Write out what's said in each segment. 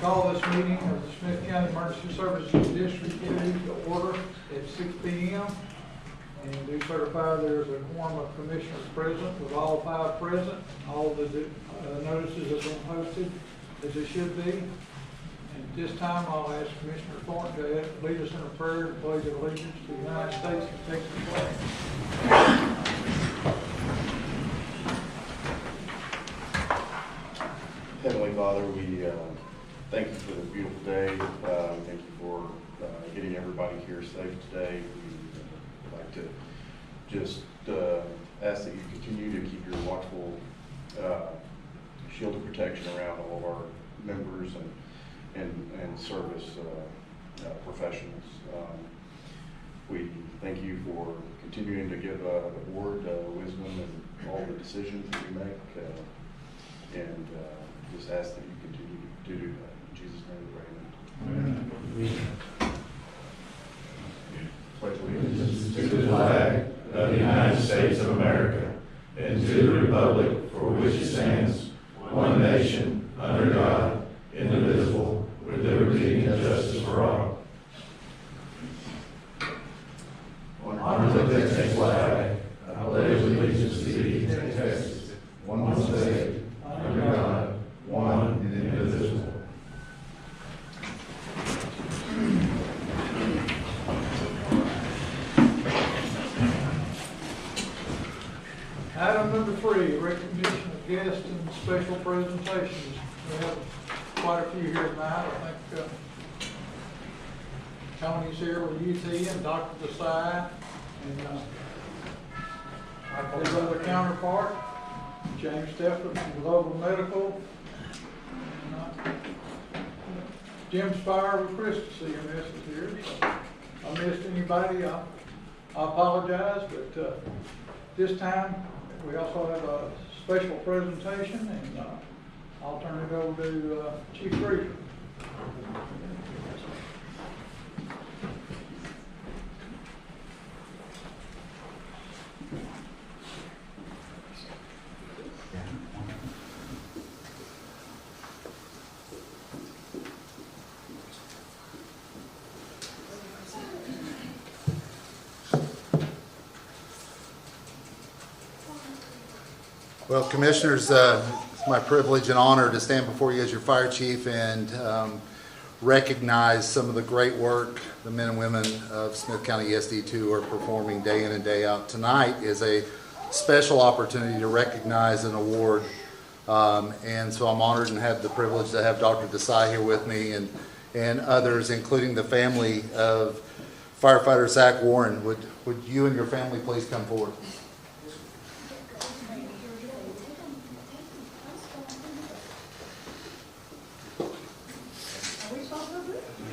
Call this meeting of the Smith County Emergency Services District to order at 6 p.m. And do certify there is a quorum of commissioners present, with all 5 present. All the notices have been posted as they should be. And at this time, I'll ask Commissioner Thornton to lead us in a prayer to pledge allegiance to the United States and Texas flag. Heavenly Father, we thank you for this beautiful day. Thank you for getting everybody here safe today. We would like to just ask that you continue to keep your watchful shield of protection around all of our members and service professionals. We thank you for continuing to give the board wisdom in all the decisions that we make, and just ask that you continue to do that. In Jesus' name we pray. Amen. Pledge allegiance to the flag of the United States of America and to the republic for which it stands, one nation, under God, indivisible, with liberty and justice for all. Honor the Texas flag. I pledge allegiance to thee, Texas, one state, under God, one and indivisible. Item number 3, recognition of guests and special presentations. We have quite a few here tonight. I think Tony's here with UT and Dr. Desai and his other counterpart, James Steffler from Global Medical. Jim Spire with Christensen is here. So if I missed anybody, I apologize, but this time we also have a special presentation, and I'll turn it over to Chief Reader. Well, Commissioners, it's my privilege and honor to stand before you as your fire chief and recognize some of the great work the men and women of Smith County ESD2 are performing day in and day out. Tonight is a special opportunity to recognize an award, and so I'm honored and have the privilege to have Dr. Desai here with me and others, including the family of firefighter Zach Warren. Would you and your family please come forward?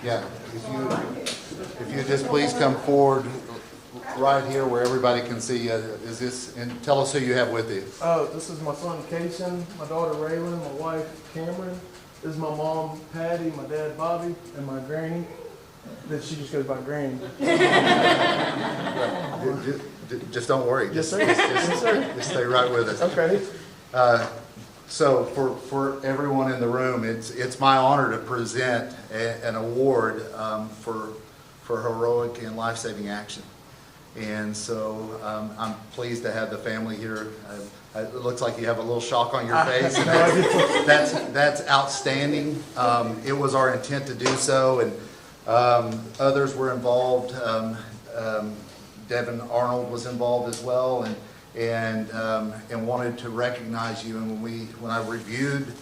Yeah, if you just please come forward right here where everybody can see you. Is this, and tell us who you have with you. This is my son Kason, my daughter Raylan, my wife Cameron. This is my mom Patty, my dad Bobby, and my granny. That she just goes by Granny. Just don't worry. Yes, sir. Yes, sir. Just stay right with us. Okay. So for everyone in the room, it's my honor to present an award for heroic and life-saving action. And so I'm pleased to have the family here. It looks like you have a little shock on your face. That's outstanding. It was our intent to do so, and others were involved. Devin Arnold was involved as well, and wanted to recognize you. And when I reviewed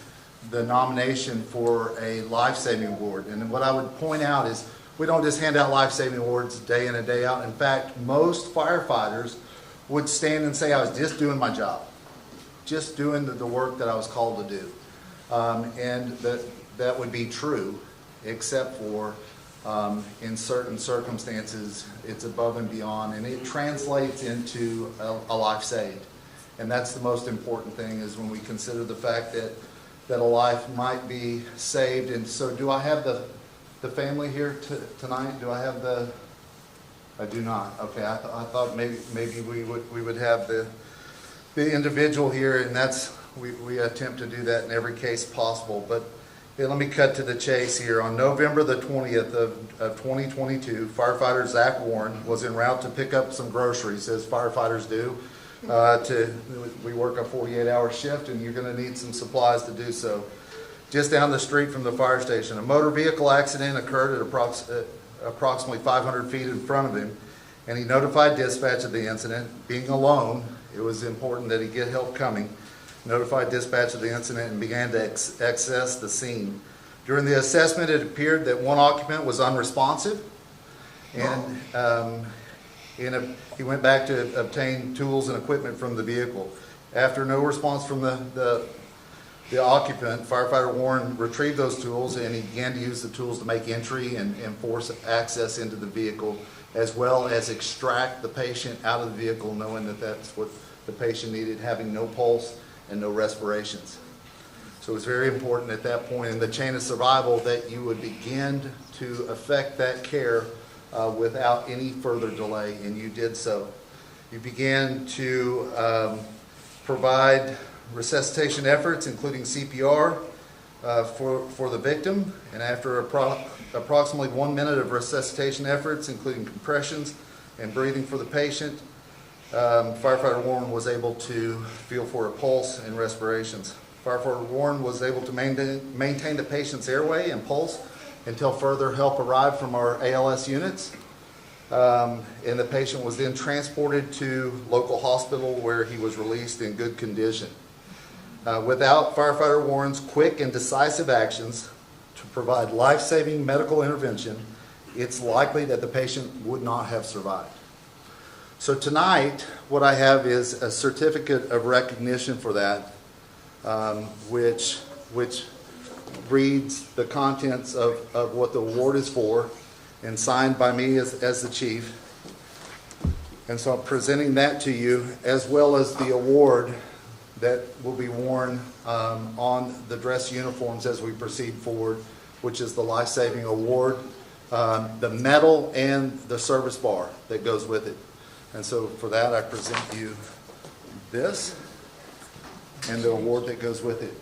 the nomination for a life-saving award, and what I would point out is we don't just hand out life-saving awards day in and day out. In fact, most firefighters would stand and say, I was just doing my job, just doing the work that I was called to do. And that would be true, except for in certain circumstances, it's above and beyond, and it translates into a life saved. And that's the most important thing, is when we consider the fact that a life might be saved. And so do I have the family here tonight? Do I have the... I do not. Okay, I thought maybe we would have the individual here, and that's we attempt to do that in every case possible. But Okay, let me cut to the chase here. On November the 20th of 2022, firefighter Zach Warren was en route to pick up some groceries, as firefighters do. We work a 48-hour shift, and you're going to need some supplies to do so. Just down the street from the fire station, a motor vehicle accident occurred at approximately 500 feet in front of him, and he notified dispatch of the incident. Being alone, it was important that he get help coming. Notified dispatch of the incident and began to access the scene. During the assessment, it appeared that one occupant was unresponsive, and he went back to obtain tools and equipment from the vehicle. After no response from the occupant, firefighter Warren retrieved those tools, and he began to use the tools to make entry and force access into the vehicle, as well as extract the patient out of the vehicle, knowing that that's what the patient needed, having no pulse and no respirations. So it was very important at that point in the chain of survival that you would begin to effect that care without any further delay, and you did so. You began to provide resuscitation efforts, including CPR for the victim, and after approximately 1 minute of resuscitation efforts, including compressions and breathing for the patient, firefighter Warren was able to feel for a pulse and respirations. Firefighter Warren was able to maintain the patient's airway and pulse until further help arrived from our ALS units. And the patient was then transported to local hospital, where he was released in good condition. Without firefighter Warren's quick and decisive actions to provide life-saving medical intervention, it's likely that the patient would not have survived. So tonight, what I have is a certificate of recognition for that, which reads the contents of what the award is for, and signed by me as the chief. And so I'm presenting that to you, as well as the award that will be worn on the dress uniforms as we proceed forward, which is the life-saving award, the medal, and the service bar that goes with it. And so for that, I present you this and the award that goes with it.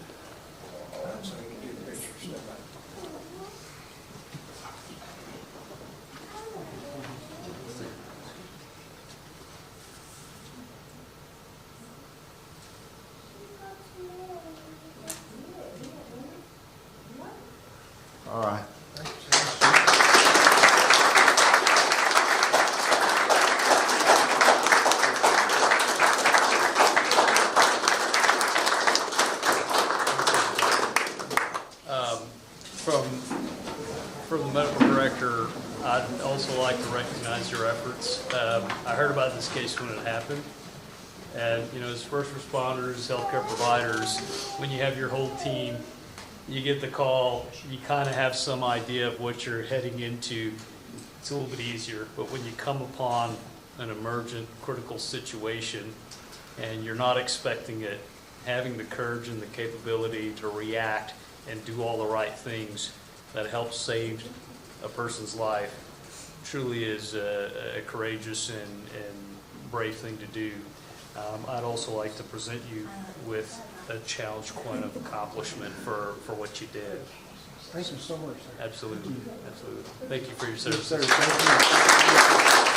All right. From the medical director, I'd also like to recognize your efforts. I heard about this case when it happened. And, you know, as first responders, healthcare providers, when you have your whole team, you get the call, you kind of have some idea of what you're heading into. It's a little bit easier. But when you come upon an emergent, critical situation and you're not expecting it, having the courage and the capability to react and do all the right things that helps save a person's life truly is a courageous and brave thing to do. I'd also like to present you with a challenge coin of accomplishment for what you did. Thank you so much, sir. Absolutely, absolutely. Thank you for your service. Sir, thank you.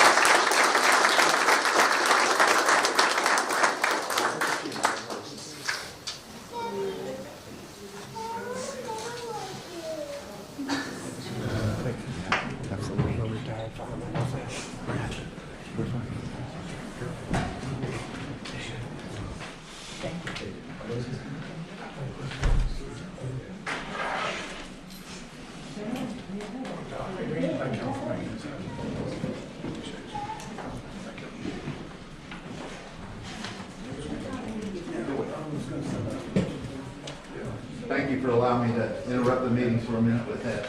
Thank you for allowing me to interrupt the meeting for a minute with that.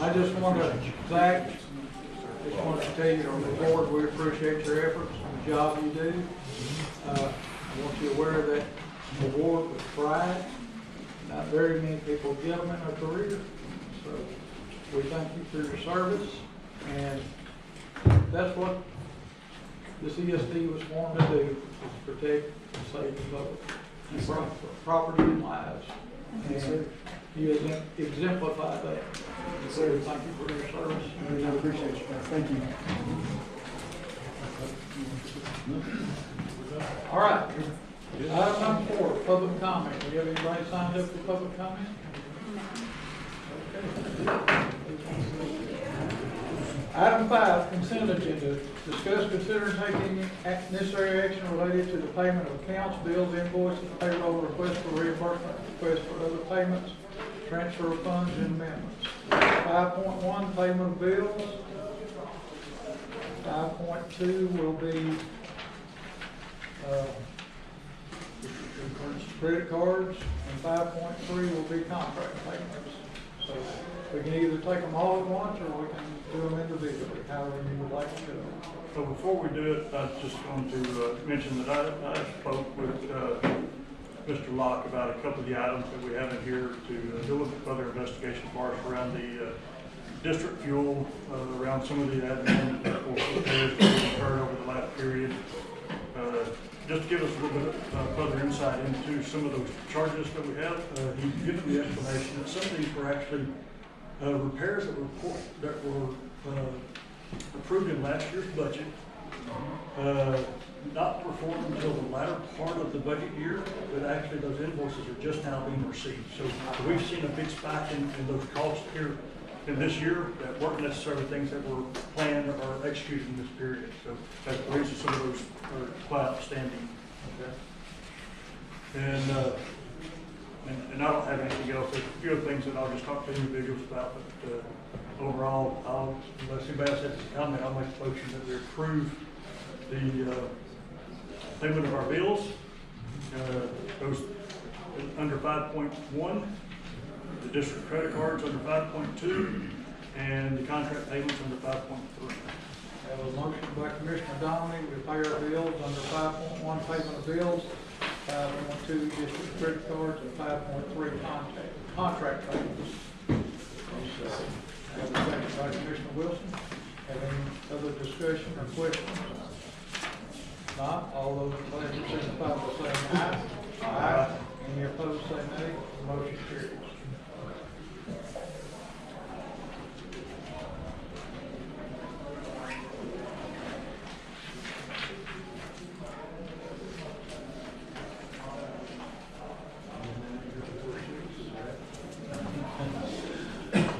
I just want to, Zach, just want to tell you on the board, we appreciate your efforts and the job you do. I want you aware that award with pride. Not very many people get them in their career. So we thank you for your service. And that's what this ESD was formed to do, is protect and save the public, property and lives. And You exemplify that. So thank you for your service. I appreciate you, guys. Thank you. All right. Item number 4, public comment. Do you have anybody signed up for public comment? Okay. Item 5, consent agenda. Discuss, consider, and take any necessary action related to the payment of accounts, bills, invoices, payroll, request for reimbursement, request for other payments, transfer of funds, and amendments. 5.1, payment of bills. 5.2 will be credit cards, and 5.3 will be contract payments. So we can either take them all at once, or we can do them individually, however you would like to do them. So before we do it, I just want to mention that I spoke with Mr. Locke about a couple of the items that we have in here to do a little bit further investigation for us around the district fuel, around some of the admin that will occurred over the last period. Just to give us a little bit further insight into some of those charges that we have, he's given the explanation that some of these were actually repairs that were approved in last year's budget, not performed until the latter part of the budget year, but actually those invoices are just now being received. So we've seen a big spike in those costs here in this year that weren't necessarily things that were planned or executed in this period. So that's the reason some of those are quite outstanding. Okay. And I don't have anything else. There's a few other things that I'll just talk to individuals about, but overall, unless anybody else has a comment, I'll make a motion that we approve the payment of our bills. Those under 5.1, the district credit cards under 5.2, and the contract payments under 5.3. I have a motion by Commissioner Donnelly to pay our bills under 5.1 payment of bills, 5.2 district credit cards, and 5.3 contract payments. I have a second by Commissioner Wilson. Have any other discussion or questions? Not, all those in favor signify by saying aye. Aye. Any opposed, say nay. The motion carries.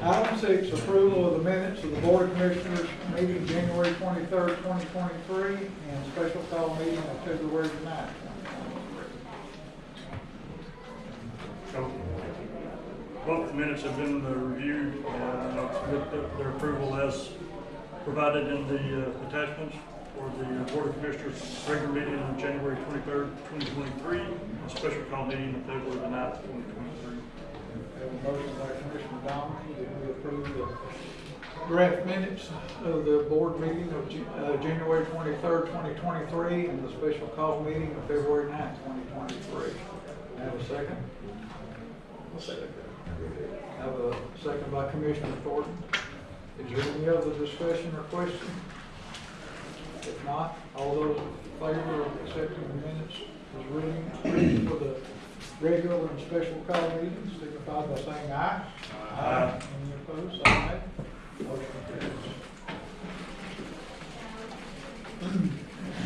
Item 6, approval of the minutes of the Board of Commissioners meeting January 23rd, 2023, and special call meeting on February 9th, 2023. So both the minutes have been reviewed, and I'll submit their approval as provided in the attachments for the Board of Commissioners regular meeting on January 23rd, 2023, and special call meeting on February the 9th, 2023. I have a motion by Commissioner Donnelly that we approve the draft minutes of the board meeting of January 23rd, 2023, and the special call meeting of February 9th, 2023. I have a second. I'll second that. I have a second by Commissioner Thornton. Is there any other discussion or question? If not, all those in favor of accepting the minutes as reading for the regular and special call meetings, signify by saying aye. Aye. Any opposed, say nay. Motion carries.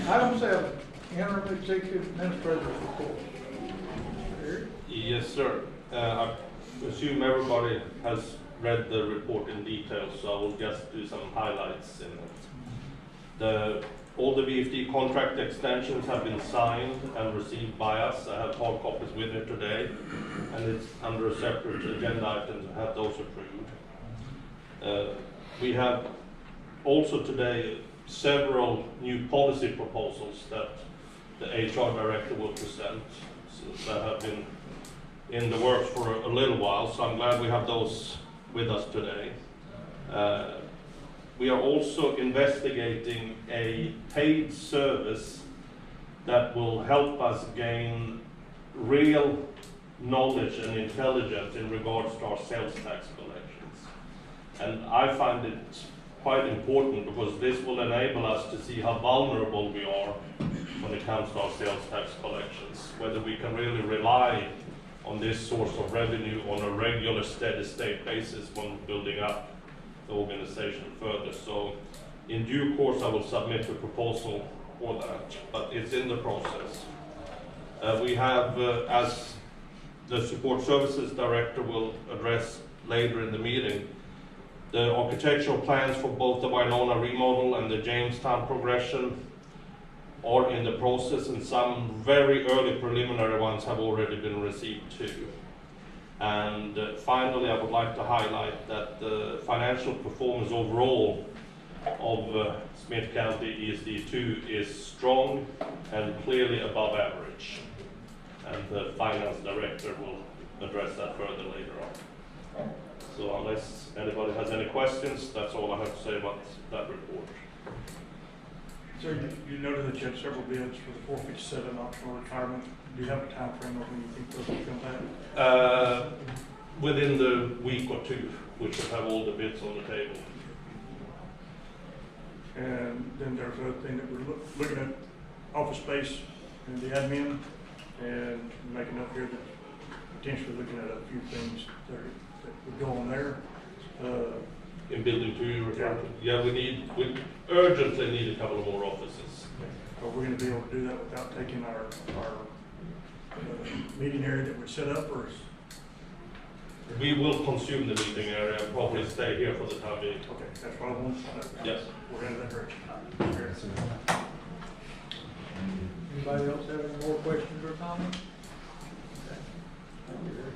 Item 7, interim executive administrator's report. Here. Yes, sir. I assume everybody has read the report in detail, so I will just do some highlights in it. All the VFD contract extensions have been signed and received by us. I have hard copies with me today, and it's under a separate agenda item to have those approved. We have also today several new policy proposals that the HR director will present, so that have been in the works for a little while, so I'm glad we have those with us today. We are also investigating a paid service that will help us gain real knowledge and intelligence in regards to our sales tax collections. And I find it quite important because this will enable us to see how vulnerable we are when it comes to our sales tax collections, whether we can really rely on this source of revenue on a regular steady state basis when building up the organization further. So in due course, I will submit a proposal for that, but it's in the process. We have, as the Support Services Director will address later in the meeting, the architectural plans for both the Winona remodel and the Jamestown progression are in the process, and some very early preliminary ones have already been received too. And finally, I would like to highlight that the financial performance overall of Smith County ESD2 is strong and clearly above average. And the finance director will address that further later on. So unless anybody has any questions, that's all I have to say about that report. Sir, you noted that you had several bids for the 457 optional retirement. Do you have a time frame of when you think those will come back? Within the week or two, we should have all the bids on the table. And then there's another thing that we're looking at office space and the admin, and making up here that potentially looking at a few things that would go on there. In building 2, yeah, we urgently need a couple of more offices. Are we going to be able to do that without taking our meeting area that we set up, or? We will consume the meeting area and probably stay here for the time being. Okay, that's what I want to know. Yes. We're in that direction. Anybody else have any more questions or comments? Okay. Thank you, Eric.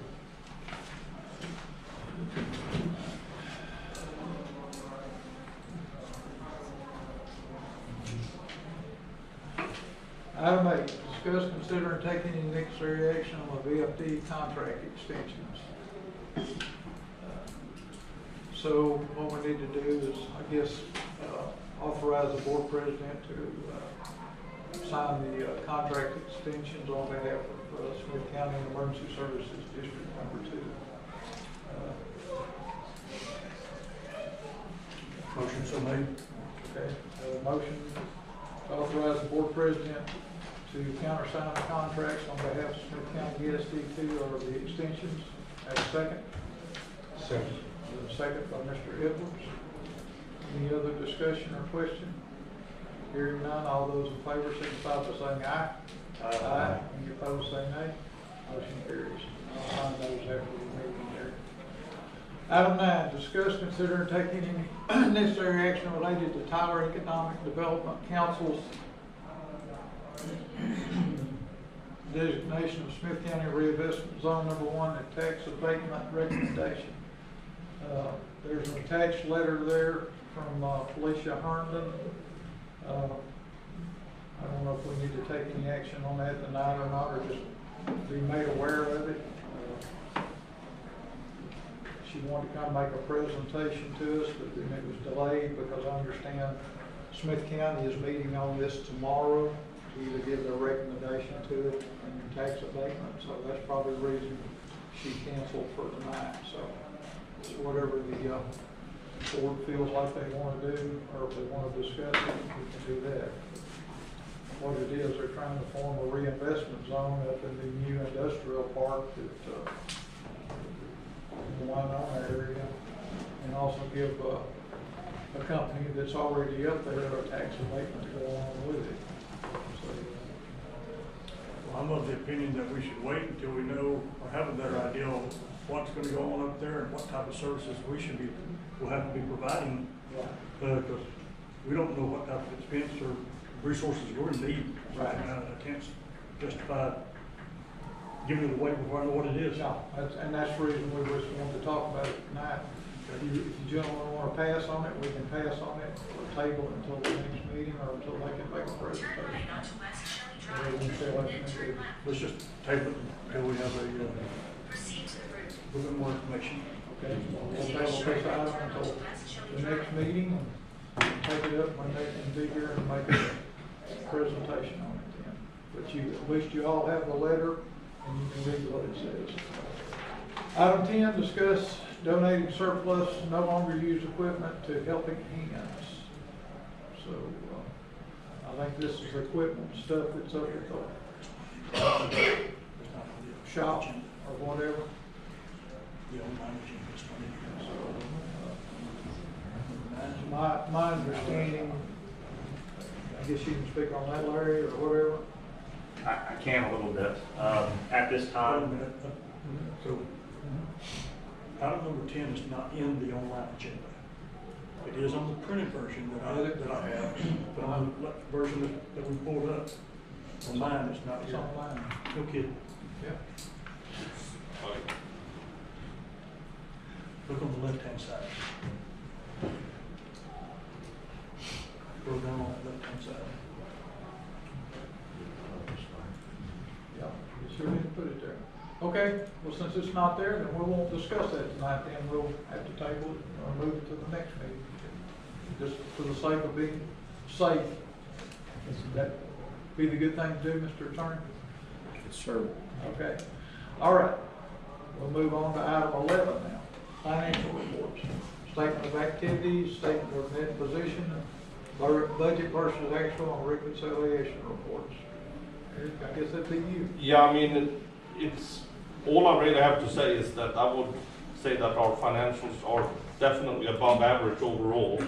Item 8, discuss, consider, and take any necessary action on the VFD contract extensions. So what we need to do is, I guess, authorize the board president to sign the contract extensions on behalf of Smith County Emergency Services District Number 2. Motion so made. Okay, motion to authorize the board president to countersign the contracts on behalf of Smith County ESD2 or the extensions. Have a second? Second. A second by Mr. Edwards. Any other discussion or question? Hearing none, all those in favor signify by saying aye. Aye. Any opposed, say nay. Motion carries. I'll sign those after the meeting there. Item 9, discuss, consider, and take any necessary action related to Tyler Economic Development Council's designation of Smith County Reinvestment Zone Number 1 and tax abatement recommendation. There's an attached letter there from Felicia Herndon. I don't know if we need to take any action on that tonight or not, or just be made aware of it. She wanted to come make a presentation to us, but then it was delayed because I understand Smith County is meeting on this tomorrow to either give their recommendation to it and tax abatement. So that's probably the reason she canceled for tonight. So it's whatever the board feels like they want to do, or if they want to discuss it, we can do that. What it is, they're trying to form a reinvestment zone up in the new industrial park that in the Winona area, and also give a company that's already up there a tax abatement to go along with it. So, Well, I'm of the opinion that we should wait until we know or have a better idea of what's going to go on up there and what type of services we'll have to be providing. Because we don't know what type of expense or resources we're in need. Right. I can't justify giving it away before I know what it is. no, and that's the reason we just wanted to talk about it tonight. If you gentlemen want to pass on it, we can pass on it or table it until the next meeting or until they can make a presentation. Let's just table it until we have a little bit more information. Okay, we'll table this item until the next meeting and take it up when they can be here and make a presentation on it then. But at least you all have the letter and you can read what it says. Item 10, discuss donating surplus, no longer used equipment to Helping Hands. So I think this is equipment stuff that's up at the shop or whatever? The old managing is not in here. My understanding, I guess you can speak on that, Larry, or whatever. I can a little bit. At this Wait a time, minute. So, item number 10 is not in the online agenda. It is on the printed version that I have, but on the version that we pulled up, on mine, it's not It's here. online. No kidding. Yeah. Look on the left-hand side. Go down on the left-hand side. Yeah, you sure didn't put it there. Okay, well, since it's not there, then we won't discuss that tonight, then we'll have to table it or move it to the next meeting. Just for the sake of being safe. Would that be the good thing to do, Mr. Attorney? Sure. Okay, all right. We'll move on to item 11 now, financial reports. Statement of activities, statement of net position, budget versus actual, and reconciliation reports. Eric, I guess that'd be you. Yeah, I mean, it's, all I really have to say is that I would say that our financials are definitely above average overall.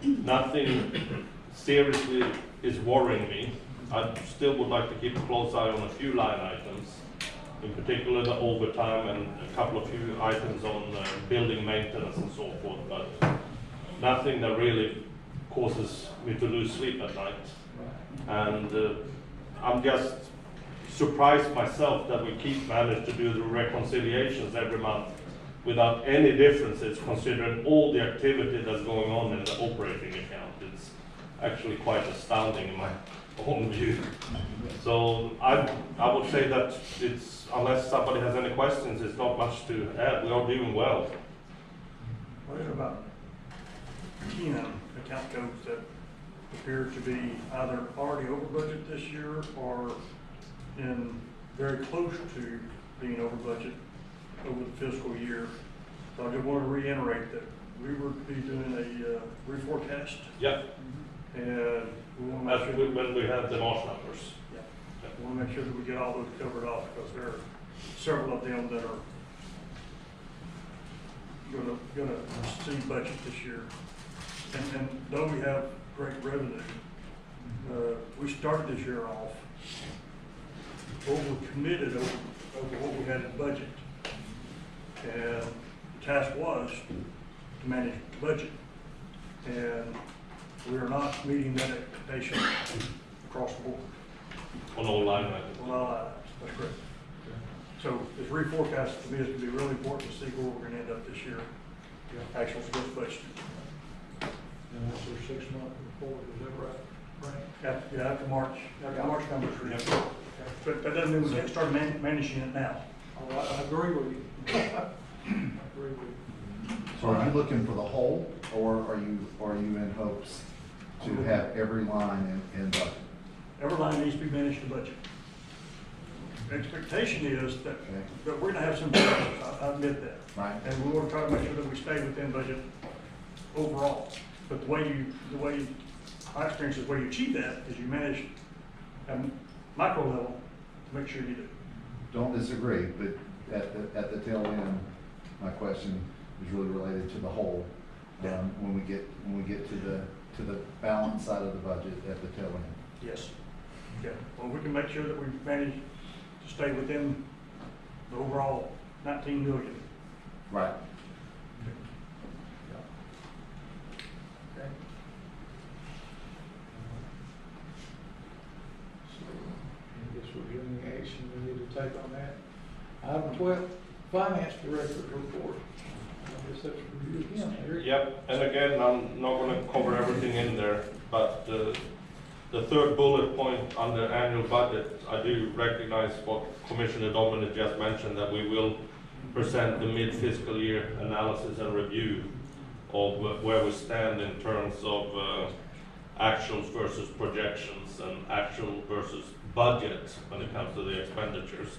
Nothing seriously is worrying me. I still would like to keep a close eye on a few line items, in particular the overtime and a couple of few items on building maintenance and so forth, but nothing that really causes me to lose sleep at night. And I'm just surprised myself that we keep managing to do the reconciliations every month without any differences, considering all the activity that's going on in the operating account. It's actually quite astounding in my own view. So I would say that it's, unless somebody has any questions, it's not much to add. We are doing well. What about 10 account codes that appear to be either already over budget this year or in very close to being over budget over the fiscal year? So I just want to reiterate that we were to be doing a reforecast, Yep, and we want to as make sure when we have the March numbers. we want to make sure that we get all those covered off, because there are several of them that are gonna see budget this year. And though we have great revenue, we started this year off over committed over what we had in budget. And the task was to manage the budget. And we are not meeting that expectation across the board. On all line items. On all items, that's correct. So this reforecast to me is going to be really important to see where we're going to end up this year. Actual first budget. And that's your 6-month report, is that right, Frank? After March numbers are in. But that doesn't mean we can't start managing it now. Oh, I agree with you. I agree with you. So are you looking for the whole, or are you in hopes to have every line in budget? Every line needs to be managed to budget. The expectation is that we're going to have some challenges, I admit that. Right. And we want to try to make sure that we stay within budget overall. But the way my experience is, the way you achieve that is you manage at micro level to make sure you do. Don't disagree, but at the tail end, my question is really related to the whole. When we get to the balance side of the budget at the tail end. Yes. Okay. Well, we can make sure that we manage to stay within the overall 19 million. Right. Okay. So, I guess we're doing the action we need to take on that. Item 12, Finance Director's report. I guess that's for you again, Eric. Yep, and again, I'm not going to cover everything in there, but the third bullet point under annual budget, I do recognize what Commissioner Dominic just mentioned, that we will present the mid-fiscal year analysis and review of where we stand in terms of actuals versus projections and actual versus budget when it comes to the expenditures.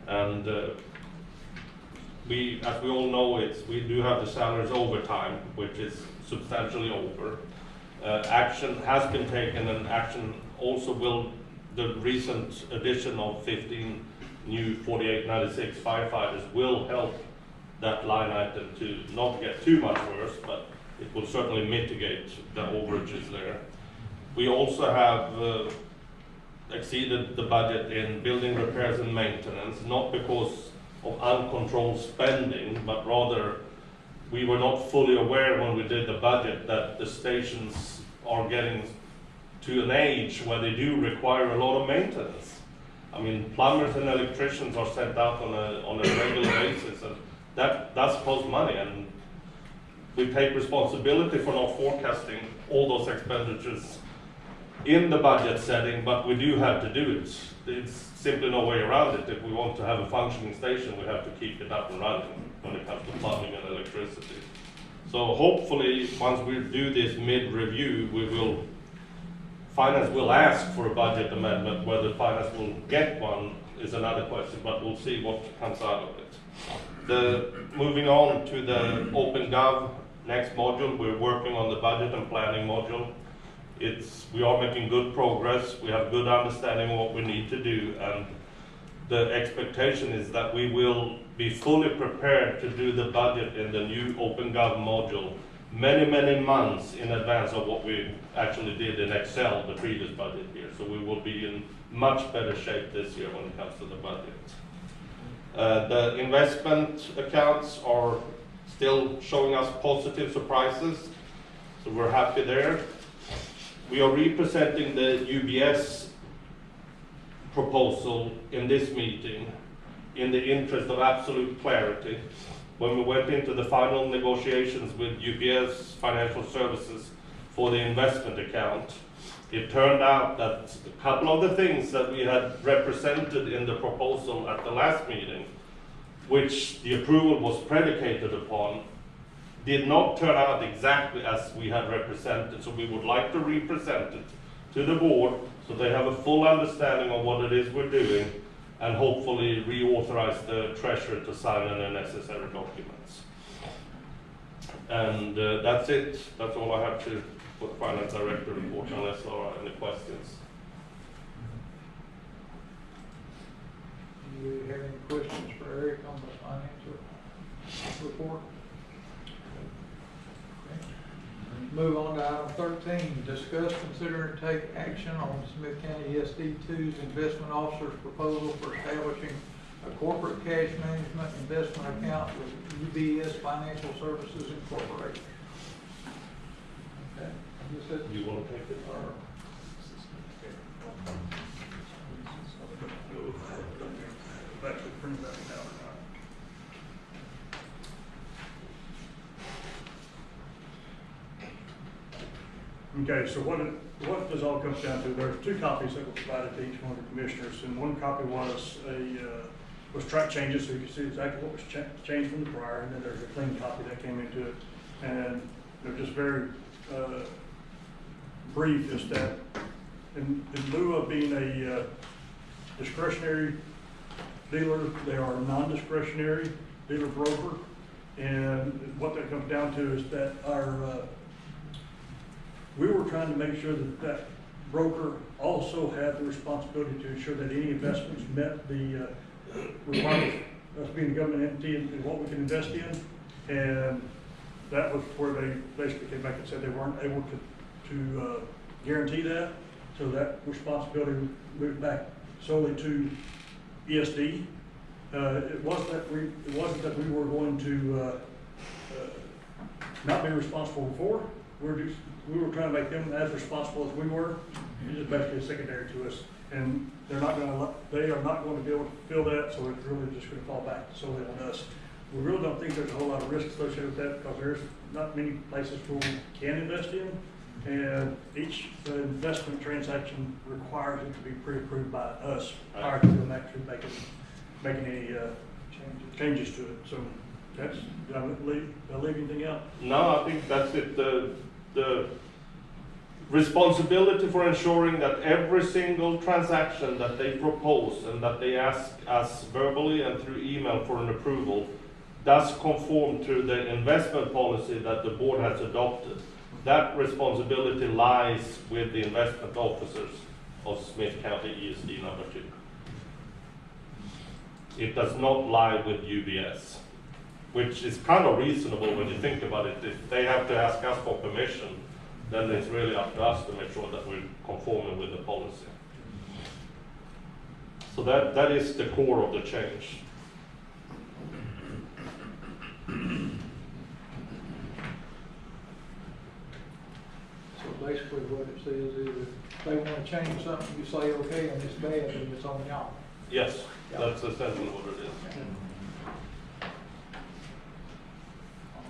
And as we all know, we do have the salaries overtime, which is substantially over. Action has been taken, and action also will, the recent addition of 15 new 4896 firefighters will help that line item to not get too much worse, but it will certainly mitigate the overages there. We also have exceeded the budget in building repairs and maintenance, not because of uncontrolled spending, but rather we were not fully aware when we did the budget that the stations are getting to an age where they do require a lot of maintenance. I mean, plumbers and electricians are sent out on a regular basis, and that does cost money, and we take responsibility for not forecasting all those expenditures in the budget setting, but we do have to do it. It's simply no way around it. If we want to have a functioning station, we have to keep it up and running when it comes to plumbing and electricity. So hopefully, once we do this mid-review, finance will ask for a budget amendment. Whether finance will get one is another question, but we'll see what comes out of it. Moving on to the Open Gov next module, we're working on the budget and planning module. We are making good progress. We have good understanding of what we need to do, and the expectation is that we will be fully prepared to do the budget in the new Open Gov module many months in advance of what we actually did in Excel the previous budget year. So we will be in much better shape this year when it comes to the budget. The investment accounts are still showing us positive surprises, so we're happy there. We are representing the UBS proposal in this meeting in the interest of absolute clarity. When we went into the final negotiations with UBS Financial Services for the investment account, it turned out that a couple of the things that we had represented in the proposal at the last meeting, which the approval was predicated upon, did not turn out exactly as we had represented. So we would like to represent it to the board so they have a full understanding of what it is we're doing, and hopefully reauthorize the treasurer to sign any necessary documents. And that's it. That's all I have to for the finance director report, unless there are any questions. Do you have any questions for Eric on the financial report? Move on to item 13, discuss, consider, and take action on Smith County ESD2's investment officer's proposal for establishing a corporate cash management investment account with UBS Financial Services Incorporated. Okay. You want to take it? Or? Okay, so what this all comes down to, there's two copies that were provided to each one of the commissioners, and one copy was track changes, so you can see exactly what was changed from the prior, and then there's a clean copy that came into it, and they're just very brief. Is that in lieu of being a discretionary dealer, they are a non-discretionary dealer broker, and what that comes down to is that we were trying to make sure that broker also had the responsibility to ensure that any investments met the requirements of being a government entity and what we can invest in. And that was where they basically came back and said they weren't able to guarantee that. So that responsibility moved back solely to ESD. It wasn't that we were going to not be responsible before. We were trying to make them as responsible as we were. It's just basically secondary to us, and they are not going to be able to fill that. So it's really just going to fall back solely on us. We really don't think there's a whole lot of risk associated with that because there's not many places where we can invest in, and each investment transaction requires it to be pre-approved by us prior to them actually making any changes to it. So that's, did I leave anything out? No, I think that's it. The responsibility for ensuring that every single transaction that they propose and that they ask us verbally and through email for an approval does conform to the investment policy that the board has adopted. That responsibility lies with the investment officers of Smith County ESD number 2. it does not lie with UBS, which is kind of reasonable when you think about it. If they have to ask us for permission, then it's really up to us to make sure that we're conforming with the policy. So that is the core of the change. So basically what it says is if they want to change something, you say, okay, and it's bad, then it's on y'all. Yes, that's essentially what it is.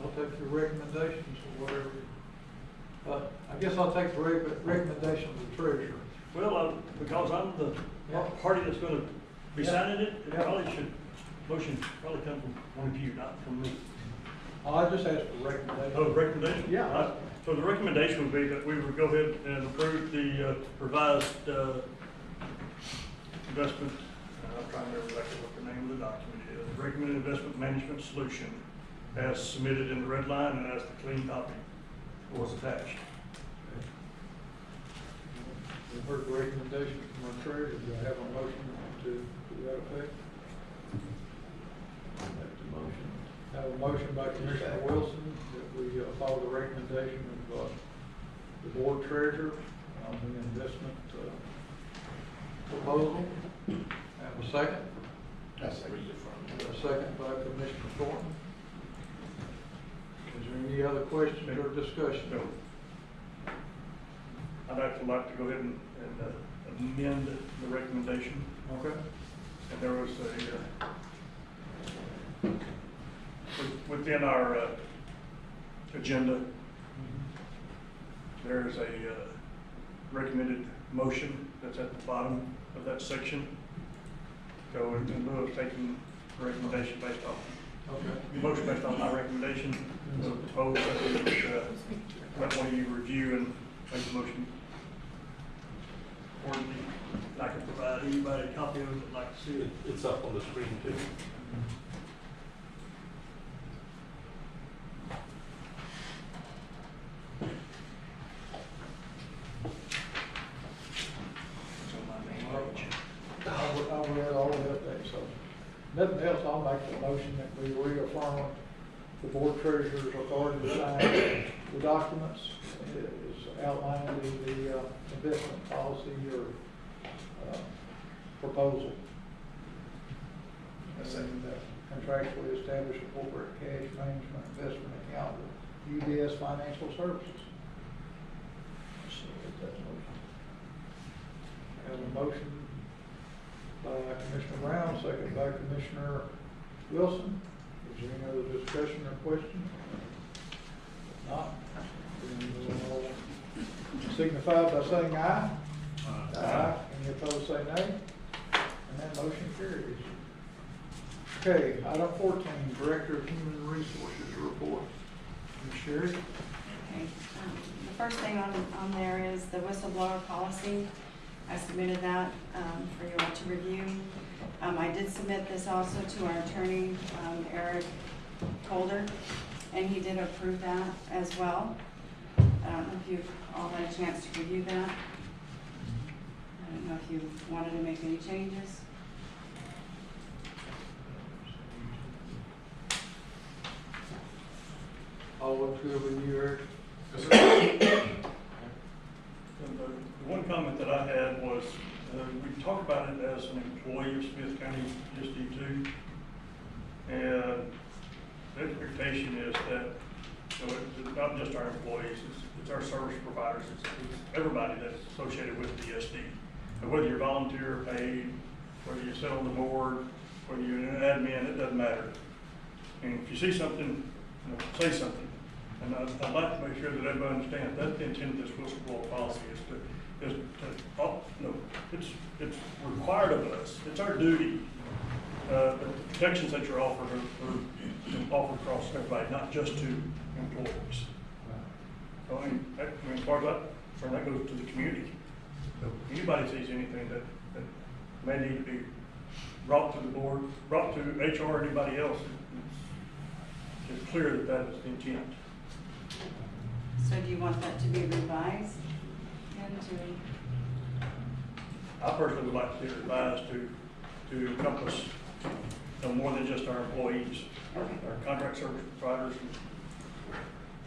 I'll take your recommendations or whatever. I guess I'll take the recommendation of the treasurer. Well, because I'm the party that's gonna be signing it, it probably motion probably come from one of you, not from me. I just asked for recommendation. Oh, recommendation? Yeah. All right. So the recommendation would be that we would go ahead and approve the revised investment, I'm trying to remember exactly what the name of the document is, recommended investment management solution as submitted in the red line and as the clean copy was attached. We've heard the recommendation from our treasurer. Do I have a motion to that effect? Have a motion by Commissioner Wilson that we follow the recommendation of the board treasurer on the investment proposal. Have a second? A second by Commissioner Thornton. Is there any other questions or discussion? No. I'd actually like to go ahead and amend the recommendation. Okay. And there was within our agenda, there's a recommended motion that's at the bottom of that section. So in lieu of taking the recommendation based off, motion based on my recommendation, so propose that we let one of you review and make the motion. Or I can provide anybody a copy of it that'd like to see it. It's up on the screen too. I'll read all of that, so nothing else, I'll make the motion that we reaffirm the board treasurer's authority to sign the documents is outlined in the investment policy or proposal. And contractually establish a corporate cash management investment account with UBS Financial Services. So that's a motion. Have a motion by Commissioner Brown, second by Commissioner Wilson. Is there any other discussion or question? If not, then we'll signify by saying aye. Aye. Any opposed say nay. And that motion carries. Okay, item 14, Director of Human Resources report. Ms. Sherry? Okay, the first thing on there is the whistleblower policy. I submitted that for you all to review. I did submit this also to our attorney, Eric Holder, and he did approve that as well. I don't know if you've all had a chance to review that. I don't know if you wanted to make any changes. All looks good with you, Eric? And the one comment that I had was, we talk about it as an employee of Smith County ESD2, and the expectation is that, it's not just our employees, it's our service providers, it's everybody that's associated with the ESD. And whether you're volunteer paid, whether you sit on the board, whether you're an admin, it doesn't matter. And if you see something, say something. And I'd like to make sure that everybody understands that's the intent of this whistleblower policy it's required of us. It's our duty. The protections that you're offered are offered across everybody, not just to employees. So I mean, as far as that goes to the community. So anybody sees anything that may need to be brought to the board, brought to HR or anybody else, it's clear that that is the intent. So do you want that to be revised? I personally would like to see it revised to encompass No more than just our employees, our contract service providers.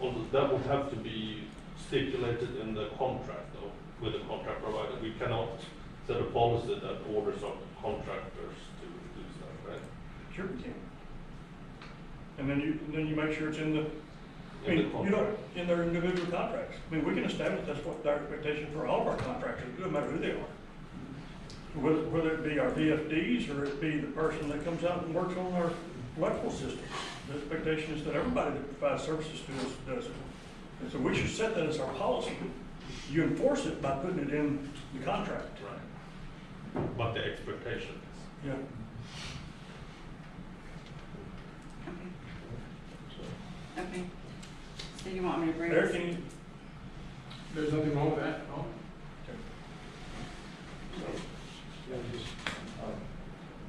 Well, that would have to be stipulated in the contract though, with the contract provider. We cannot set a policy that orders our contractors to do stuff, right? Sure we can. And then you make sure it's in the, I In the mean, contract. in their individual contracts. I mean, we can establish that's what their expectation for all of our contractors, it doesn't matter who they are. Whether it be our VFDs or it be the person that comes out and works on our electrical system. The expectation is that everybody that provides services to us does it. And so we should set that as our policy. You enforce it by putting it in the contract. Right. But the expectation is. Yeah. Okay. So you want me to bring Eric, this? can you? There's nothing wrong with that, no? Yeah, just,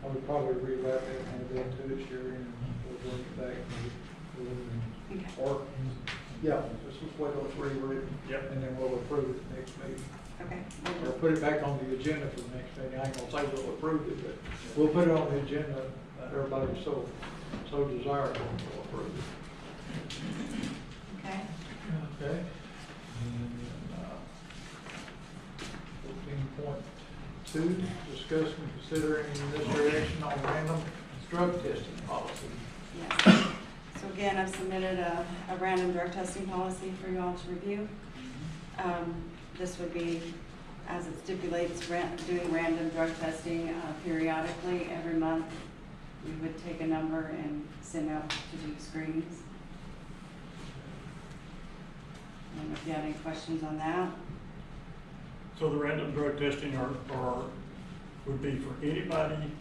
I would probably rewrite that and add that to it, Sherry, and we'll work it back. Okay. Or, yeah, just wait till it's rewritten. Yep. And then we'll approve it next meeting. Okay. Or put it back on the agenda for the next meeting. I ain't gonna say we'll approve it, but we'll put it on the agenda. Everybody so desires, we'll approve it. Okay. Okay. And 14.2, discuss and consider any necessary action on random drug testing policy. Yes. So again, I've submitted a random drug testing policy for you all to review. This would be, as it stipulates, doing random drug testing periodically every month. We would take a number and send out to do screenings. I don't know if you have any questions on that. So the random drug testing would be for anybody,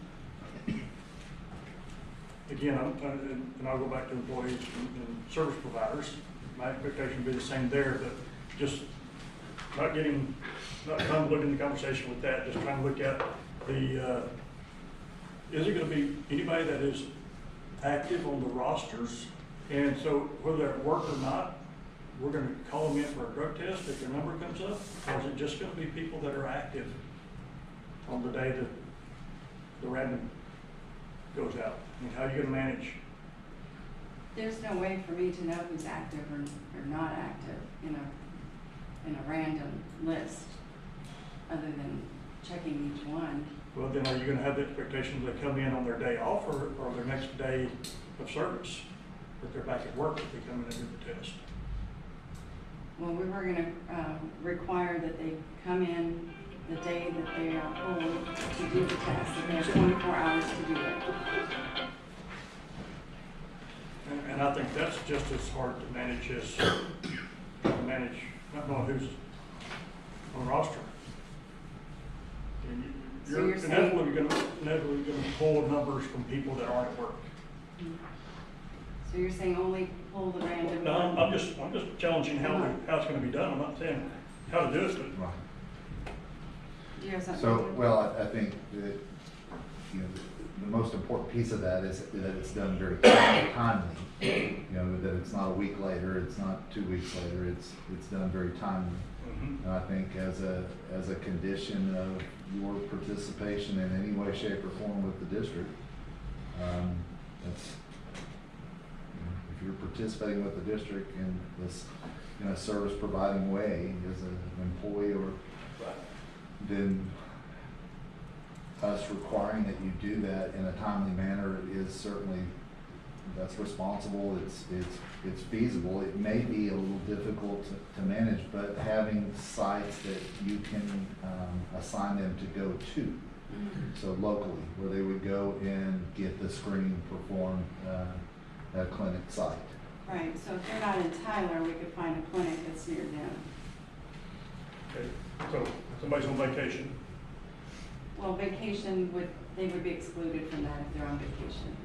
again, and I'll go back to employees and service providers. My expectation would be the same there, but just not trying to look in the conversation with that, just trying to look at is it going to be anybody that is active on the rosters? And so whether they're at work or not, we're going to call them in for a drug test if their number comes up? Or is it just going to be people that are active on the day that the random goes out? I mean, how are you going to manage? There's no way for me to know who's active or not active in a random list, other than checking each one. Well, then are you going to have the expectation they come in on their day off or their next day of service? That they're back at work if they come in and do the test? Well, we were gonna require that they come in the day that they are pulled to do the test, and they have 24 hours to do it. And I think that's just as hard to manage as not knowing who's on the roster. And So you're saying- inevitably gonna pull numbers from people that aren't at work. So you're saying only pull the random No, one? I'm just challenging how it's gonna be done. I'm not saying how to do it, but Right. Do you have something? So, well, I think that, you know, the most important piece of that is that it's done very timely. You know, that it's not a week later, it's not 2 weeks later, it's done very timely. And I think as a condition of your participation in any way, shape, or form with the district, that's, you know, if you're participating with the district in this, in a service providing way as an employee or, then us requiring that you do that in a timely manner is certainly, that's responsible, it's feasible. It may be a little difficult to manage, but having sites that you can assign them to go to, so locally, where they would go and get the screening performed at a clinic site. Right, so if they're not in Tyler, we could find a clinic that's near them. okay. So somebody's on vacation. Well, vacation they would be excluded from that if they're on vacation.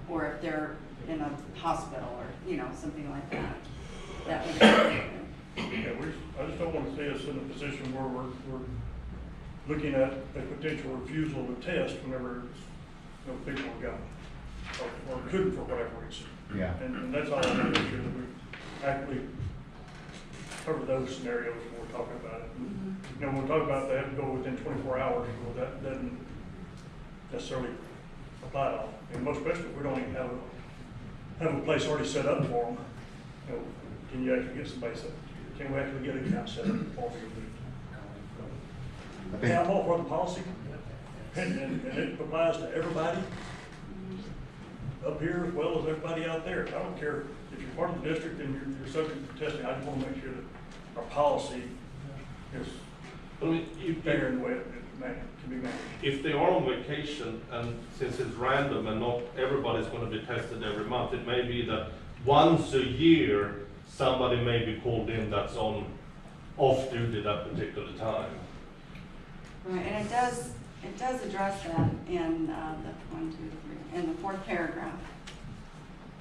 Or if they're in a hospital or, you know, something like that. That would exclude them. Yeah, I just don't want to see us in a position where we're looking at a potential refusal of a test whenever people are gone or couldn't for whatever reason. Yeah. And that's all I want to make sure that we actively cover those scenarios when we're talking about it. You know, when we talk about they have to go within 24 hours, well, that doesn't necessarily applied on. And most especially if we don't even have a place already set up for them. You know, can you actually get somebody set, can we actually get an account set up for them? I think- Yeah, I'm all for the policy, and it applies to everybody up here as well as everybody out there. I don't care if you're part of the district and you're subject to testing, I just want to make sure that our policy is I mean, fair in the way it can be managed. if they are on vacation, and since it's random and not everybody's going to be tested every month, it may be that once a year somebody may be called in that's on off duty that particular time. Right, and it does address that in in the fourth paragraph.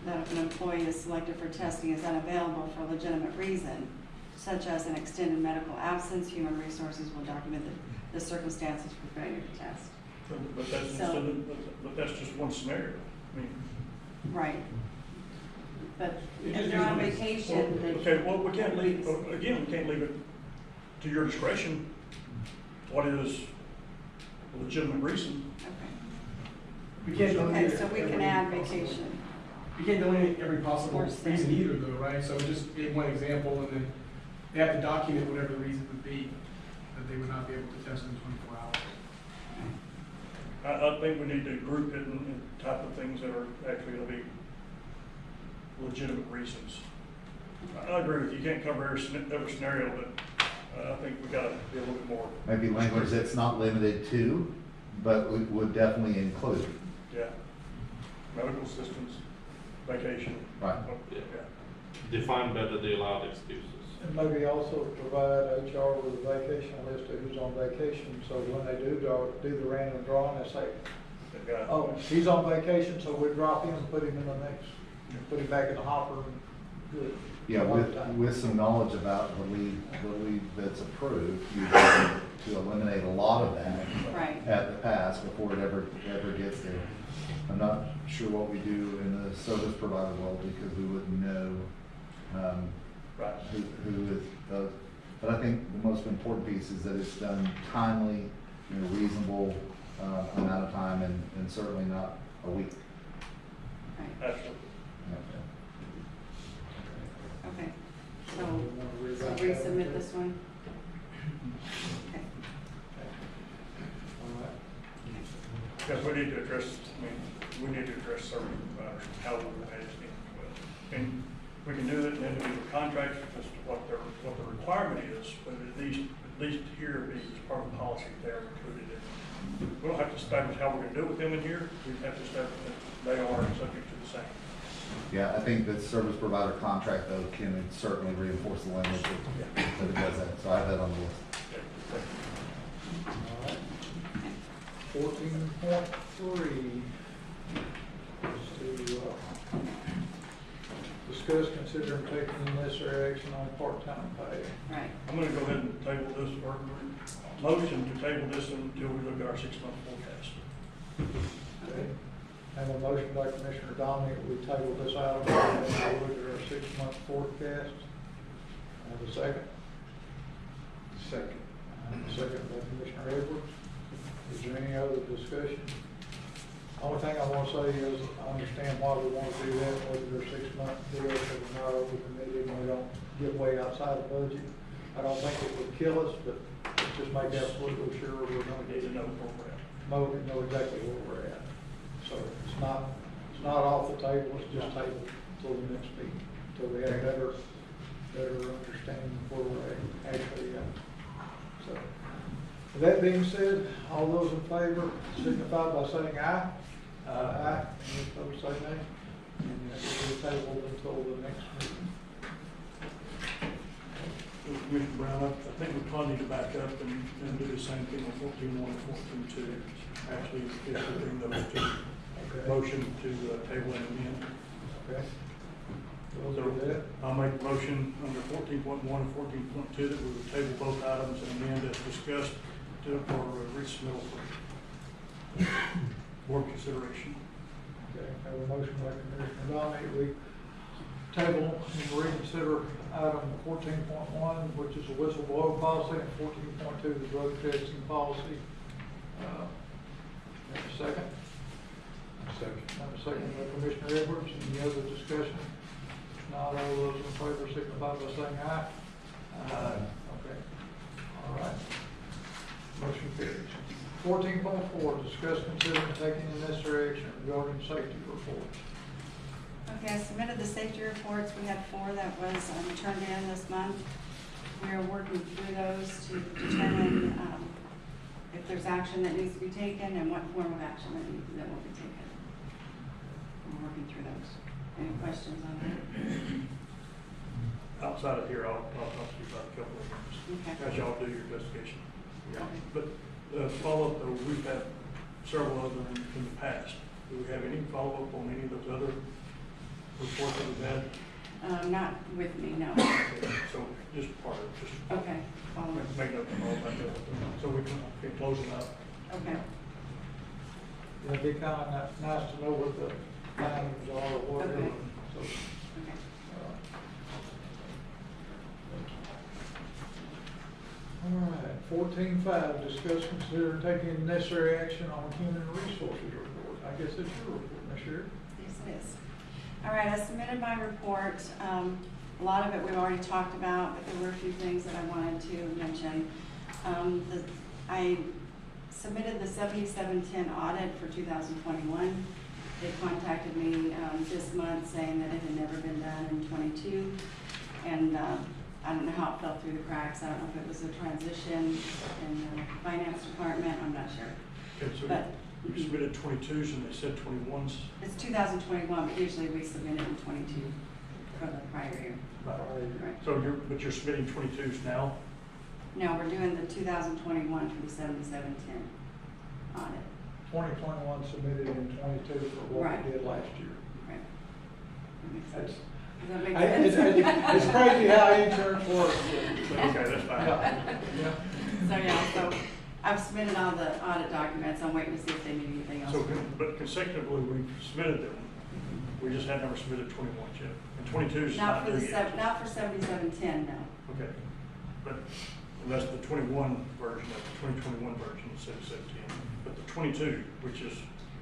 That if an employee is selected for testing is unavailable for a legitimate reason, such as an extended medical absence, human resources will document the circumstances for failure to test. But that's just one scenario. I mean, Right. But if they're on vacation, they. okay, well, we can't leave, again, we can't leave it to your discretion. What is a legitimate reason? Okay. We can't delineate Okay, so we can every add possible- vacation. We can't delineate every possible Or state. reason either though, right? So we just gave one example and then they have to document whatever the reason would be that they would not be able to test in 24 hours. I think we need to group it in type of things that are actually gonna be legitimate reasons. I agree with you, you can't cover every scenario, but I think we gotta be a little bit more, Maybe language that's not limited to, but would definitely include. yeah. Medical assistance, vacation. Right. Yeah. Define better the allowed excuses. And maybe also provide HR with a vacation list of who's on vacation, so when they do the random drawing, they say, They've got- oh, he's on vacation, so we drop him and put him in the next, put him back in the hopper and do it. Yeah, with some knowledge about the leave that's approved, you have to eliminate a lot of that Right. at the pass before it ever gets there. I'm not sure what we do in the service provider world because we wouldn't know Right. who is, but I think the most important piece is that it's done timely, in a reasonable amount of time and certainly not a week. Right. Absolutely. Okay. So resubmit this one? Okay. Because we need to address, we need to address service providers, how we manage them. And we can do it in individual contracts, as to what the requirement is, but at least here be as part of the policy they're included in. We don't have to establish how we're gonna do it with them in here, we have to establish that they are subject to the same. Yeah, I think the service provider contract though can certainly reinforce the language that it does that, so I have that on the list. All right. 14.3 is to discuss, consider, and take any necessary action on part-time pay. Right. I'm gonna go ahead and table this, or motion to table this until we look at our 6-month forecast. Okay. Have a motion by Commissioner Dominic, we table this item and we'll look at our 6-month forecast. Have a second? Second. Second by Commissioner Edwards. Is there any other discussion? Only thing I want to say is, I understand why we want to do that, whether they're 6-month deal, so we're not over committed and we don't get way outside the budget. I don't think it would kill us, but just make absolutely sure we're going to Need get to know where we're at. know exactly where we're at. So it's not off the table, it's just tabled till the next meeting, till we have better understanding of where we're actually at. So, with that being said, all those in favor signify by saying aye. Aye. Any opposed, say nay. And it will be tabled until the next meeting. Commissioner Brown, I think we probably need to back up and do the same thing on 14.1 and 14.2. Actually, it's within those two. Okay. Motion to table and amend. Okay. We'll do that. I'll make a motion under 14.1 and 14.2 that we would table both items and amend as discussed for resubmittal for board consideration. Okay, have a motion by Commissioner Dominic, we table and reconsider item 14.1, which is a whistleblower policy, and 14.2, the drug testing policy. Have a second? Second. Have a second by Commissioner Edwards. Any other discussion? Not all those in favor signify by saying aye. Aye. Okay. All right. Motion carries. 14.4, discuss, consider, and taking the necessary action regarding safety reports. Okay, I submitted the safety reports. We had 4 that was turned in this month. We are working through those to determine if there's action that needs to be taken and what form of action that will be taken. We're working through those. Any questions on that? Outside of here, I'll talk to you about a couple of things. Okay. As y'all do your investigation. Okay. But follow-up, though, we've had several of them in the past. Do we have any follow-up on any of those other reports that we've had? Not with me, no. Okay, so just part of it, just Okay. Follow up. make note of all that, so we can close it up. Okay. It'd be kind of nice to know what the findings are or whatever. Okay. So, Okay. all right, 14.5, discuss, consider, taking necessary action on human resources report. I guess it's your report, Ms. Sherry. Yes, it is. All right, I submitted my report. A lot of it we've already talked about, but there were a few things that I wanted to mention. I submitted the 7710 audit for 2021. They contacted me this month saying that it had never been done in 22. And I don't know how it fell through the cracks. I don't know if it was a transition in the finance department. I'm not sure. Okay, so But you submitted 22s and they said 21s. it's 2021, but usually we submit it in 22 for the prior year. Right. So you're submitting 22s now? No, we're doing the 2021 for the 7710 audit. 2021 submitted in 22 for what Right. we did last year. Right. That makes sense. That's, Does that make it's sense? crazy how insurance works. Okay, that's fine. Yeah, yeah. So, yeah, so I've submitted all the audit documents. I'm waiting to see if they need anything else. So, but consecutively, we've submitted them. We just had never submitted 21s yet. And 22s is Not not for due the, yet. not for 7710, no. Okay. But that's the 21 version of the 2021 version of 7710. But the 22, which is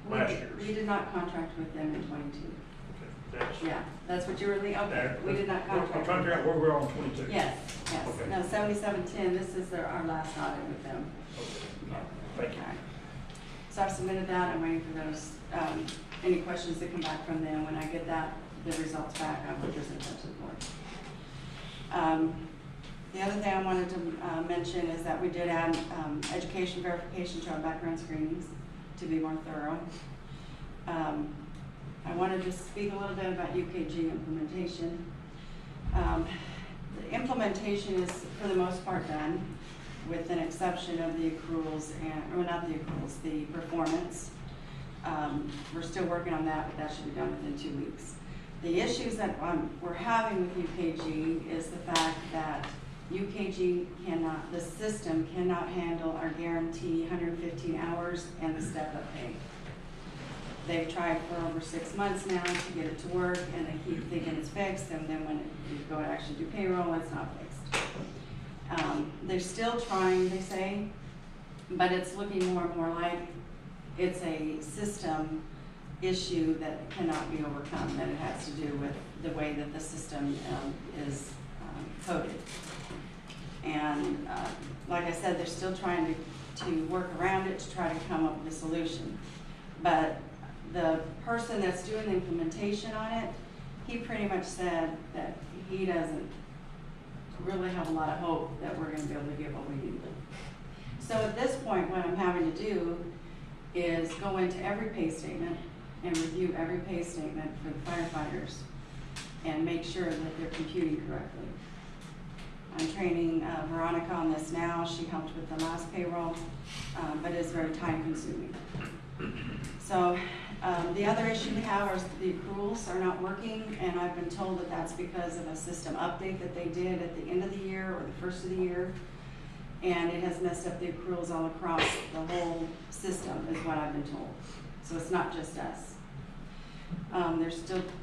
last year's. We did not contract with them in 22. Okay, that's. Yeah, that's what you were thinking? Okay, that- we did not I'm contract. trying to figure out where we are on 22. Yes, yes. Okay. No, 7710, this is our last audit with them. Okay. Thank you. Okay. So I've submitted that, I'm waiting for those, any questions that come back from them. When I get the results back, I will present them to the board. The other thing I wanted to mention is that we did add education verification to our background screenings to be more thorough. I wanted to speak a little bit about UKG implementation. The implementation is, for the most part, done, with an exception of the accruals and, or not the accruals, the performance. We're still working on that, but that should be done within 2 weeks. The issues that we're having with UKG is the fact that UKG cannot, the system cannot handle our guarantee 115 hours and the step-up pay. They've tried for over 6 months now to get it to work, and they keep thinking it's fixed, and then when you go and actually do payroll, it's not fixed. They're still trying, they say, but it's looking more and more like it's a system issue that cannot be overcome, that it has to do with the way that the system is coded. And like I said, they're still trying to work around it to try to come up with a solution. But the person that's doing the implementation on it, he pretty much said that he doesn't really have a lot of hope that we're gonna be able to get what we need. So at this point, what I'm having to do is go into every pay statement and review every pay statement for the firefighters and make sure that they're computing correctly. I'm training Veronica on this now. She helped with the last payroll, but it's very time consuming. So the other issue we have is the accruals are not working, and I've been told that that's because of a system update that they did at the end of the year or the first of the year, and it has messed up the accruals all across the whole system is what I've been told. So it's not just us.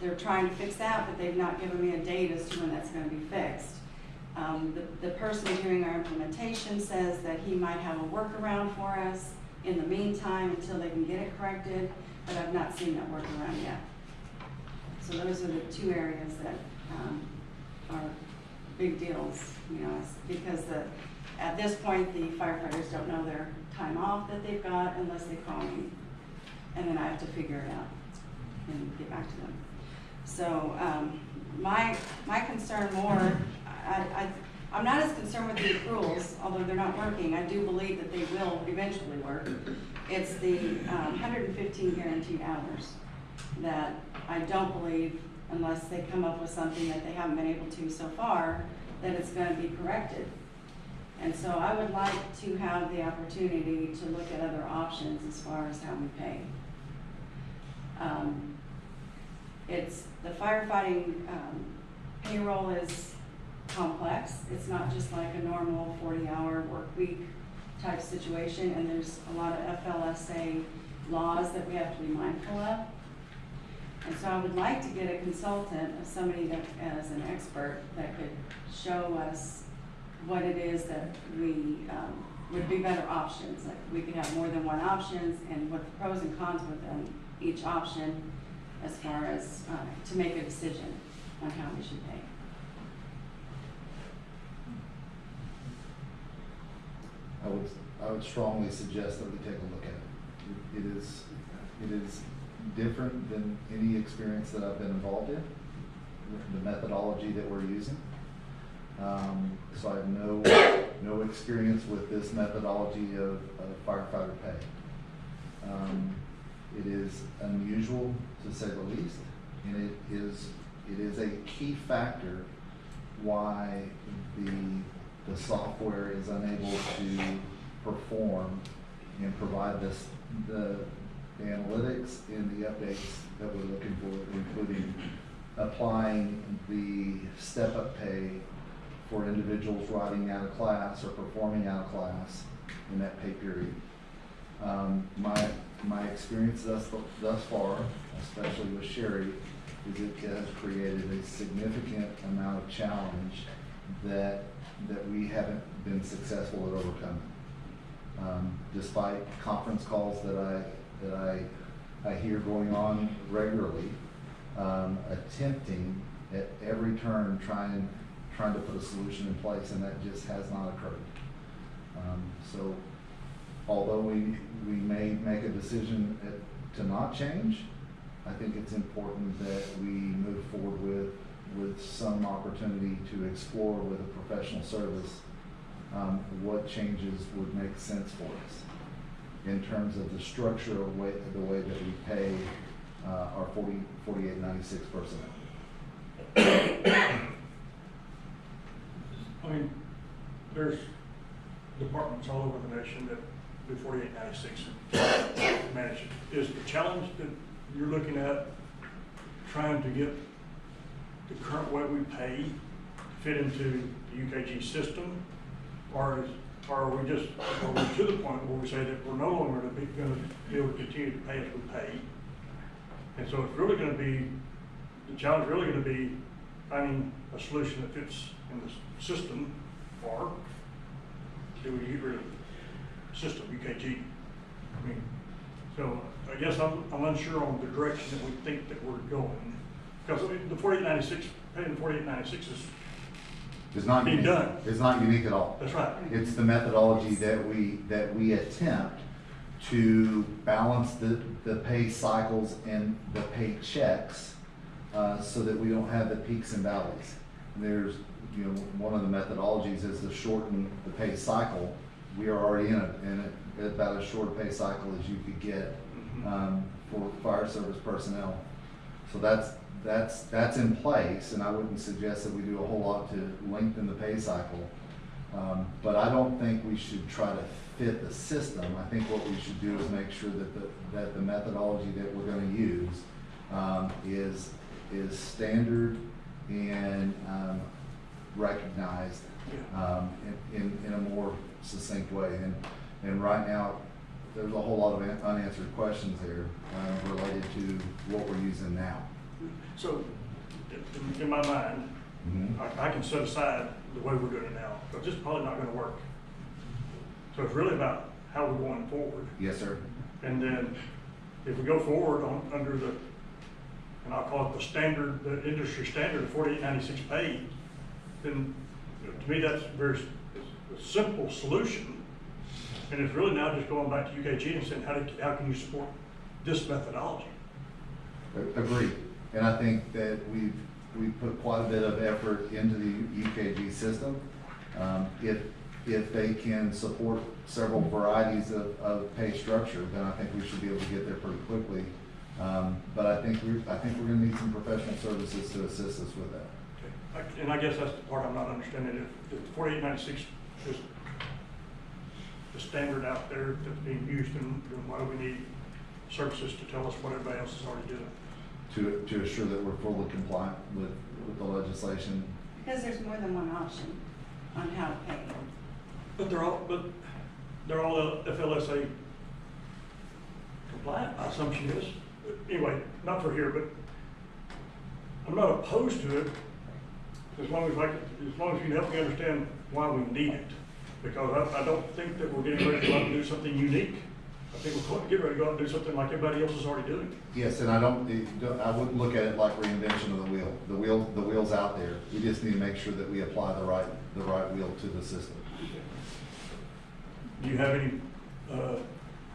They're trying to fix that, but they've not given me a date as to when that's going to be fixed. The person doing our implementation says that he might have a workaround for us, in the meantime until they can get it corrected, but I've not seen that workaround yet. So those are the two areas that are big deals, you know, because at this point, the firefighters don't know their time off that they've got unless they call me. And then I have to figure it out and get back to them. So my concern more, I'm not as concerned with the accruals, although they're not working. I do believe that they will eventually work. It's the 115 guaranteed hours that I don't believe, unless they come up with something that they haven't been able to so far, that it's going to be corrected. And so I would like to have the opportunity to look at other options as far as how we pay. It's the firefighting payroll is complex. It's not just like a normal 40-hour work week type situation, and there's a lot of FLSA laws that we have to be mindful of. And so I would like to get a consultant, somebody that as an expert that could show us what it is that we would be better options. Like we could have more than one options and what the pros and cons within each option as far as to make a decision on how we should pay. I would strongly suggest that we take a look at it. It is different than any experience that I've been involved in, the methodology that we're using. So I have no experience with this methodology of firefighter pay. It is unusual to say the least, and it is a key factor why the software is unable to perform and provide the analytics and the updates that we're looking for, including applying the step-up pay for individuals riding out of class or performing out of class in that pay period. My experience thus far, especially with Sherry, is it has created a significant amount of challenge that we haven't been successful at overcoming. Despite conference calls that I hear going on regularly, attempting at every turn trying to put a solution in place, and that just has not occurred. So although we may make a decision to not change, I think it's important that we move forward with some opportunity to explore with a professional service what changes would make sense for us in terms of the structure of the way that we pay our 4896 personnel. I mean, there's departments all over the nation that do 4896 and manage it. Is the challenge that you're looking at trying to get the current way we pay fit into the UKG system, or are we to the point where we say that we're no longer going to be able to continue to pay as we pay? And so it's really going to be, the challenge really going to be finding a solution that fits in the system, or do we get rid of the system, UKG? I mean, so I guess I'm unsure on the direction that we think that we're going. Because the 4896, paying 4896 is not being unique. done. It's not unique at all. That's right. It's the methodology that we attempt to balance the pay cycles and the pay checks so that we don't have the peaks and valleys. And there's, one of the methodologies is to shorten the pay cycle. We are already in about as short a pay cycle as you could get for fire service personnel. So that's in place, and I wouldn't suggest that we do a whole lot to lengthen the pay cycle. But I don't think we should try to fit the system. I think what we should do is make sure that the methodology that we're going to use is standard and recognized in a more succinct way. And right now, there's a whole lot of unanswered questions here related to what we're using now. So, in my mind, I can set aside the way we're doing it now, but it's just probably not going to work. So it's really about how we're going forward. Yes, sir. And then if we go forward under the, and I'll call it the standard, the industry standard of 4896 pay, then to me, that's a very simple solution. And it's really now just going back to UKG and saying, how can you support this methodology? Agreed. And I think that we've put quite a bit of effort into the UKG system. If they can support several varieties of pay structure, then I think we should be able to get there pretty quickly. But I think we're going to need some professional services to assist us with that. Okay. And I guess that's the part I'm not understanding. If 4896 is the standard out there that's being used, then why do we need services to tell us what everybody else is already doing? To assure that we're fully compliant with the legislation. Because there's more than one option on how to pay. But they're all FLSA compliant, my assumption is. Anyway, not for here, but I'm not opposed to it as long as you can help me understand why we need it. Because I don't think that we're getting ready to go out and do something unique. I think we're going to get ready to go out and do something like everybody else is already doing. Yes, and I wouldn't look at it like reinvention of the wheel. The wheel's out there. We just need to make sure that we apply the right wheel to the system. Do you have any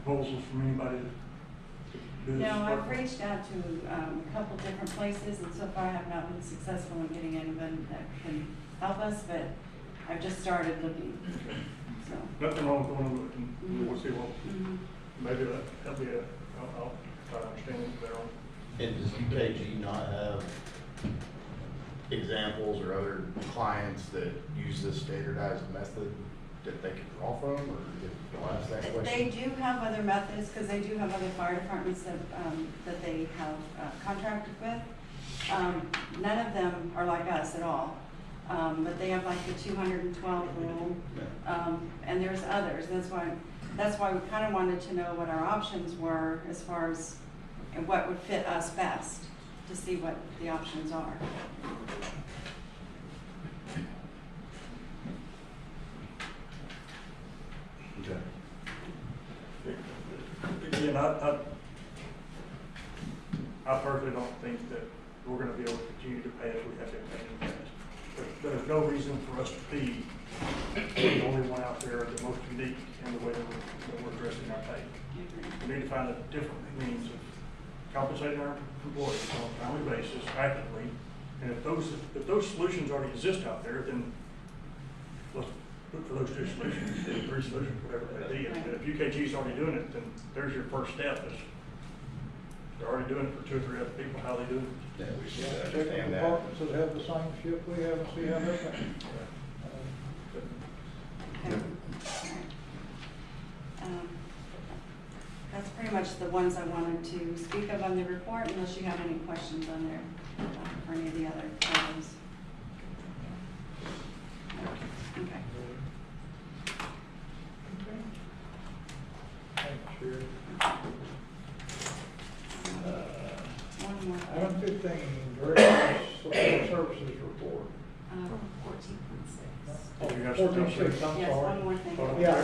proposals from anybody? No, I've reached out to a couple different places, and so far I have not been successful in getting anybody that can help us, but I've just started looking. Okay. So. Nothing wrong with going and looking. We'll see what, maybe that'll be I'll try to understand it better. And does UKG not have examples or other clients that use this standardized method that they can draw from, or you'll ask that question? They do have other methods, because they do have other fire departments that they have contracted with. None of them are like us at all. But they have like the 212 rule, and there's others. That's why we kind of wanted to know what our options were as far as and what would fit us best, to see what the options are. Okay. Again, I personally don't think that we're going to be able to continue to pay as we have been paying in the past. There's no reason for us to be the only one out there, the most unique in the way that we're addressing our pay. We need to find a different means of compensating our employees on a timely basis, actively. And if those solutions already exist out there, then let's look for those two solutions, three solutions, whatever they be. And if UKG is already doing it, then there's your first step. Is they're already doing it for 2 or 3 other people. How they do it? Yeah, we should Check the understand that. departments that have the same shift we have and see how they're paying. Okay. That's pretty much the ones I wanted to speak of on the report, unless you have any questions on there for any of the other items. Okay. Thanks, Sherry. One more. Item 15, Director Support Services Report. 14.6. Oh, you have something else? 14.6, I'm Yes, sorry. one more thing. Yeah,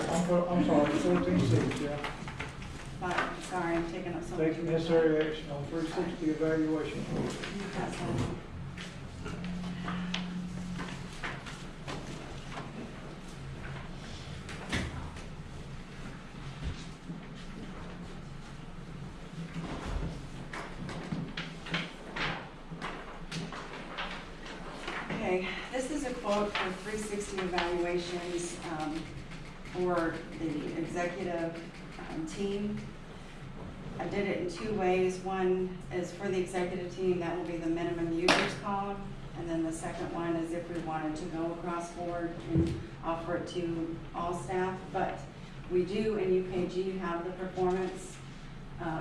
I'm sorry, 14.6, yeah. But, sorry, I'm taking up so much. Taking necessary action on 360 evaluation. That's all. Okay, this is a quote for 360 evaluations for the executive team. I did it in 2 ways. One is for the executive team, that will be the minimum users column. And then the second one is if we wanted to go across board and offer it to all staff. But we do in UKG have the performance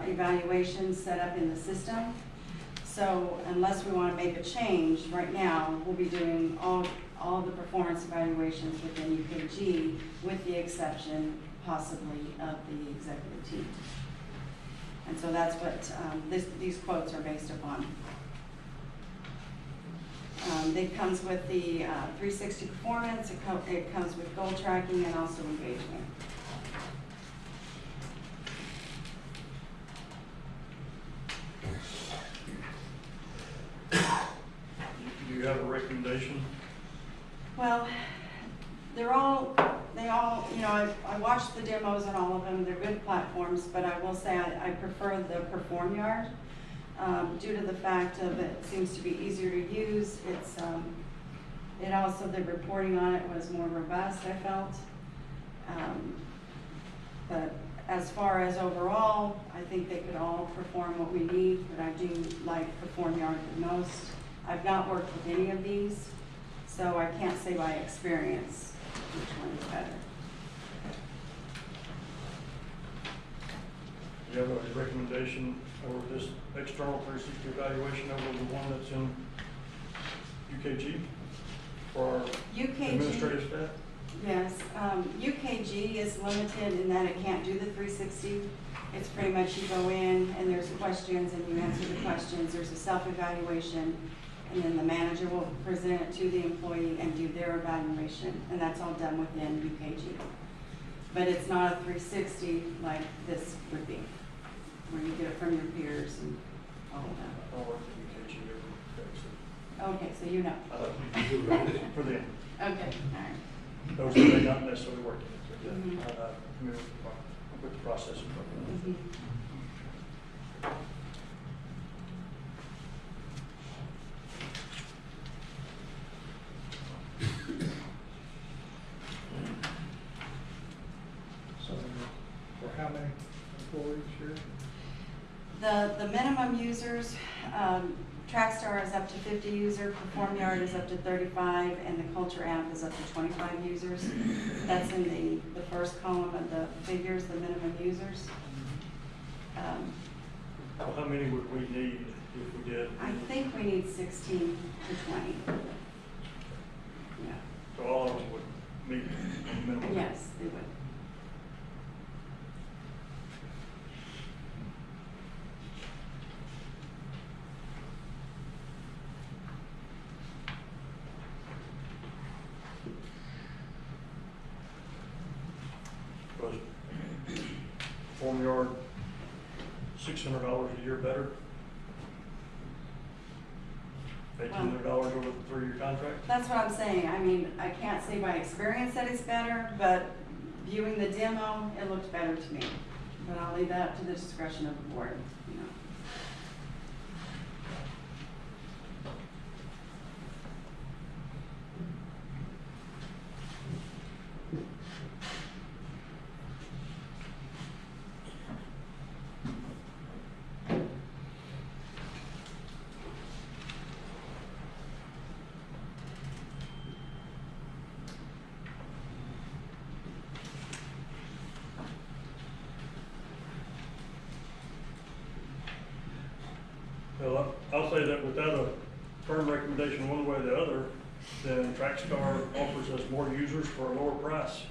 evaluations set up in the system. So unless we want to make a change right now, we'll be doing all the performance evaluations within UKG, with the exception possibly of the executive team. And so that's what these quotes are based upon. It comes with the 360 performance, it comes with goal tracking and also engagement. Well, they all, you know, I watched the demos on all of them. They're good platforms, but I will say I prefer the Perform Yard due to the fact of it seems to be easier to use. It also, the reporting on it was more robust, I felt. But as far as overall, I think they could all perform what we need, but I do like Perform Yard the most. I've not worked with any of these, so I can't say by experience which one is better. Do you have a recommendation over this external 360 evaluation over the one that's in UKG for our administrative staff? Yes, UKG is limited in that it can't do the 360. It's pretty much you go in and there's questions and you answer the questions. There's a self-evaluation, and then the manager will present it to the employee and do their evaluation, and that's all done within UKG. But it's not a 360 like this would be, where you get it from your peers and all of that. I'll work at UKG every day. Okay, so you know. For them. Okay, all right. Those that may not necessarily work in it, Mhm. but familiar with the process. Mhm. So, for how many employees here? The minimum users, Trackstar is up to 50 users, Perform Yard is up to 35, and the Culture app is up to 25 users. That's in the first column of the figures, the minimum users. Well, how many would we need if we did? I think we need 16 to 20. Yeah. So all of them would meet the minimum? Yes, they would. Was Perform Yard $600 a year better? $1,800 over the 3-year contract? That's what I'm saying. I mean, I can't say by experience that it's better, but viewing the demo, it looked better to me. But I'll leave that to the discretion of the board, you know. Well, I'll say that without a firm recommendation one way or the other, then Trackstar offers us more users for a lower price.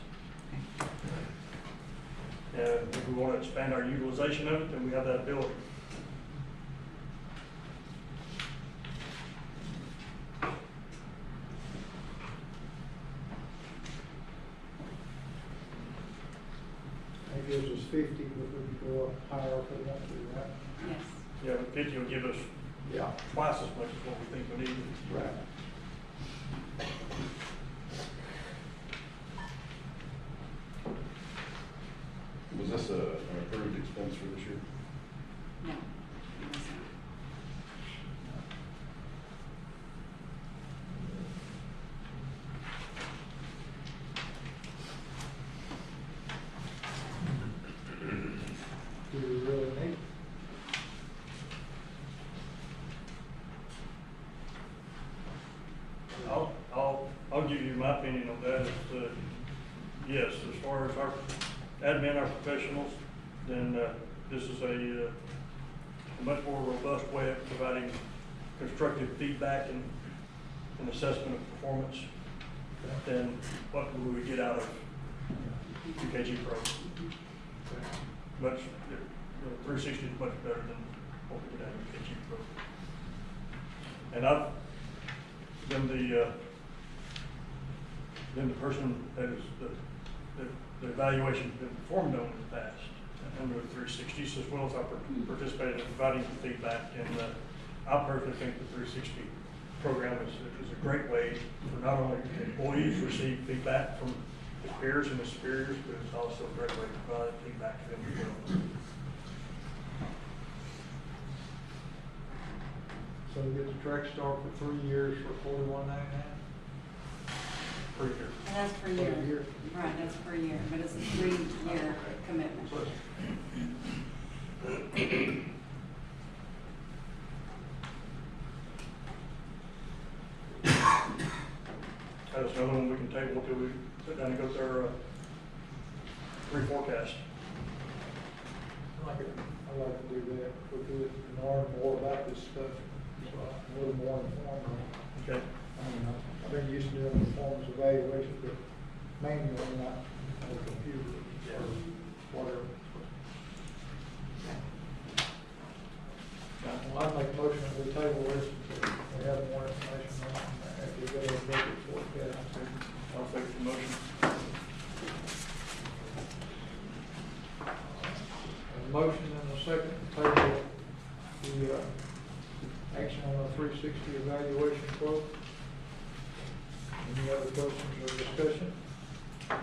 And if we want to expand our utilization of it, then we have that ability. Maybe it was 50, but we could go up higher if we want to, right? Yes. Yeah, but 50 will give us Yeah. twice as much as what we think we need. Right. Was this an approved expense for this year? No. it was not. Do we really need? I'll give you my opinion on that. Yes, as far as our admin, our professionals, then this is a much more robust way of providing constructive feedback and assessment of performance than what we would get out of UKG Pro. Much, 360 is much better than what we get out of UKG Pro. And I've been the person that is the evaluation's been performed on in the past under the 360s, as well as I participated in providing the feedback, and I personally think the 360 program is a great way for not only employees to receive feedback from their peers and their superiors, but it's also a great way to provide feedback to them as well. So we get the track star for 3 years for $41.99? Per year. And that's per Per year. year. Right, that's per year, but it's a 3-year commitment. That's another one we can table till we sit down and go through our reforecast. I'd like to do that, because we learn more about this stuff, so I'm a little more informed on it. Okay. I mean, I've been used to doing performance evaluation, but manually, not on the computer or whatever. Well, I'd make a motion that we table this until we have more information on it, after we get our budget forecast. I'll second the motion. A motion and a second to table the, action on the 360 evaluation quote. Any other questions or discussion? Ask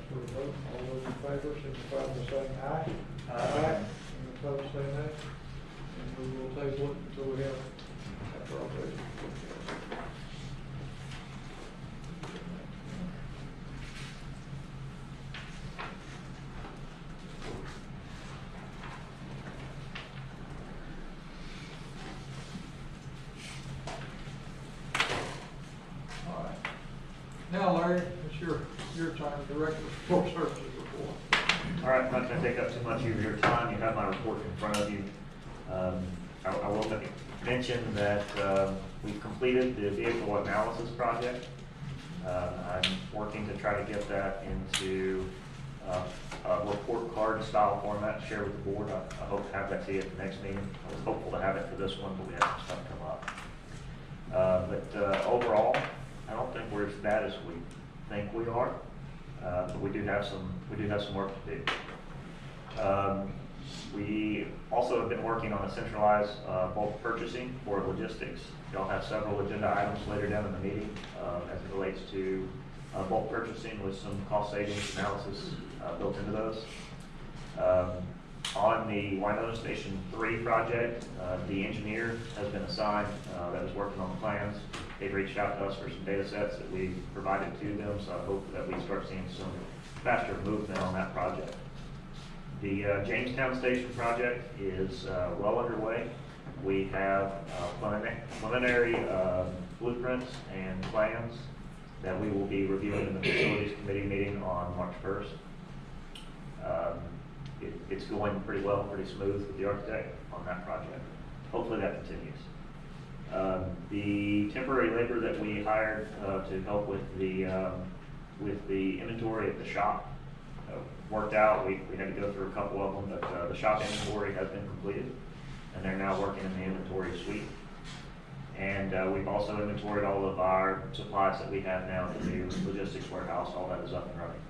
for a vote. All those in favor, signify by saying aye. Aye. Any opposed, say nay. And we will table it until we have after our budget. All right. Now, Larry, it's your time, Director of Support Services report. All right, I'm not going to take up too much of your time. You have my report in front of you. I will mention that we've completed the vehicle analysis project. I'm working to try to get that into a report card style format to share with the board. I hope to have that to you at the next meeting. I was hopeful to have it for this one, but we had some stuff come up. But overall, I don't think we're as bad as we think we are. But we do have some work to do. We also have been working on a centralized bulk purchasing for logistics. Y'all have several agenda items later down in the meeting as it relates to bulk purchasing with some cost savings analysis built into those. On the Winona Station 3 project, the engineer has been assigned that is working on the plans. They've reached out to us for some data sets that we provided to them, so I hope that we start seeing some faster movement on that project. The Jamestown Station project is well underway. We have preliminary blueprints and plans that we will be reviewing in the Facilities Committee meeting on March 1st. It's going pretty well, pretty smooth with the architect on that project. Hopefully that continues. The temporary labor that we hired to help with the inventory at the shop worked out. We had to go through a couple of them, but the shop inventory has been completed, and they're now working in the inventory suite. And we've also inventoried all of our supplies that we have now in the new logistics warehouse. All that is up and running.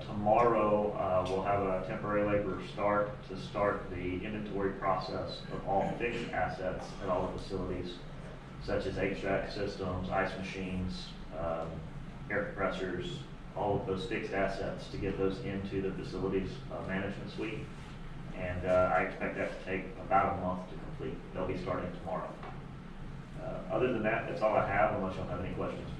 Tomorrow, we'll have a temporary laborer start the inventory process of all fixed assets at all the facilities, such as HVAC systems, ice machines, air compressors, all of those fixed assets, to get those into the facilities management suite. And I expect that to take about a month to complete. They'll be starting tomorrow. Other than that, that's all I have, unless y'all have any questions for me.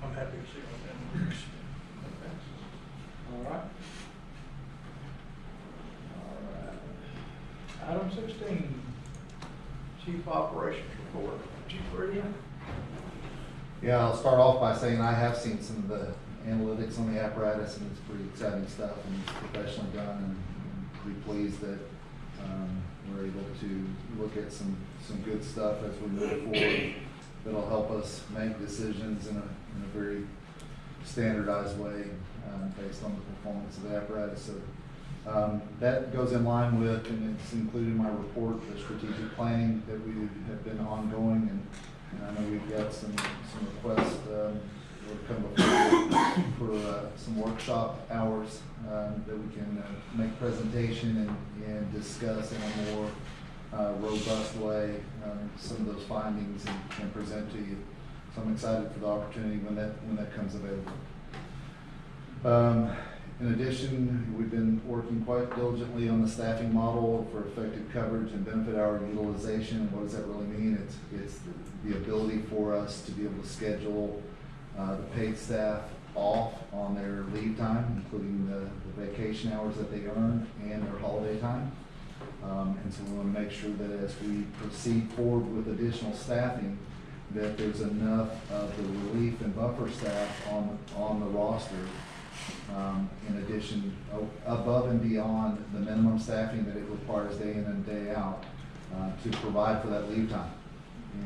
I'm happy to see what that works. All right. Item 16, Chief Operations Report. Chief Radio? Yeah, I'll start off by saying I have seen some of the analytics on the apparatus, and it's pretty exciting stuff and professionally done, and I'm pretty pleased that we're able to look at some good stuff as we move forward that'll help us make decisions in a very standardized way based on the performance of the apparatus. So that goes in line with, and it's included in my report, the strategic planning that we have been ongoing, and I know we've got some requests we'll come before you for some workshop hours that we can make presentation and discuss in a more robust way some of those findings and present to you. So I'm excited for the opportunity when that comes available. In addition, we've been working quite diligently on the staffing model for effective coverage and benefit hour utilization. What does that really mean? It's the ability for us to be able to schedule the paid staff off on their leave time, including the vacation hours that they earn and their holiday time. And so we want to make sure that as we proceed forward with additional staffing, that there's enough of the relief and buffer staff on the roster, in addition, above and beyond the minimum staffing that it requires day in and day out, to provide for that leave time.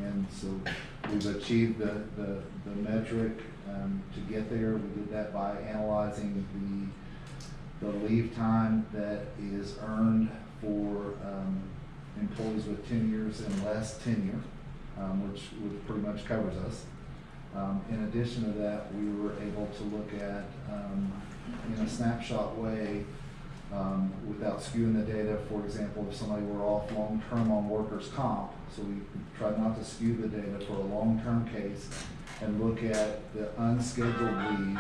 And so we've achieved the metric to get there. We did that by analyzing the leave time that is earned for employees with 10 years and less tenure, which pretty much covers us. In addition to that, we were able to look at, in a snapshot way, without skewing the data. For example, if somebody were off long-term on workers' comp, so we tried not to skew the data for a long-term case and look at the unscheduled leave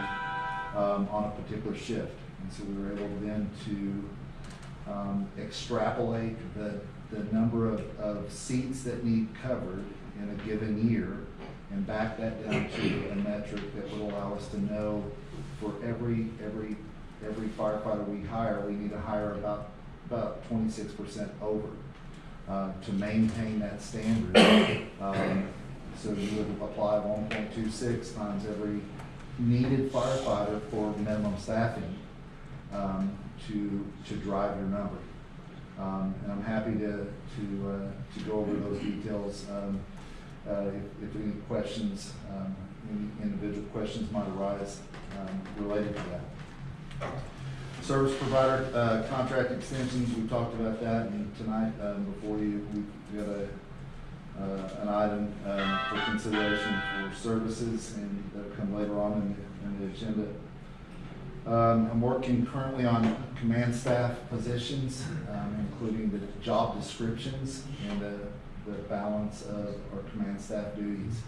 on a particular shift. And so we were able then to extrapolate the number of seats that need covered in a given year and back that down to a metric that would allow us to know for every firefighter we hire, we need to hire about 26% over to maintain that standard. So you would apply 1.26 times every needed firefighter for minimum staffing to drive your number. And I'm happy to go over those details. If any questions, any individual questions might arise related to that. Service provider contract extensions, we talked about that, and tonight before you, we got an item for consideration for services, and that'll come later on in the agenda. I'm working currently on command staff positions, including the job descriptions and the balance of our command staff duties.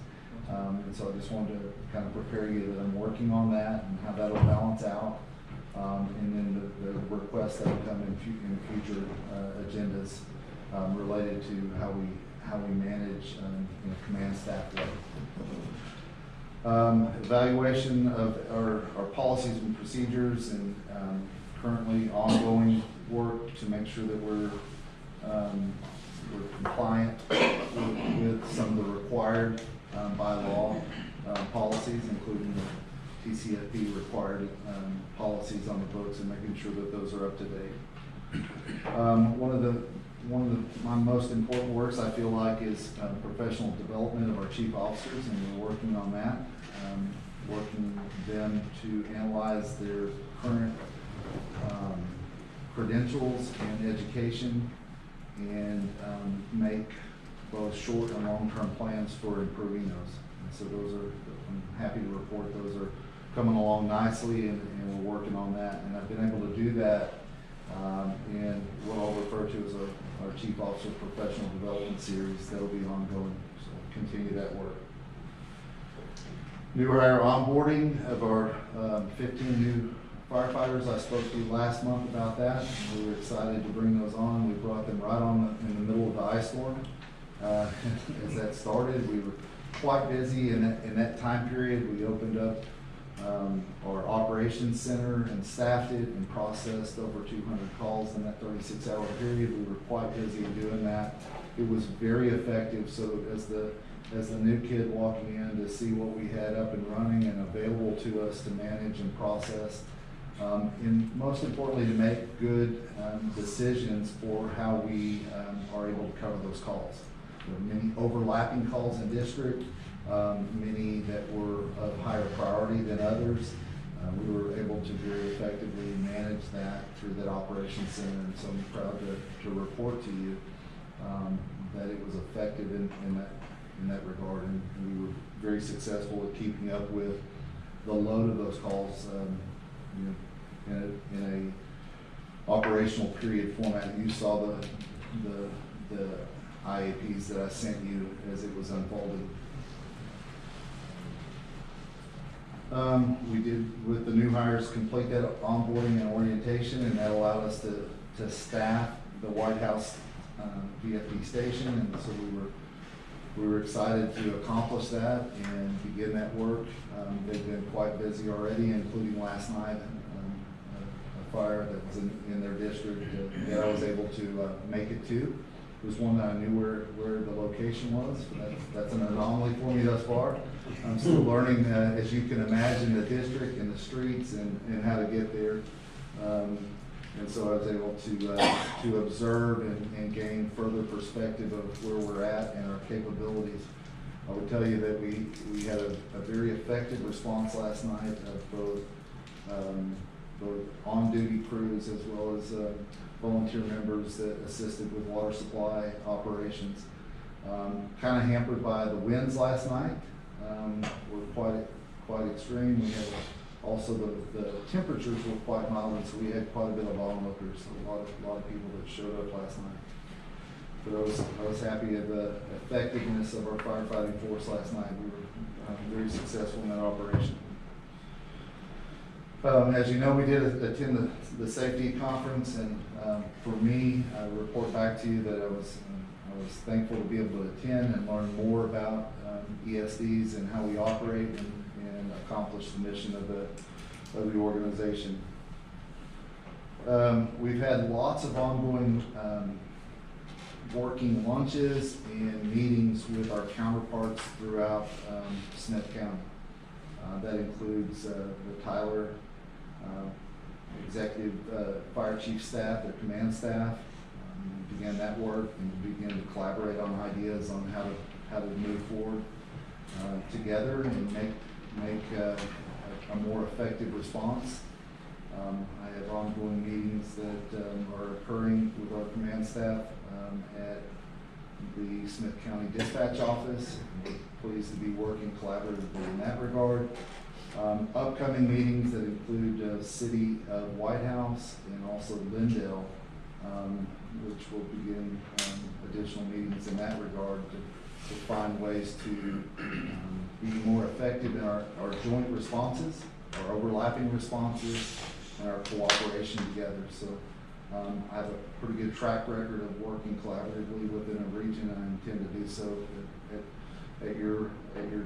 And so I just wanted to kind of prepare you that I'm working on that and how that'll balance out. And then the requests that will come in future agendas related to how we manage command staff work. Evaluation of our policies and procedures, and currently ongoing work to make sure that we're compliant with some of the required by law policies, including the TCFP required policies on the books, and making sure that those are up to date. One of my most important works, I feel like, is professional development of our chief officers, and we're working on that. Working them to analyze their current credentials and education, and make both short and long-term plans for improving those. And so those are, I'm happy to report, those are coming along nicely, and we're working on that. And I've been able to do that in what I'll refer to as our Chief Officer Professional Development Series. That'll be ongoing, so continue that work. New hire onboarding of our 15 new firefighters. I spoke to you last month about that. We were excited to bring those on. We brought them right on in the middle of the ice storm. As that started, we were quite busy in that time period. We opened up our operations center and staffed it and processed over 200 calls in that 36-hour period. We were quite busy doing that. It was very effective. So as the new kid walking in to see what we had up and running and available to us to manage and process, and most importantly, to make good decisions for how we are able to cover those calls. There were many overlapping calls in district, many that were of higher priority than others. We were able to very effectively manage that through that operations center, and so I'm proud to report to you that it was effective in that regard, and we were very successful at keeping up with the load of those calls, in a operational period format. You saw the IAPs that I sent you as it was unfolded. We did, with the new hires, complete that onboarding and orientation, and that allowed us to staff the White House VFD station, and so we were excited to accomplish that and begin that work. They've been quite busy already, including last night, a fire that was in their district that I was able to make it to. It was one that I knew where the location was. That's an anomaly for me thus far. I'm still learning, as you can imagine, the district and the streets and how to get there. And so I was able to observe and gain further perspective of where we're at and our capabilities. I would tell you that we had a very effective response last night of both on-duty crews as well as volunteer members that assisted with water supply operations. Kind of hampered by the winds last night. Were quite extreme. We had also the temperatures were quite mild, and so we had quite a bit of onlookers. So a lot of people that showed up last night. But I was happy of the effectiveness of our firefighting force last night. We were very successful in that operation. As you know, we did attend the safety conference, and for me, I report back to you that I was thankful to be able to attend and learn more about ESDs and how we operate and accomplish the mission of the organization. We've had lots of ongoing working lunches and meetings with our counterparts throughout Smith County. That includes the Tyler executive fire chief staff, their command staff. Began that work and began to collaborate on ideas on how to move forward together and make a more effective response. I have ongoing meetings that are occurring with our command staff at the Smith County Dispatch Office. We're pleased to be working collaboratively in that regard. Upcoming meetings that include City of White House and also Lindale, which will begin additional meetings in that regard to find ways to be more effective in our joint responses, our overlapping responses, and our cooperation together. So I have a pretty good track record of working collaboratively within a region, and I intend to do so at your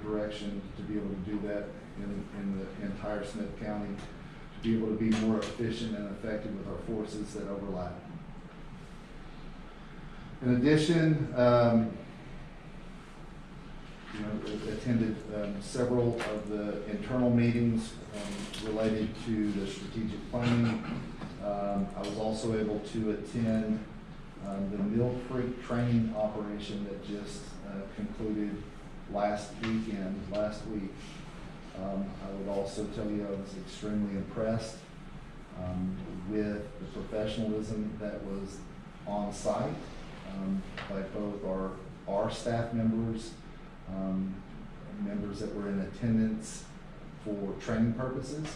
direction to be able to do that in the entire Smith County, to be able to be more efficient and effective with our forces that overlap. In addition, attended several of the internal meetings related to the strategic planning. I was also able to attend the Mill Creek training operation that just concluded last week. I would also tell you I was extremely impressed with the professionalism that was on site by both our staff members, members that were in attendance for training purposes,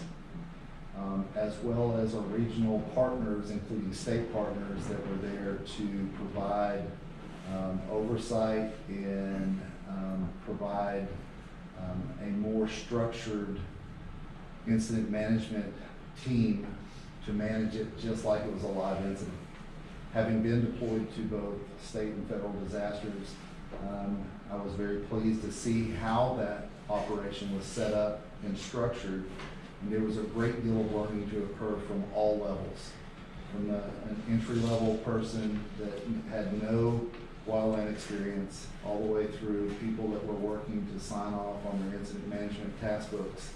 as well as our regional partners, including state partners that were there to provide oversight and provide a more structured incident management team to manage it just like it was a live incident. Having been deployed to both state and federal disasters, I was very pleased to see how that operation was set up and structured. And there was a great deal of learning to occur from all levels, from an entry-level person that had no wildland experience, all the way through people that were working to sign off on their incident management task books.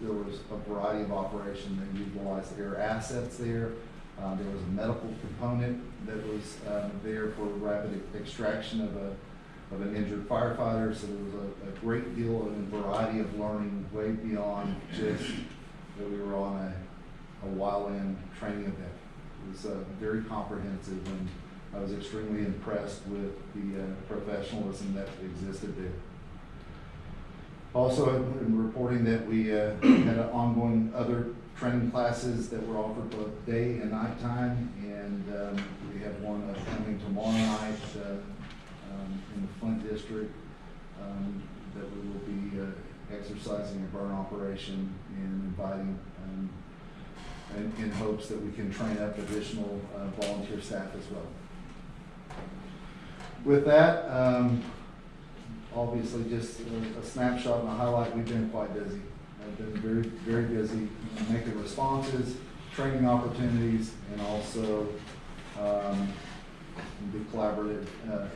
There was a variety of operations. They utilized air assets there. There was a medical component that was there for rapid extraction of an injured firefighter. So there was a great deal of variety of learning way beyond just that we were on a wildland training event. It was very comprehensive, and I was extremely impressed with the professionalism that existed there. Also, I've been reporting that we had an ongoing other training classes that were offered both day and night time, and we have one coming tomorrow night in the Flint district that we will be exercising a burn operation and inviting in hopes that we can train up additional volunteer staff as well. With that, obviously just a snapshot and a highlight, we've been quite busy. I've been very, very busy making responses, training opportunities, and also the collaborative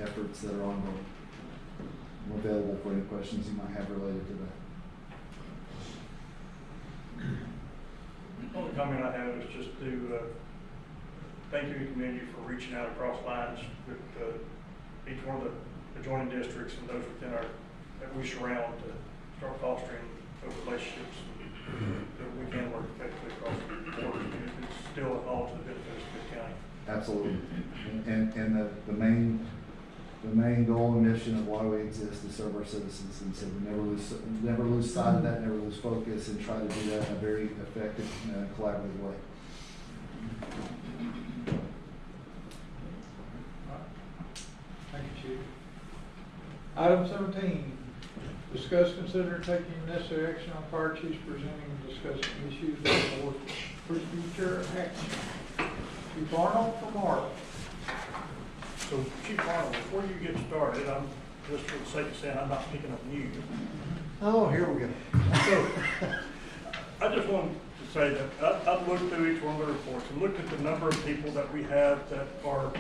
efforts that are ongoing. I'm available for any questions you might have related to that. The only comment I have is just to thank you, community, for reaching out across lines with each one of the adjoining districts and those within our, that we surround, to start fostering those relationships that we can work effectively across the board. It's still all to the benefit of Smith County. Absolutely. And the main goal and mission of why we exist is serve our citizens, and so we never lose sight of that, never lose focus, and try to do that in a very effective, collaborative way. Thank you, Chief. Item 17, discuss, consider taking necessary action on fire chiefs presenting and discussing issues with for future action. Chief Arnold from Mark. So, Chief Arnold, before you get started, I'm just for the sake of saying I'm not picking up you. Oh, here we go. So, I just wanted to say that I've looked through each one of the reports and looked at the number of people that we have that are,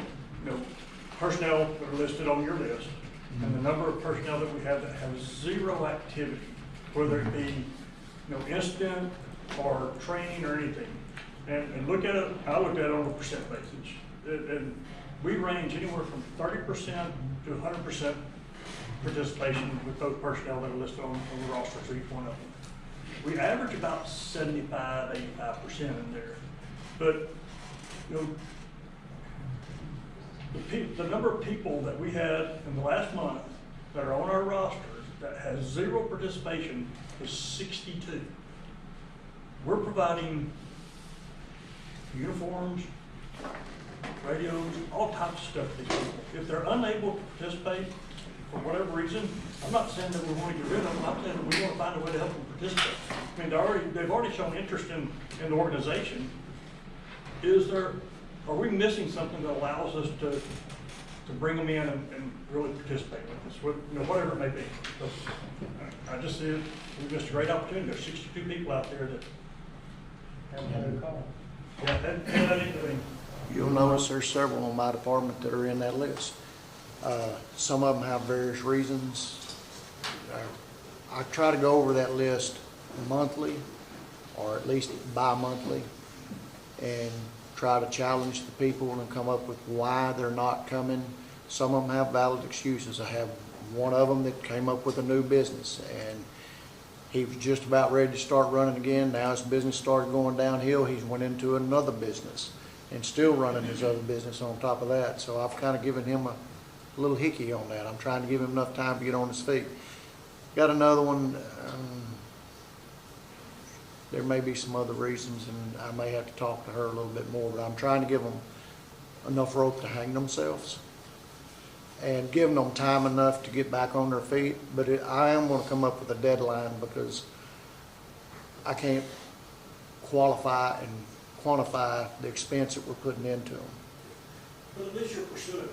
personnel that are listed on your list, and the number of personnel that we have that have zero activity, whether it be, incident or training or anything. And look at it, I looked at it on a percent basis. And we range anywhere from 30% to 100% participation with those personnel that are listed on the roster for each one of them. We average about 75, 85% in there. But, the number of people that we had in the last month that are on our roster that has zero participation is 62. We're providing uniforms, radios, all types of stuff to these people. If they're unable to participate for whatever reason, I'm not saying that we want to get rid of them, I'm saying that we want to find a way to help them participate. I mean, they've already shown interest in the organization. Are we missing something that allows us to bring them in and really participate with us, whatever it may be? So, I just see it, we missed a great opportunity. There's 62 people out there that haven't had a call. Yeah, You'll notice there's several in my department that are in that list. Some of them have various reasons. I try to go over that list monthly, or at least bi-monthly, and try to challenge the people and come up with why they're not coming. Some of them have valid excuses. I have one of them that came up with a new business, and he was just about ready to start running again. Now his business started going downhill. He's went into another business and still running his other business on top of that. So I've kind of given him a little hickey on that. I'm trying to give him enough time to get on his feet. Got another one. There may be some other reasons, and I may have to talk to her a little bit more, but I'm trying to give them enough rope to hang themselves and giving them time enough to get back on their feet. But I am going to come up with a deadline, because I can't qualify and quantify the expense that we're putting into them. But at least you're pursuing it.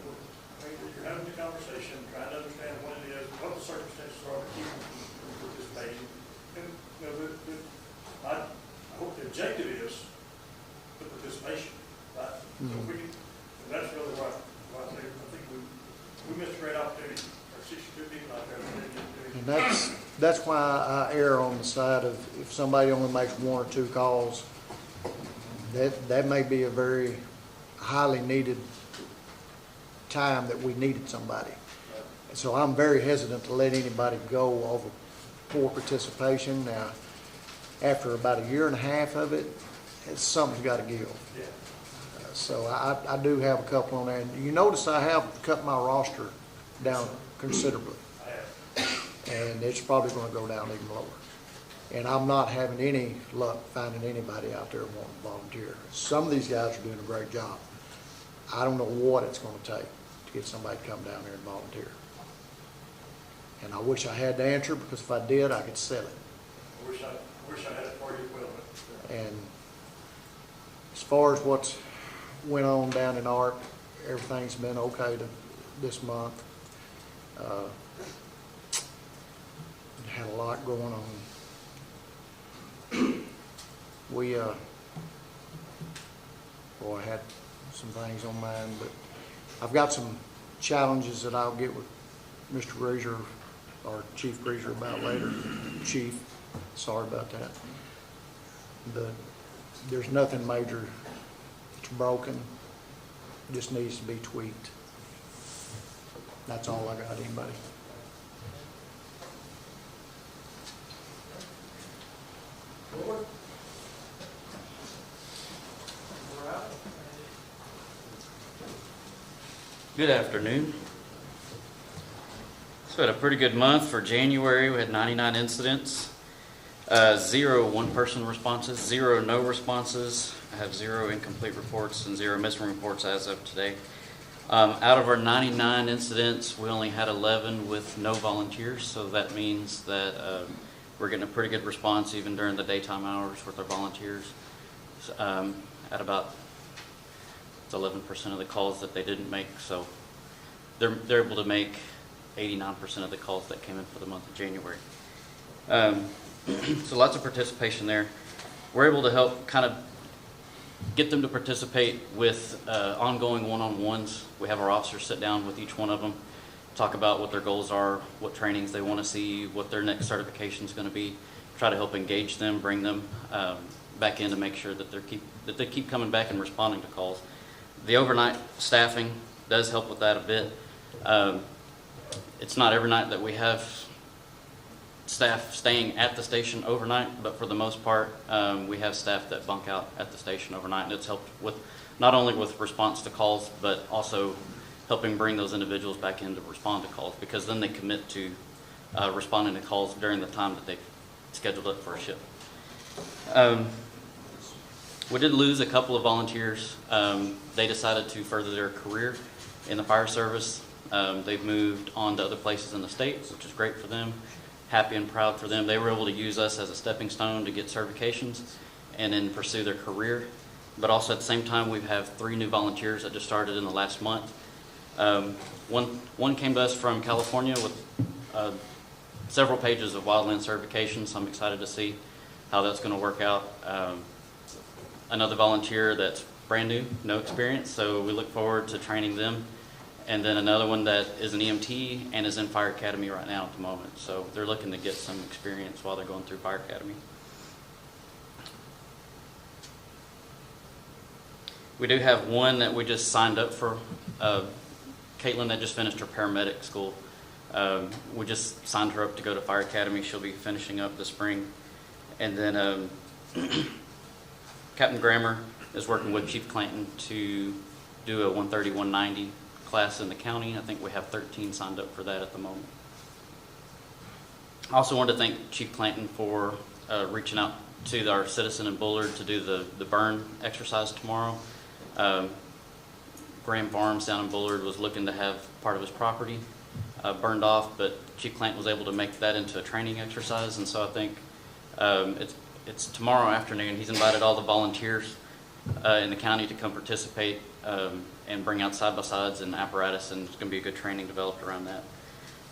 You're having the conversation, trying to understand what it is, what the circumstances are to keep them from participating. And, I hope the objective is the participation, right? So and that's really why I think we missed a great opportunity. There's 62 people out there that didn't get to. And that's why I err on the side of, if somebody only makes one or two calls, that may be a very highly needed time that we needed somebody. So I'm very hesitant to let anybody go over poor participation. Now, after about 1.5 years of it, something's got to give. Yeah. So I do have a couple on there. And you notice I have cut my roster down considerably. I have. and it's probably gonna go down even lower. And I'm not having any luck finding anybody out there wanting to volunteer. Some of these guys are doing a great job. I don't know what it's gonna take to get somebody to come down there and volunteer. And I wish I had the answer, because if I did, I could sell it. I wish I had it for you, Will. And as far as what's went on down in ARC, everything's been okay this month. Had a lot going on. I had some things on mine, but I've got some challenges that I'll get with Mr. Greaser, or Chief Greaser, about later. Chief, sorry about that. But there's nothing major that's broken, it just needs to be tweaked. That's all I got. Anybody? Good afternoon. So we had a pretty good month for January. We had 99 incidents, 0 one-person responses, 0 no responses. I have 0 incomplete reports and 0 missing reports as of today. Out of our 99 incidents, we only had 11 with no volunteers, so that means that we're getting a pretty good response even during the daytime hours with our volunteers. At about 11% of the calls that they didn't make, so they're able to make 89% of the calls that came in for the month of January. So lots of participation there. We're able to help kind of get them to participate with ongoing one-on-ones. We have our officers sit down with each one of them, talk about what their goals are, what trainings they want to see, what their next certification is going to be, try to help engage them, bring them back in to make sure that they keep coming back and responding to calls. The overnight staffing does help with that a bit. It's not every night that we have staff staying at the station overnight, but for the most part, we have staff that bunk out at the station overnight, and it's helped with not only with response to calls, but also helping bring those individuals back in to respond to calls, because then they commit to responding to calls during the time that they scheduled up for a shift. We did lose a couple of volunteers. They decided to further their career in the fire service. They've moved on to other places in the state, which is great for them. Happy and proud for them. They were able to use us as a stepping stone to get certifications and then pursue their career. But also at the same time, we have 3 new volunteers that just started in the last month. One came to us from California with several pages of wildland certifications, so I'm excited to see how that's going to work out. Another volunteer that's brand new, no experience, so we look forward to training them. And then another one that is an EMT and is in Fire Academy right now at the moment. So they're looking to get some experience while they're going through Fire Academy. We do have one that we just signed up for, Caitlin, that just finished her paramedic school. We just signed her up to go to Fire Academy. She'll be finishing up this spring. And then Captain Grammer is working with Chief Clanton to do a 130, 190 class in the county. I think we have 13 signed up for that at the moment. I also wanted to thank Chief Clanton for reaching out to our citizen in Bullard to do the burn exercise tomorrow. Graham Farms down in Bullard was looking to have part of his property burned off, but Chief Clanton was able to make that into a training exercise, and so I think it's tomorrow afternoon. He's invited all the volunteers in the county to come participate and bring out side-by-sides and apparatus, and it's going to be a good training developed around that.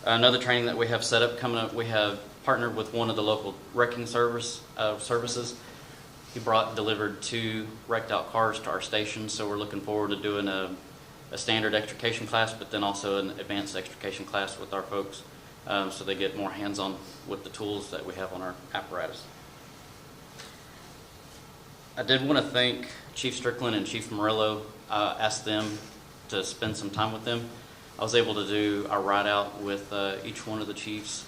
Another training that we have set up coming up, we have partnered with one of the local wrecking services. He delivered 2 wrecked out cars to our station, so we're looking forward to doing a standard extrication class, but then also an advanced extrication class with our folks, so they get more hands-on with the tools that we have on our apparatus. I did want to thank Chief Strickland and Chief Murillo. Asked them to spend some time with them. I was able to do our ride out with each one of the chiefs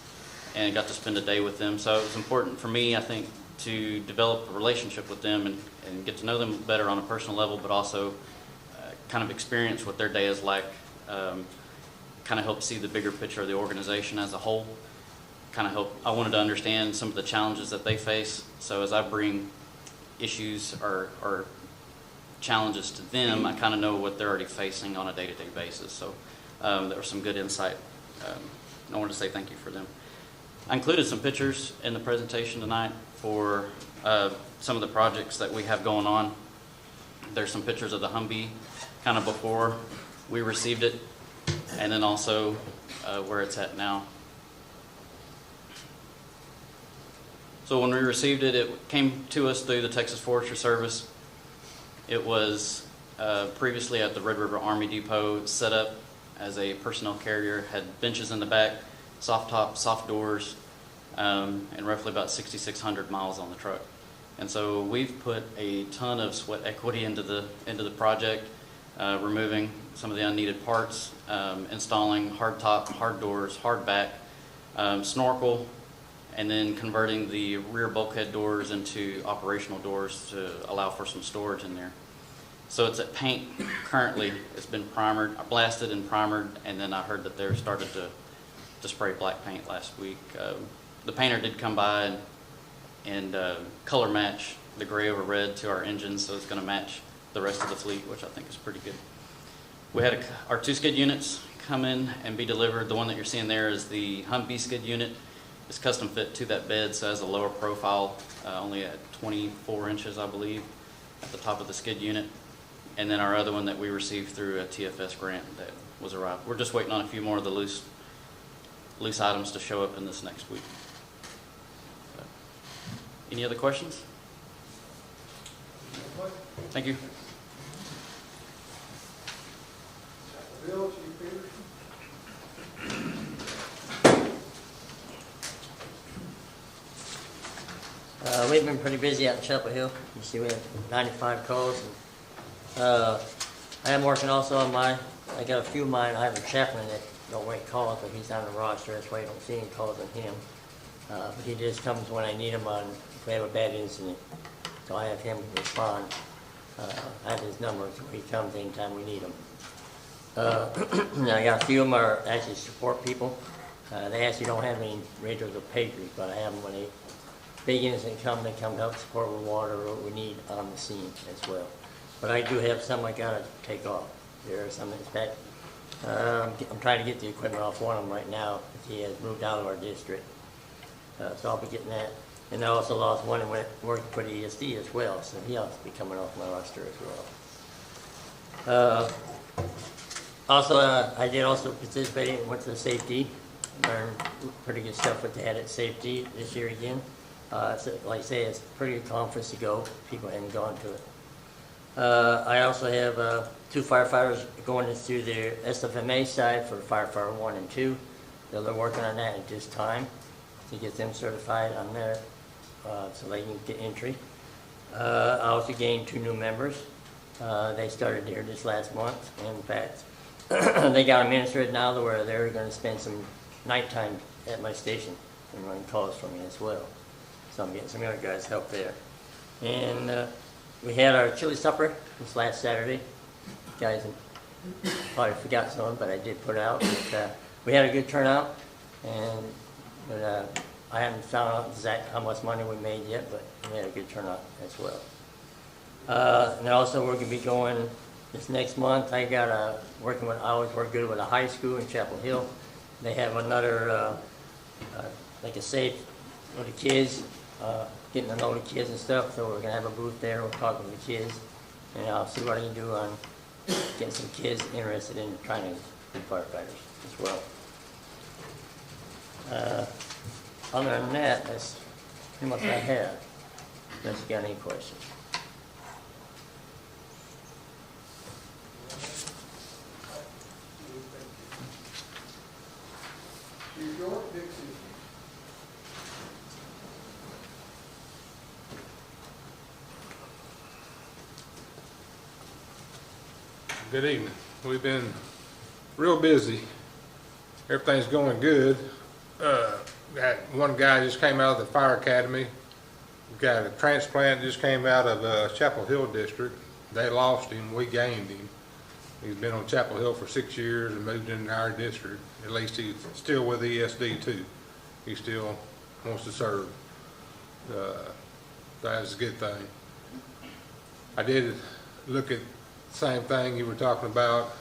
and got to spend a day with them. So it was important for me, I think, to develop a relationship with them and get to know them better on a personal level, but also kind of experience what their day is like, kind of help see the bigger picture of the organization as a whole. kind of help. I wanted to understand some of the challenges that they face. So as I bring issues or challenges to them, I kind of know what they're already facing on a day-to-day basis. So there was some good insight. I wanted to say thank you for them. I included some pictures in the presentation tonight for some of the projects that we have going on. There's some pictures of the Humvee kind of before we received it, and then also where it's at now. So when we received it, it came to us through the Texas Forestry Service. It was previously at the Red River Army Depot, set up as a personnel carrier, had benches in the back, soft top, soft doors, and roughly about 6,600 miles on the truck. And so we've put a ton of sweat equity into the project, removing some of the unneeded parts, installing hard top, hard doors, hard back, snorkel, and then converting the rear bulkhead doors into operational doors to allow for some storage in there. So it's at paint currently. It's been primered, blasted and primered, and then I heard that they started to spray black paint last week. The painter did come by and color match the gray over red to our engines, so it's going to match the rest of the fleet, which I think is pretty good. We had our 2 skid units come in and be delivered. The one that you're seeing there is the Humvee skid unit. It's custom fit to that bed, so it has a lower profile, only at 24 inches, I believe, at the top of the skid unit. And then our other one that we received through a TFS grant that was arrived. We're just waiting on a few more of the loose items to show up in this next week. So, any other questions? Thank you. Bill, Chief Peterson. We've been pretty busy out in Chapel Hill. You see we have 95 calls. And, I am working also on I got a few of mine. I have a chaplain that don't make calls, but he's on the roster. That's why you don't see any calls on him. But he just comes when I need him if we have a bad incident. So I have him respond. I have his number, so he comes anytime we need him. I got a few of them are actually support people. They actually don't have any radios or pagers, but I have them when they big incident they come help support with water or what we need on the scene as well. But I do have some I gotta take off. There are some that's back. I'm trying to get the equipment off one of them right now. He has moved out of our district. So I'll be getting that. And I also lost one and went working for the ESD as well, so he ought to be coming off my roster as well. I did also participate and went to the safety. Learned pretty good stuff what they had at safety this year again. So like I say, it's a pretty good conference to go. People haven't gone to it. I also have 2 firefighters going through their SFMA side for firefighter 1 and 2. They're working on that at this time to get them certified on there so they can get entry. I also gained 2 new members. They started here this last month. In fact, they got them administrated now where they're going to spend some nighttime at my station and running calls for me as well. So I'm getting some other guys help there. And we had our chili supper this last Saturday. Guys probably forgot some, but I did put it out. But, we had a good turnout, and I haven't found out exactly how much money we made yet, but we had a good turnout as well. And also we're going to be going this next month. I got I always work good with a high school in Chapel Hill. They have another like a safe for the kids. Getting to know the kids and stuff, so we're going to have a booth there. We'll talk with the kids, and I'll see what I can do on getting some kids interested in trying to be firefighters as well. Other than that, that's pretty much what I have. Unless you got any questions. Chief York, Dixie. Good evening. We've been real busy. Everything's going good. Got one guy just came out of the fire academy. We've got a transplant just came out of Chapel Hill district. They lost him, we gained him. He's been on Chapel Hill for 6 years and moved into our district. At least he's still with ESD2. he still wants to serve. That's a good thing. I did look at the same thing you were talking about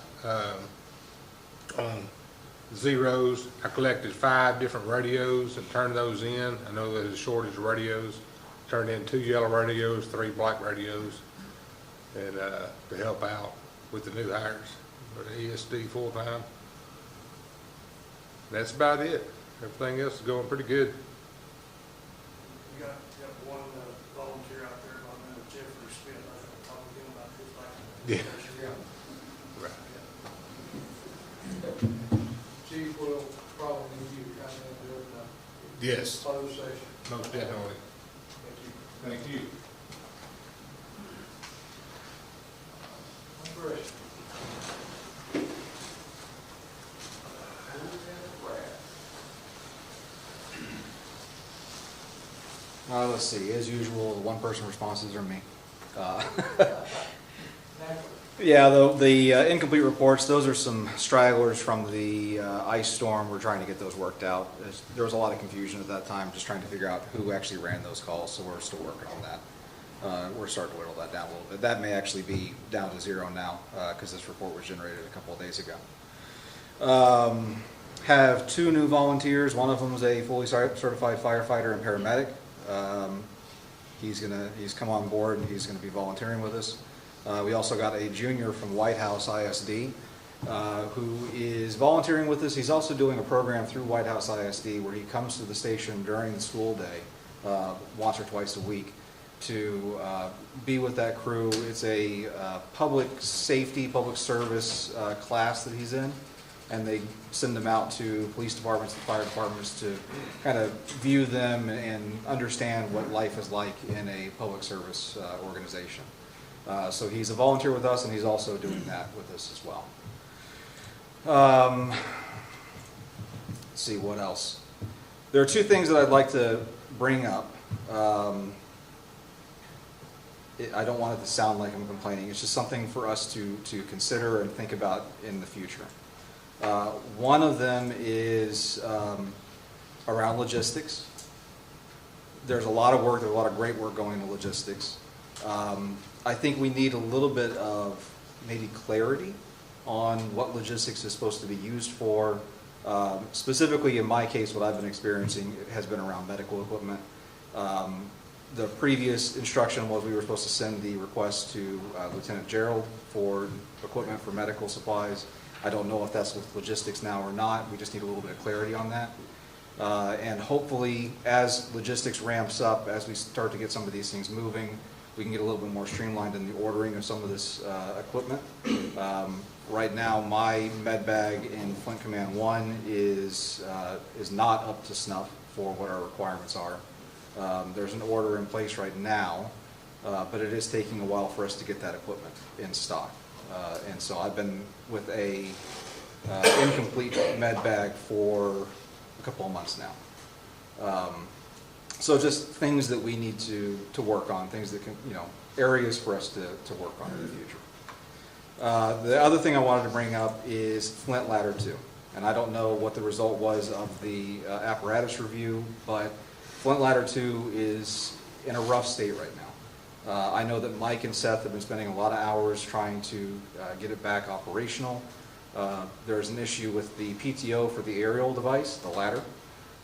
on zeros. I collected 5 different radios and turned those in. I know there's a shortage of radios. Turned in 2 yellow radios, 3 black radios, and to help out with the new hires for the ESD full-time. That's about it. Everything else is going pretty good. We got one volunteer out there by the name of Jeffrey Smith. I think I'll talk to him about his life. Right. Chief will probably need you to come in and do it in a Yes, closed session. most definitely. Thank you. Thank you. Chris. Let's see, as usual, the one-person responses are me. Yeah, the incomplete reports, those are some stragglers from the ice storm. We're trying to get those worked out. There was a lot of confusion at that time, just trying to figure out who actually ran those calls, so we're still working on that. We're starting to whittle that down a little bit. That may actually be down to 0 now, because this report was generated a couple of days ago. Have 2 new volunteers. One of them is a fully certified firefighter and paramedic. He's come on board and he's going to be volunteering with us. We also got a junior from White House ISD who is volunteering with us. He's also doing a program through White House ISD where he comes to the station during the school day, once or twice a week, to be with that crew. It's a public safety, public service class that he's in, and they send them out to police departments and fire departments to kind of view them and understand what life is like in a public service organization. So he's a volunteer with us, and he's also doing that with us as well. Let's see, what else? There are 2 things that I'd like to bring up. I don't want it to sound like I'm complaining. It's just something for us to consider and think about in the future. One of them is around logistics. There's a lot of work, there's a lot of great work going into logistics. I think we need a little bit of maybe clarity on what logistics is supposed to be used for. Specifically in my case, what I've been experiencing has been around medical equipment. The previous instruction was we were supposed to send the request to Lieutenant Gerald for equipment for medical supplies. I don't know if that's with logistics now or not. We just need a little bit of clarity on that. And hopefully, as logistics ramps up, as we start to get some of these things moving, we can get a little bit more streamlined in the ordering of some of this equipment. Right now, my med bag in Flint Command 1 is not up to snuff for what our requirements are. There's an order in place right now, but it is taking a while for us to get that equipment in stock. And so I've been with a incomplete med bag for a couple of months now. So just things that we need to work on, things that can, areas for us to work on in the future. The other thing I wanted to bring up is Flint Ladder 2. And I don't know what the result was of the apparatus review, but Flint Ladder 2 is in a rough state right now. I know that Mike and Seth have been spending a lot of hours trying to get it back operational. There's an issue with the PTO for the aerial device, the ladder.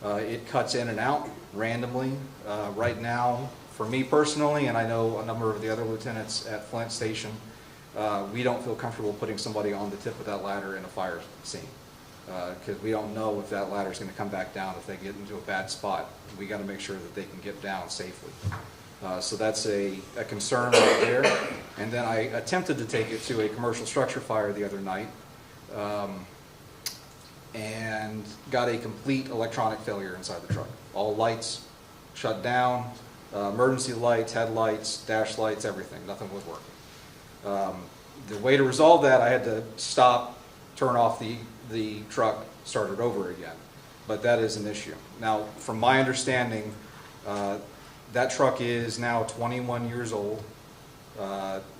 It cuts in and out randomly. Right now, for me personally, and I know a number of the other lieutenants at Flint Station, we don't feel comfortable putting somebody on the tip of that ladder in a fire scene. Because we don't know if that ladder is going to come back down if they get into a bad spot. We got to make sure that they can get down safely. So that's a concern right there. And then I attempted to take it to a commercial structure fire the other night and got a complete electronic failure inside the truck. All lights shut down, emergency lights, headlights, dash lights, everything. Nothing was working. The way to resolve that, I had to stop, turn off the truck, start it over again. But that is an issue. Now, from my understanding, that truck is now 21 years old.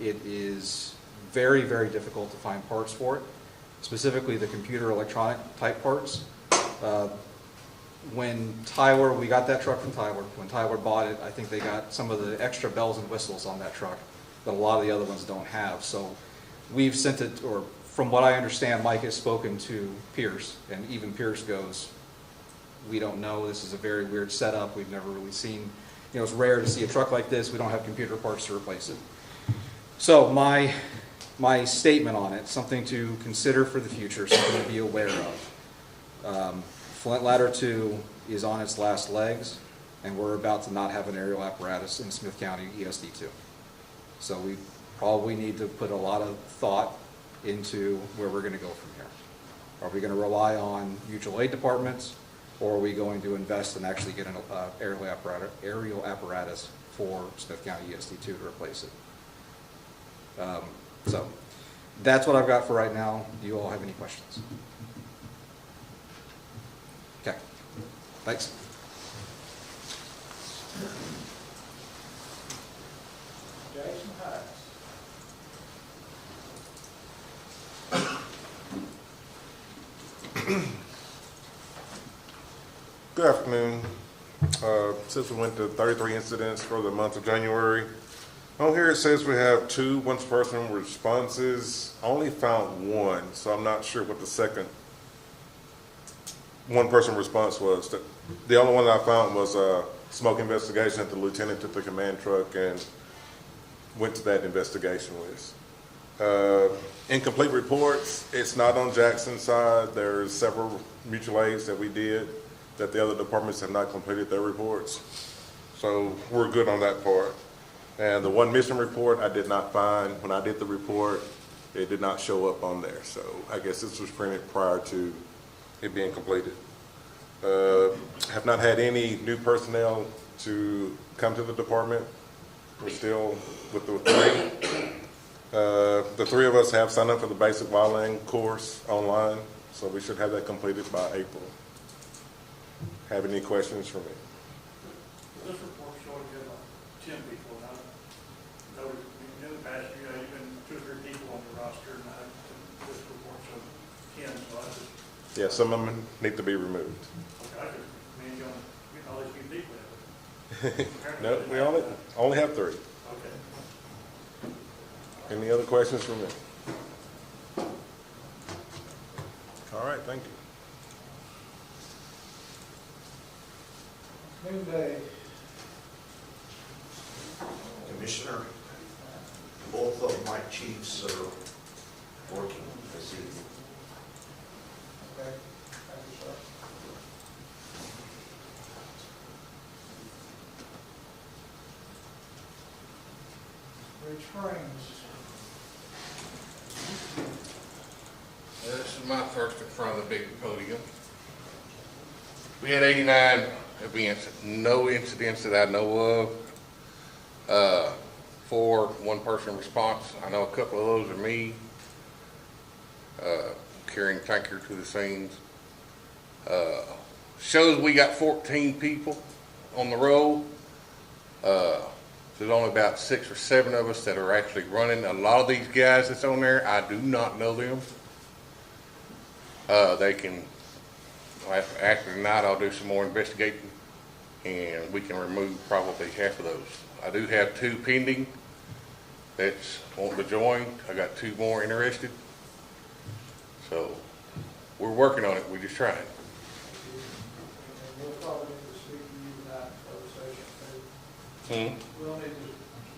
It is very, very difficult to find parts for it, specifically the computer electronic type parts. when Tyler, we got that truck from Tyler, when Tyler bought it, I think they got some of the extra bells and whistles on that truck that a lot of the other ones don't have. So we've sent it, or from what I understand, Mike has spoken to Pierce, and even Pierce goes, we don't know, this is a very weird setup, we've never really seen, you know, it's rare to see a truck like this, we don't have computer parts to replace it. So my statement on it, something to consider for the future, something to be aware of. Flint Ladder 2 is on its last legs, and we're about to not have an aerial apparatus in Smith County ESD2. So we probably need to put a lot of thought into where we're going to go from here. Are we going to rely on mutual aid departments, or are we going to invest and actually get an aerial apparatus for Smith County ESD2 to replace it? So that's what I've got for right now. Do you all have any questions? Okay, thanks. Jason Hutz. Good afternoon. Since we went to 33 incidents for the month of January, on here it says we have 2 one-person responses. I only found 1, so I'm not sure what the second one-person response was. The only one that I found was a smoke investigation that the lieutenant took the command truck and went to that investigation with. Incomplete reports, it's not on Jackson's side. There's several mutual aids that we did that the other departments have not completed their reports. So we're good on that part. And the one missing report I did not find. When I did the report, it did not show up on there. So I guess this was printed prior to it being completed. Have not had any new personnel to come to the department. We're still with the 3. The 3 of us have signed up for the basic wireline course online, so we should have that completed by April. Have any questions for me? This report showing you like 10 people, and I know in the past year, even 2 or 3 people on the roster, and this report showed 10, so I just... Yeah, some of them need to be removed. Okay, I just, you know, getting all these new people in. No, we only have 3. Okay. Any other questions for me? All right, thank you. Noonday. Commissioner, both of my chiefs are working this evening. Okay, thank you, sir. Rich Springs. This is my first in front of the big podium. We had 89 events, no incidents that I know of. 4 one-person response. I know a couple of those are me, carrying tanker to the scenes. Shows we got 14 people on the roll. There's only about 6 or 7 of us that are actually running. A lot of these guys that's on there, I do not know them. They can, after tonight, I'll do some more investigating, and we can remove probably half of those. I do have 2 pending that's wanting to join. I got 2 more interested. So we're working on it. We're just trying. And we'll probably need to speak to you tonight in closed session too. We'll need to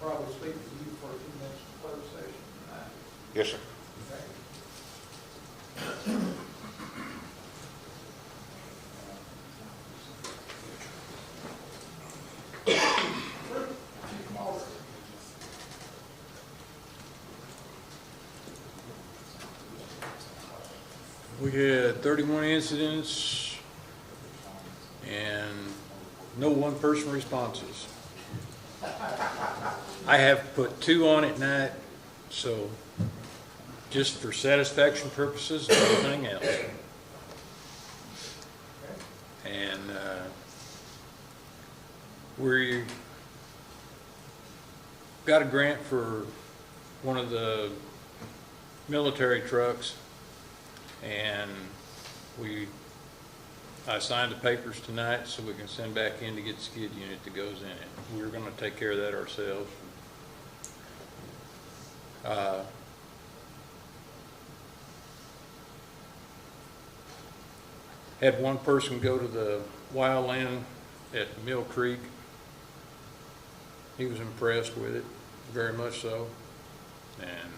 probably speak to you for a few minutes in closed session tonight. Yes, sir. Okay. We had 31 incidents and no one-person responses. I have put 2 on at night, so just for satisfaction purposes and everything else. And we got a grant for one of the military trucks, and we I signed the papers tonight so we can send back in to get the skid unit that goes in it. We're gonna take care of that ourselves. Had one person go to the wildland at Mill Creek. He was impressed with it, very much so. And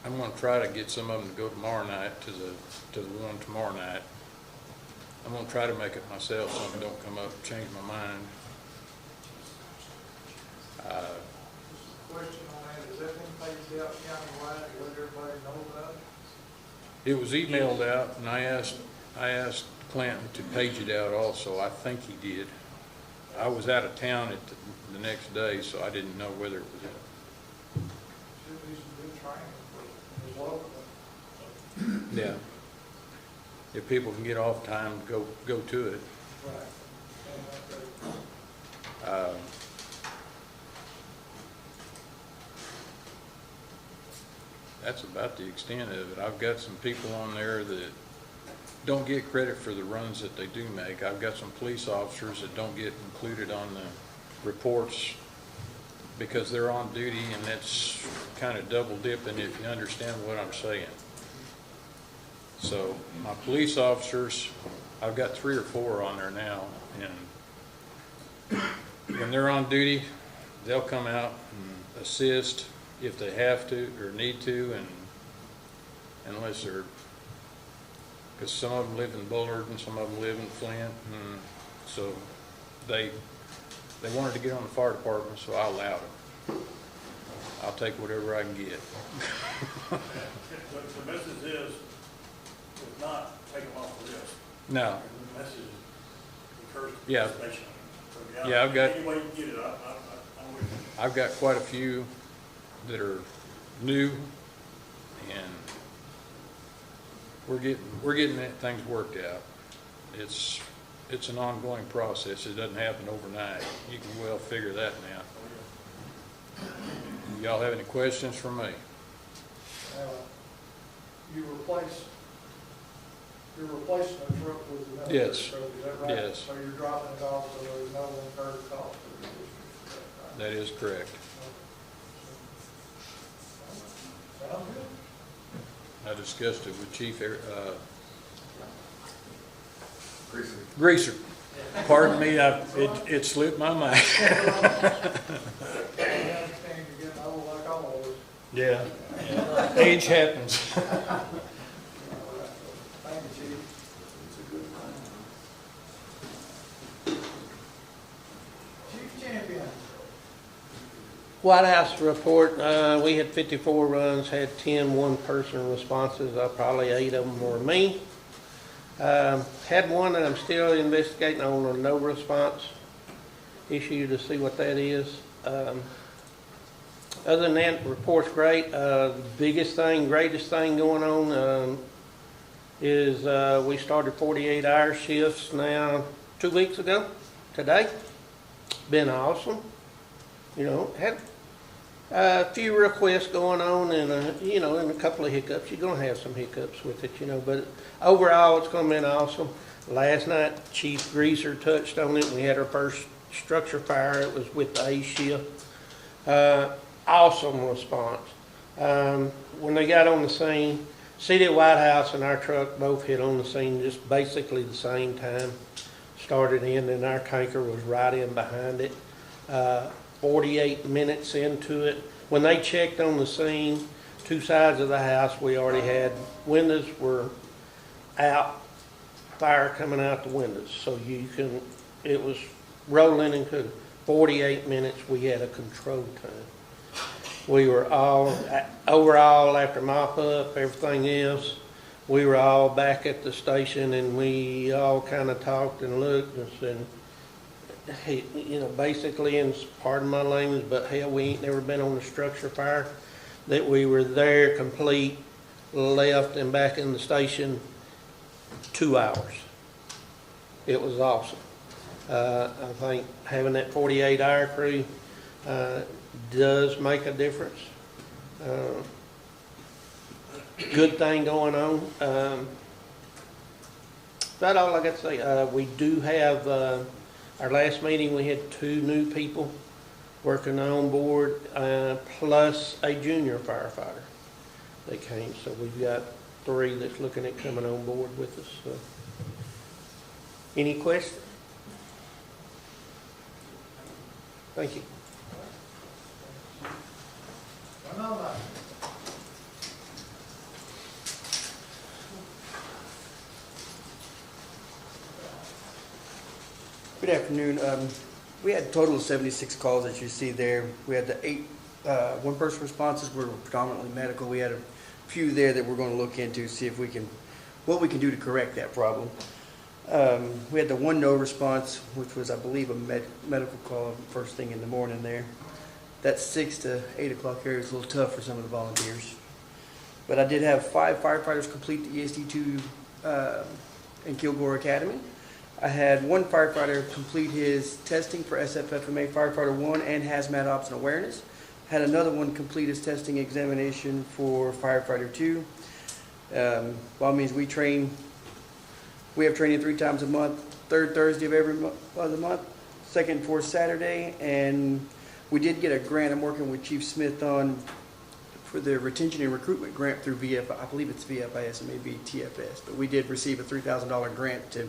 I'm gonna try to get some of them to go tomorrow night to the one tomorrow night. I'm gonna try to make it myself so I don't come up and change my mind. Question on that, is that been paid out countywide, to let everybody know about it? It was emailed out, and I asked Clinton to page it out also. I think he did. I was out of town the next day, so I didn't know whether it was in. Should be some good training for as well. Yeah. If people can get off time, go to it. Right. That's about the extent of it. I've got some people on there that don't get credit for the runs that they do make. I've got some police officers that don't get included on the reports because they're on duty, and that's kind of double dipping if you understand what I'm saying. So my police officers, I've got 3 or 4 on there now, and when they're on duty, they'll come out and assist if they have to or need to, and unless they're, because some of them live in Bullard and some of them live in Flint, and so they wanted to get on the fire department, so I allowed them. I'll take whatever I can get. The message is not take them off the list. No. The message is encourage Yeah. participation. So, Yeah, I've got. Any way you can get it, I'm with you. I've got quite a few that are new, and we're getting things worked out. It's an ongoing process. It doesn't happen overnight. You can well figure that now. Y'all have any questions for me? You're replacing a truck with another Yes. truck, is that right? Yes. So you're dropping it off, so there's no incurred cost for the district, That is correct. right? Sounds good. I discussed it with Chief Greaser. Pardon me, it slipped my mind. I understand you're getting old like all of us. Yeah. Age happens. Thank you, Chief. Chief Champion. White House report, we had 54 runs, had 10 one-person responses. Probably 8 of them were me. Had one that I'm still investigating on a no response issue to see what that is. Other than that, the report's great. The biggest thing, greatest thing going on is we started 48-hour shifts now 2 weeks ago today. Been awesome. You know, had a few requests going on, and and a couple of hiccups. You're gonna have some hiccups with it, but overall it's gonna be awesome. Last night, Chief Greaser touched on it. We had our first structure fire. It was with the A shift. Awesome response. When they got on the scene, City of White House and our truck both hit on the scene just basically the same time. Started in, and our tanker was right in behind it. 48 minutes into it. When they checked on the scene, 2 sides of the house we already had, windows were out, fire coming out the windows. So it was rolling and cooking. 48 minutes we had a control time. We were overall, after mop up, everything else, we were all back at the station, and we all kind of talked and looked and said, hey, basically, and pardon my language, but hell, we ain't never been on a structure fire. That we were there, complete, left and back in the station 2 hours. It was awesome. I think having that 48-hour crew does make a difference. Good thing going on. About all I got to say. We do have, our last meeting, we had 2 new people working on board, plus a junior firefighter that came. So we've got 3 that's looking at coming on board with us. So. Any questions? Thank you. Good afternoon. We had a total of 76 calls that you see there. We had the 8 one-person responses were predominantly medical. We had a few there that we're going to look into, see if we can, what we can do to correct that problem. We had the 1 no response, which was, I believe, a medical call first thing in the morning there. That 6 to 8 o'clock area was a little tough for some of the volunteers. But I did have 5 firefighters complete the ESD2 in Kilgore Academy. I had 1 firefighter complete his testing for SFFMA Firefighter 1 and Hazmat Ops and Awareness. Had another one complete his testing examination for Firefighter 2. Well, it means we have training 3 times a month, 3rd Thursday of every other month, 2nd and 4th Saturday, and we did get a grant. I'm working with Chief Smith on for the retention and recruitment grant through VFI. I believe it's VFIS, it may be TFS, but we did receive a $3,000 grant to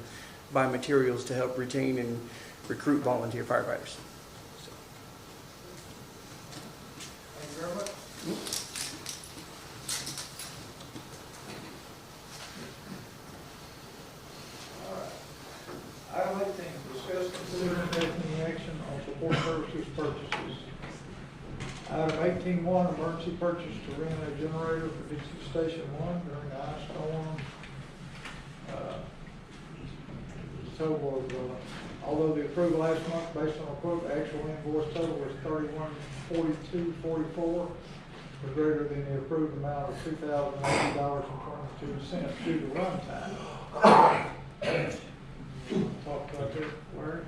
buy materials to help retain and recruit volunteer firefighters. Thank you very much. All right. Item 18, discuss, consider, and take any action on support services purchases. Item 18.1, emergency purchase to rent a generator for Dixie Station 1 during the ice storm. Total of, although the approval last month based on a quote, the actual invoice total was $31,42.44, was greater than the approved amount of $2,080.22 due to runtime. Talk about this, Larry?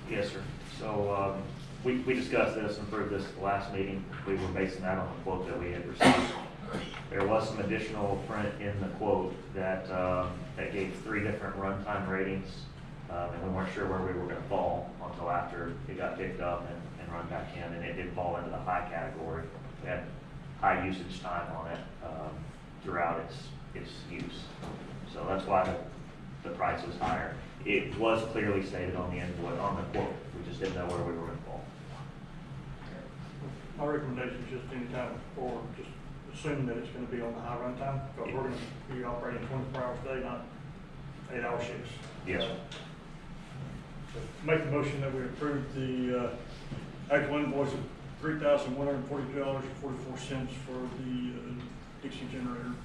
Yes, sir. So we discussed this and approved this at the last meeting. We were basing that on the quote that we had received. There was some additional print in the quote that that gave 3 different runtime ratings. And we weren't sure where we were going to fall until after it got picked up and run back in, and it did fall into the high category. We had high usage time on it throughout its use. So that's why the price was higher. It was clearly stated on the invoice, on the quote. We just didn't know where we were going to fall. My recommendation is just anytime before, just assume that it's going to be on the high run time, because we're going to be operating 24 hours a day, not 8-hour shifts. Yes, sir. Make the motion that we approve the actual invoice of $3,142.44 for the Dixie generator.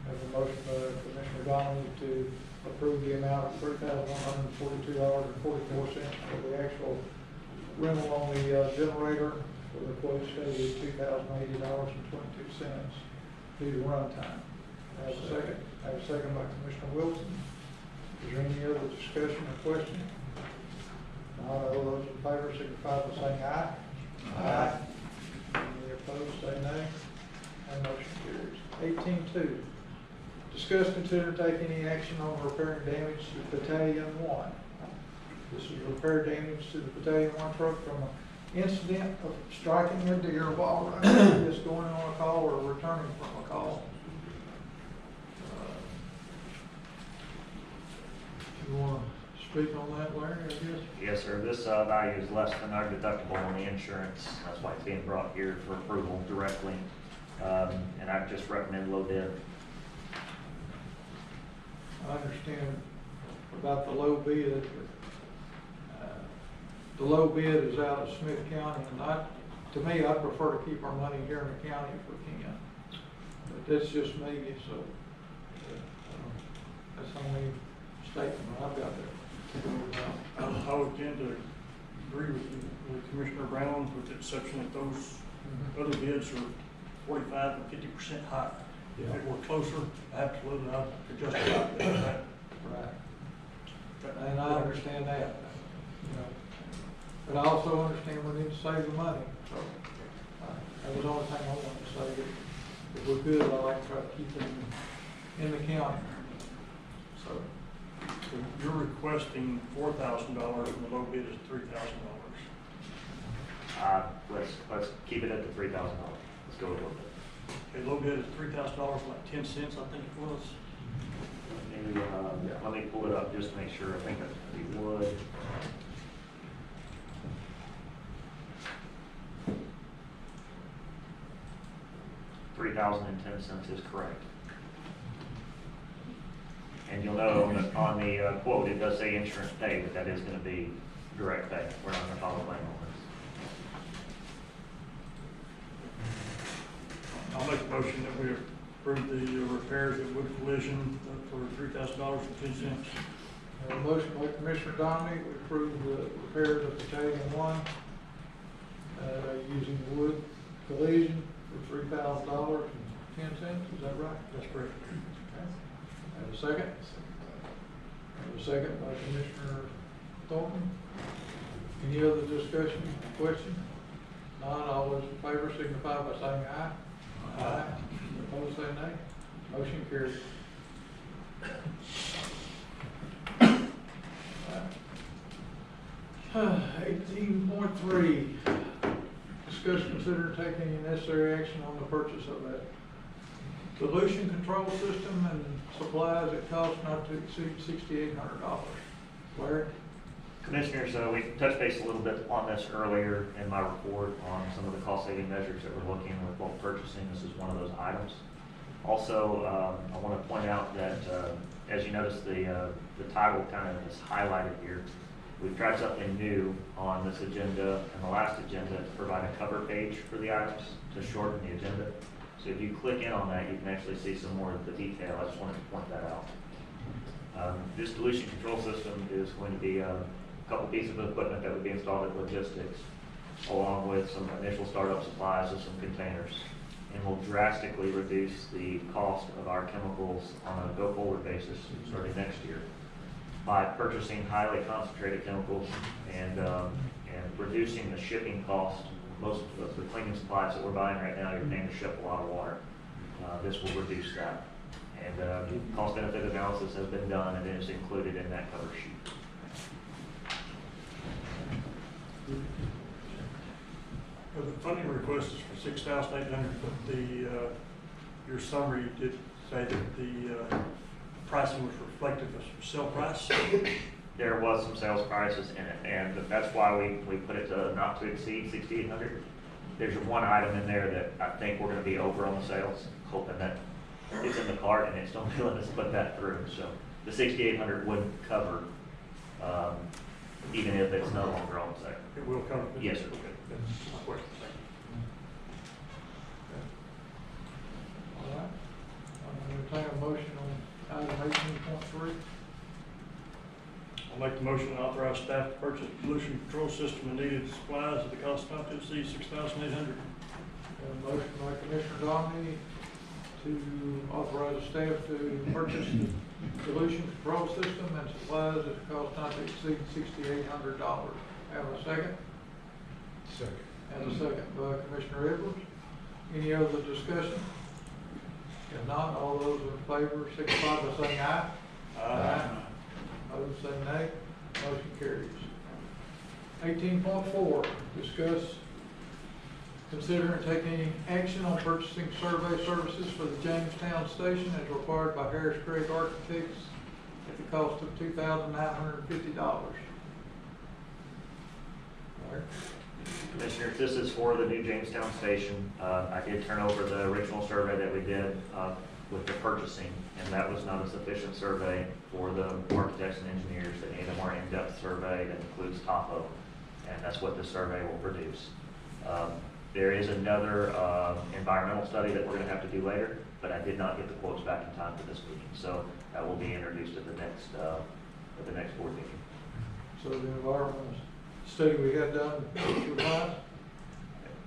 Have a motion by Commissioner Donnelly to approve the amount of $3,142.44 for the actual rental on the generator, for the quote stated $2,080.22 due to runtime. I have a second. I have a second by Commissioner Wilson. Is there any other discussion or question? Not all those in favor signify by saying aye. Aye. Any opposed, say nay. And motion carries. 18.2. Discuss, consider, take any action on repairing damage to Battalion 1. This is repair damage to the Battalion 1 truck from an incident of striking a deer while just going on a call or returning from a call. You want to speak on that, Larry, I guess? Yes, sir. This value is less than our deductible on the insurance. That's why it's being brought here for approval directly. And I just recommend low bid. I understand about the low bid. The low bid is out of Smith County, and to me, I prefer to keep our money here in the county if we can. But that's just me, so that's the only statement I've got there. I would tend to agree with Commissioner Brown, with the exception that those other bids are 45 and 50% higher. Yeah. If we're closer, absolutely, I could justify that. Right. And I understand that, you know. But I also understand we need to save the money. So that was the only thing I wanted to say. If we could, I'd like to try to keep it in the county. So So you're requesting $4,000 and the low bid is $3,000. Let's keep it at the $3,000. Let's go with it. Okay, low bid is $3,000, like 10 cents, I think it was. Maybe, let me pull it up just to make sure. I think that's pretty wood. $3,010 is correct. And you'll know on the quote, it does say insurance pay, but that is going to be direct pay. We're not going to follow claim on this. I'll make a motion that we approve the repairs at Wood Collision for $3,000.10. A motion by Commissioner Dominic, we approve the repairs of Battalion 1 using Wood Collision for $3,000.10. Is that right? That's correct. Okay. Have a second? Have a second by Commissioner Thornton. Any other discussion, question? None, all those in favor signify by saying aye. Aye. Opposed, say nay. Motion carries. 18.3, discuss, consider taking any necessary action on the purchase of that pollution control system and supplies at cost not to exceed $6,800. Larry? Commissioners, we touched base a little bit on this earlier in my report on some of the cost-saving measures that we're looking with bulk purchasing. This is one of those items. Also, I want to point out that as you notice, the title kind of is highlighted here. We've tried something new on this agenda and the last agenda to provide a cover page for the items to shorten the agenda. So if you click in on that, you can actually see some more of the detail. I just wanted to point that out. This dilution control system is going to be a couple pieces of equipment that would be installed at logistics, along with some initial startup supplies of some containers, and will drastically reduce the cost of our chemicals on a go-forward basis starting next year by purchasing highly concentrated chemicals and reducing the shipping cost. Most of the cleaning supplies that we're buying right now, you're paying to ship a lot of water. This will reduce that. And cost benefit analysis has been done and is included in that cover sheet. The funding request is for $6,800, but your summary did say that the pricing was reflective of sale price. There was some sales prices in it, and that's why we put it to not to exceed $6,800. There's one item in there that I think we're going to be over on the sales, hoping that it's in the cart and it's don't let us put that through. So the $6,800 wouldn't cover, even if it's no longer on sale. It will cover? Yes, sir. Okay, that's my question. All right. I'm going to entertain a motion on item 18.3. I'll make the motion to authorize staff to purchase pollution control system and needed supplies at the cost not to exceed $6,800. A motion by Commissioner Domney to authorize the staff to purchase the pollution control system and supplies at a cost not to exceed $6,800. Have a second? Second. And a second by Commissioner Edwards. Any other discussion? If not, all those in favor signify by saying aye. Aye. Opposed, say nay. Motion carries. 18.4, discuss, consider and take any action on purchasing survey services for the Jamestown station as required by Harris Craig Architects at the cost of $2,950. Commissioners, this is for the new Jamestown station. I did turn over the original survey that we did with the purchasing, and that was not a sufficient survey for the architects and engineers. They need a more in-depth survey that includes topo, and that's what this survey will produce. There is another environmental study that we're going to have to do later, but I did not get the quotes back in time for this meeting, so that will be introduced at the next board meeting. So the environmental study we had done,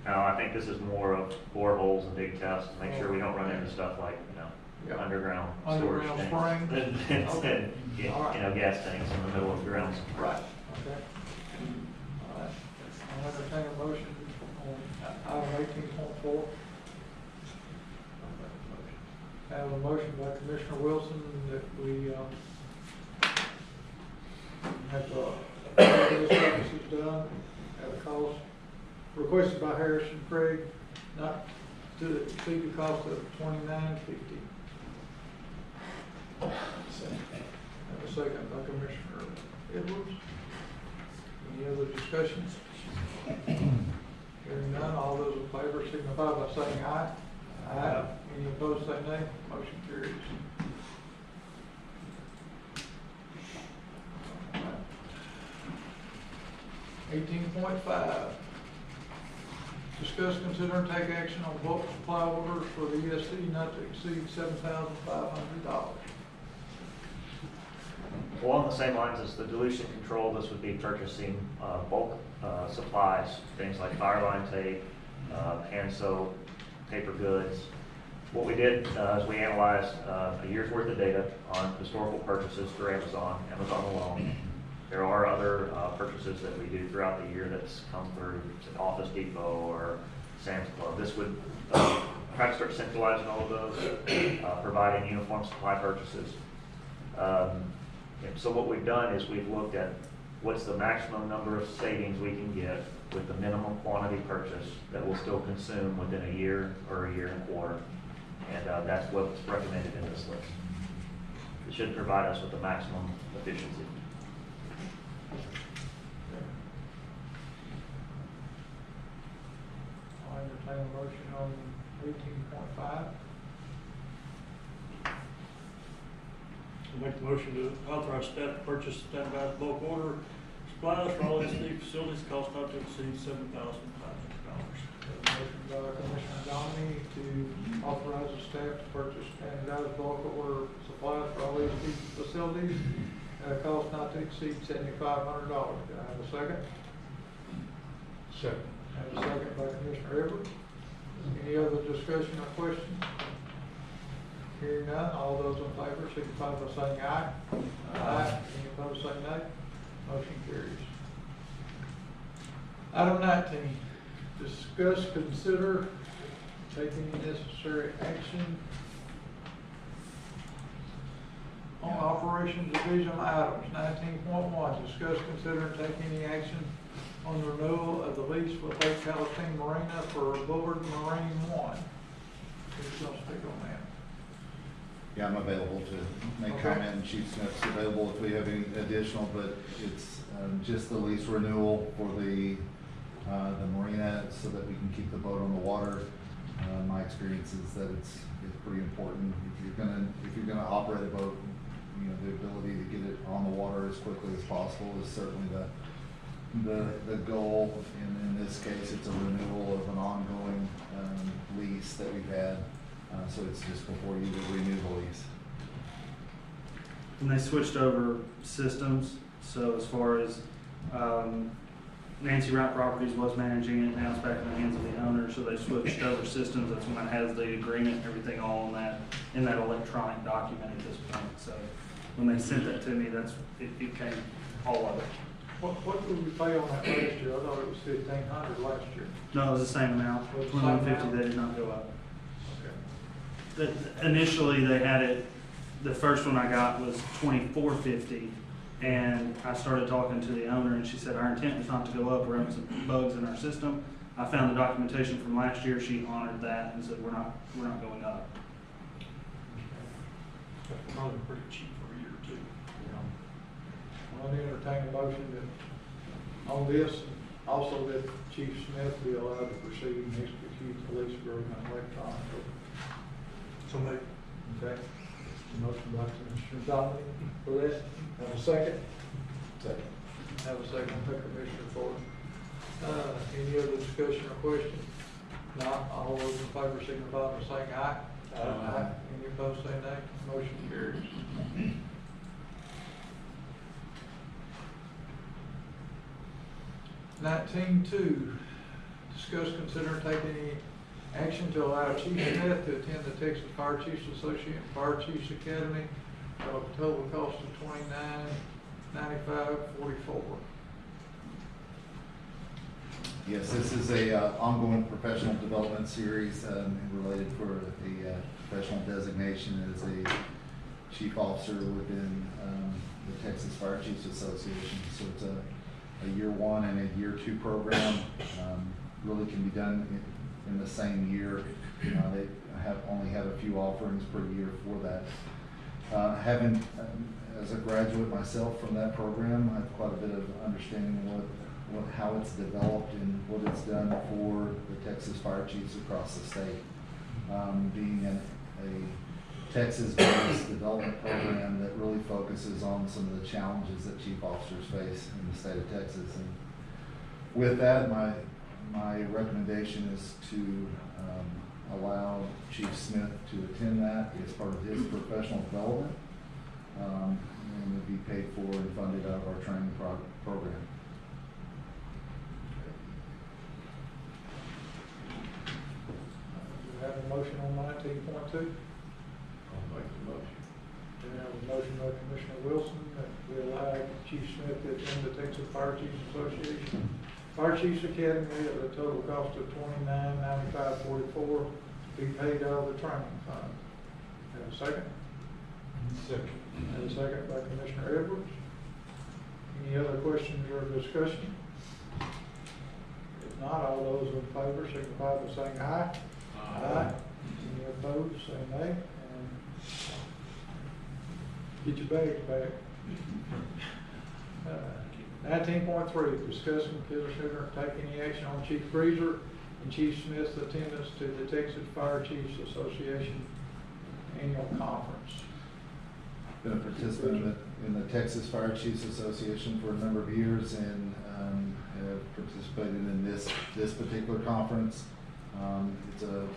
No, I think this is more of boreholes and big tests to make sure we don't run into stuff like, underground storage springs. and gas tanks in the middle of the ground. Right. Okay. All right. I'll entertain a motion on item 18.4. I have a motion by Commissioner Wilson that we this services done at a cost requested by Harrison Craig, not to exceed the cost of $29.50. Have a second by Commissioner Edwards. Any other discussions? Hearing none, all those in favor signify by saying aye. Aye. Any opposed, say nay. Motion carries. $18.5. Discuss, consider, and take action on bulk supply orders for the ESD not to exceed $7,500. Well, along the same lines as the dilution control, this would be purchasing bulk supplies, things like fire line tape, hand soap, paper goods. What we did is we analyzed a year's worth of data on historical purchases through Amazon alone. There are other purchases that we do throughout the year that's come through Office Depot or Sam's Club. This would try to start centralizing all of those, providing uniform supply purchases. So what we've done is we've looked at what's the maximum number of savings we can get with the minimum quantity purchase that will still consume within a year or a year and a quarter. And that's what's recommended in this list. It should provide us with the maximum efficiency. I'll entertain a motion on 18.5. I'll make the motion to authorize staff to purchase standardized bulk order supplies for all ESD facilities, cost not to exceed $7,500. Motion by Commissioner Dominey to authorize the staff to purchase standardized bulk order supplies for all ESD facilities at a cost not to exceed $7,500. Do I have a second? Second. I have a second by Commissioner Edwards. Any other discussion or question? Hearing none, all those in favor signify by saying aye. Aye. Any opposed, say nay. Motion carries. Item 19, discuss, consider, take any necessary action on Operations Division items. 19.1, discuss, consider, and take any action on the renewal of the lease with Lake Palestine Marina for Bullard Marine 1. Who's going to speak on that? Yeah, I'm available to make Okay. comment, and Chief Smith's available if we have any additional, but it's just the lease renewal for the marina so that we can keep the boat on the water. My experience is that it's pretty important. If you're gonna operate a boat, you know, the ability to get it on the water as quickly as possible is certainly the goal. And in this case, it's a renewal of an ongoing lease that we've had. So it's just before you renew the lease. And they switched over systems, so as far as Nancy Wright Properties was managing it, now it's back in the hands of the owner, so they switched over systems. That's when it has the agreement and everything all in that electronic document at this point. So when they sent that to me, it came all of it. What did we pay on that last year? I thought it was $1,500 last year. No, it was the same amount, Was it the same $21.50. amount? They did not go up. Okay. Initially, they had it, the first one I got was $24.50, and I started talking to the owner, and she said, our intent is not to go up, we're having some bugs in our system. I found the documentation from last year, she honored that and said, we're not going up. That's probably pretty cheap for a year or two. I'll entertain a motion that on this, and also that Chief Smith be allowed to proceed and execute the lease agreement electronically. So maybe. Okay. Motion by Commissioner Dominey for that. Have a second? Second. Have a second by Commissioner Ford. Any other discussion or question? Not, all those in favor signify by saying aye. Aye. Any opposed, say nay. Motion carries. $19.2, discuss, consider, and take any action to allow Chief Smith to attend the Texas Fire Chiefs Association Fire Chiefs Academy at a total cost of $29.95.44. Yes, this is a ongoing professional development series related for a professional designation as a chief officer within the Texas Fire Chiefs Association. So it's a year one and a year two program. Really can be done in the same year. They only have a few offerings per year for that. Having, as a graduate myself from that program, I have quite a bit of understanding how it's developed and what it's done for the Texas Fire Chiefs across the state. Being a Texas-based development program that really focuses on some of the challenges that chief officers face in the state of Texas. And with that, my recommendation is to allow Chief Smith to attend that as part of his professional development, and would be paid for and funded out of our training program. Do we have a motion on 19.2? I'll make the motion. We have a motion by Commissioner Wilson that we allow Chief Smith to attend the Texas Fire Chiefs Association Fire Chiefs Academy at a total cost of $29,9544 to be paid out of the training fund. Have a second? Second. Have a second by Commissioner Edwards. Any other questions or discussion? If not, all those in favor signify by saying aye. Aye. Any opposed, say nay. And get your bags back. 19.3, discuss and consider take any action on Chief Breezer and Chief Smith's attendance to the Texas Fire Chiefs Association Annual Conference. Been a participant in the Texas Fire Chiefs Association for a number of years, and have participated in this particular conference. It's a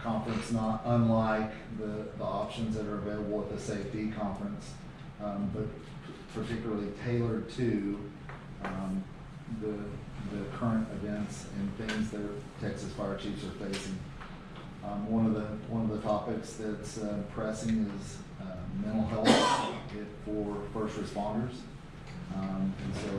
conference not unlike the options that are available at the Safety Conference, but particularly tailored to the current events and things that Texas Fire Chiefs are facing. One of the topics that's pressing is mental health for first responders, and so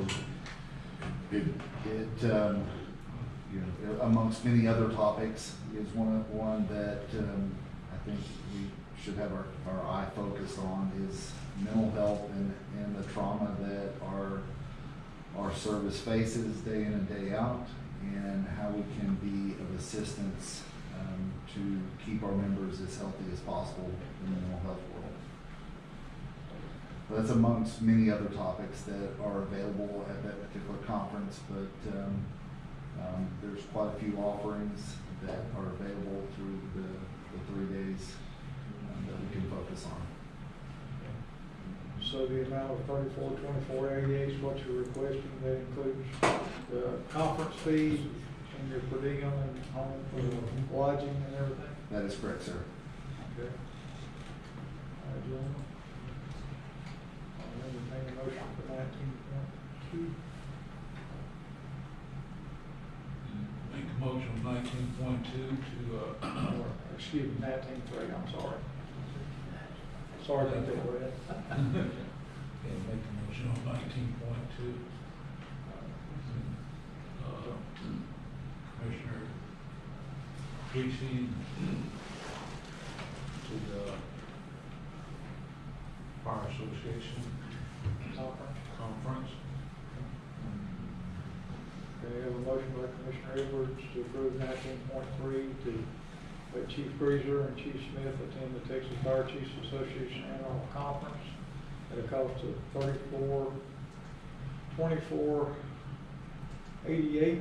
amongst many other topics is one that I think we should have our eye focused on is mental health and the trauma that our service faces day in and day out, and how we can be of assistance to keep our members as healthy as possible in the mental health world. That's amongst many other topics that are available at that particular conference, but there's quite a few offerings that are available through the 3 days that we can focus on. So the amount of $34,2488 is what you're requesting. That includes the conference fee and your per diem and home for lodging and everything? That is correct, sir. Okay. All right, gentlemen. I'll entertain a motion for 19.2. Make a motion on 19.2 to, excuse me, 19.3, I'm sorry. Sorry about that, Brad. and make a motion on 19.2. Commissioner Creasy to the Fire Association Conference. Okay, I have a motion by Commissioner Edwards to approve 19.3 to let Chief Breezer and Chief Smith attend the Texas Fire Chiefs Association Annual Conference at a cost of $24,2488.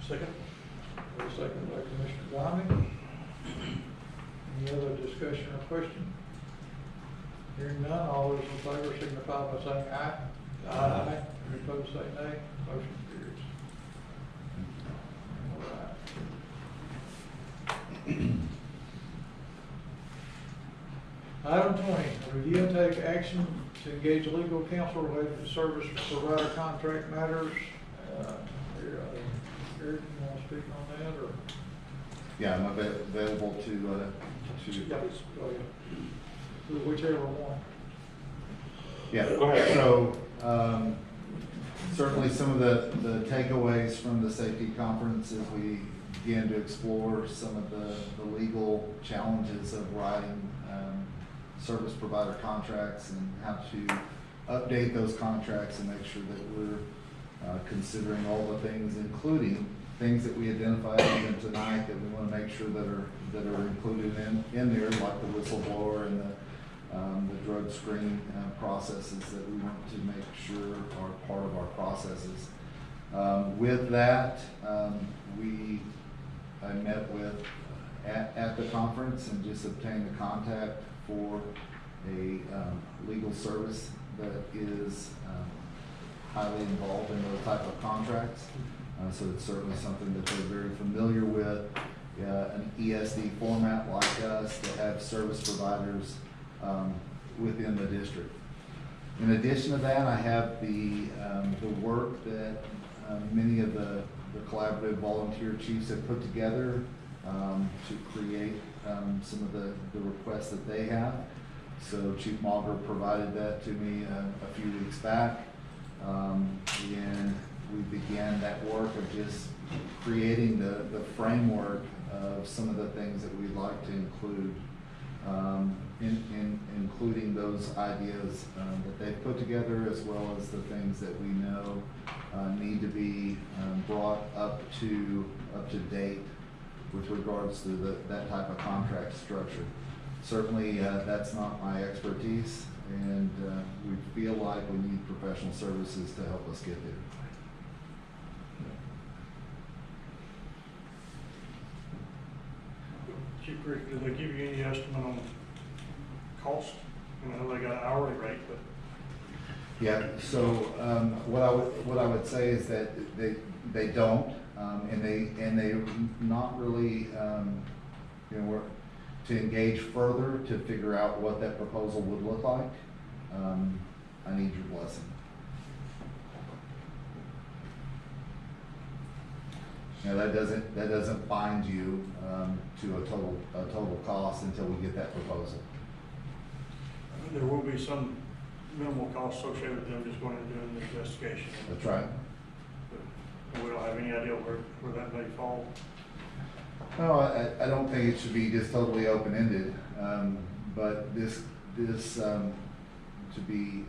Second. A second by Commissioner Blimey. Any other discussion or question? Hearing none, all those in favor signify by saying aye. Aye. Any opposed, say nay. Motion carries. All right. Item 20, review and take action to engage legal counsel related to service provider contract matters. Eric, you want to speak on that, or? Yeah, I'm available to Yeah, go ahead. Whichever one. Yeah, go ahead. So certainly some of the takeaways from the safety conference as we began to explore some of the legal challenges of writing service provider contracts and how to update those contracts and make sure that we're considering all the things, including things that we identified even tonight that we want to make sure that are included in there, like the whistleblower and the drug screening processes that we want to make sure are part of our processes. With that, I met with at the conference and just obtained a contact for a legal service that is highly involved in those type of contracts. So it's certainly something that they're very familiar with. An ESD format like us to have service providers within the district. In addition to that, I have the work that many of the collaborative volunteer chiefs have put together to create some of the requests that they have. So Chief Mauger provided that to me a few weeks back, and we began that work of just creating the framework of some of the things that we'd like to include, including those ideas that they've put together, as well as the things that we know need to be brought up to date with regards to that type of contract structure. Certainly, that's not my expertise, and we feel like we need professional services to help us get there. Chief Rick, did they give you any estimate on cost? I know they got an hourly rate, but. Yeah, so what I would say is that they don't, and they not really, to engage further to figure out what that proposal would look like. I need your blessing. Now that doesn't bind you to a total cost until we get that proposal. There will be some minimal cost associated with them just going and doing the investigation. That's right. But we don't have any idea where that may fall. No, I don't think it should be just totally open-ended, but this to be,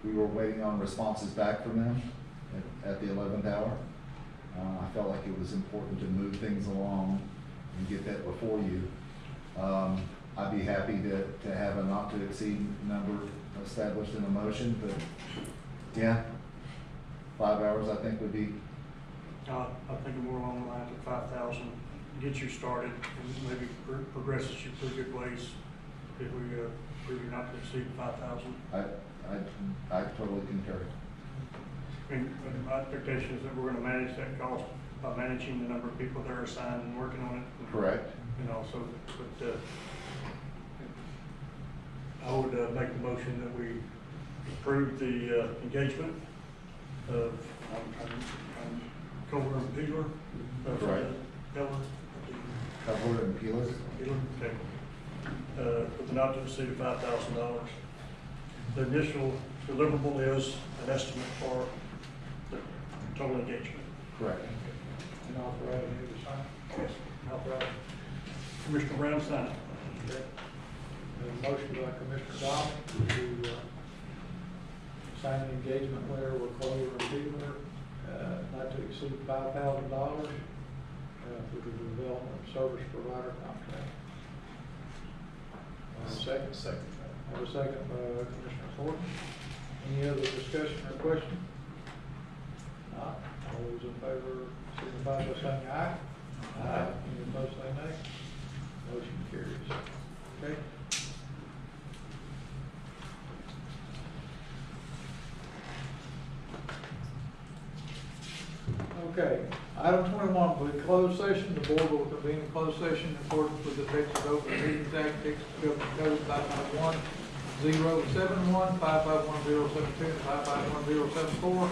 we were waiting on responses back from them at the 11th hour. I felt like it was important to move things along and get that before you. I'd be happy to have a not to exceed number established in a motion, but yeah, 5 hours I think would be. I think more along the lines of 5,000, get you started, and maybe progresses you through good ways if we prove you not to exceed 5,000. I totally concur. And my expectation is that we're going to manage that cost by managing the number of people that are assigned and working on it. Correct. And also, but I would make the motion that we approve the engagement of Kohler and Peeler. Right. Kohler and Peeler. Okay. With the not to exceed $5,000. The initial deliverable is an estimate for the total engagement. Correct. And authorize you to sign? Yes. Authorize Commissioner Brown sign it. Okay. A motion by Commissioner Dodd to sign an engagement letter with Kohler and Peeler, not to exceed $5,000 for the development of service provider contract. Second. I have a second by Commissioner Thornton. Any other discussion or question? Not. All those in favor signify by saying aye. Aye. Any opposed say nay. Motion carries. Okay. Okay, item 21, with closed session, the board will convene a closed session in accordance with the Texas Open Meetings Act, Texas Government Code 591-071, 551-072, and 551-074.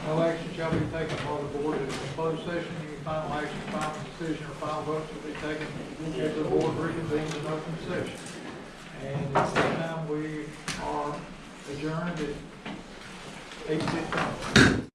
No action shall be taken while the board is in closed session. Any final action, final decision, or final votes will be taken if the board reconvenes in open session. And at this time, we are adjourned at 8:15.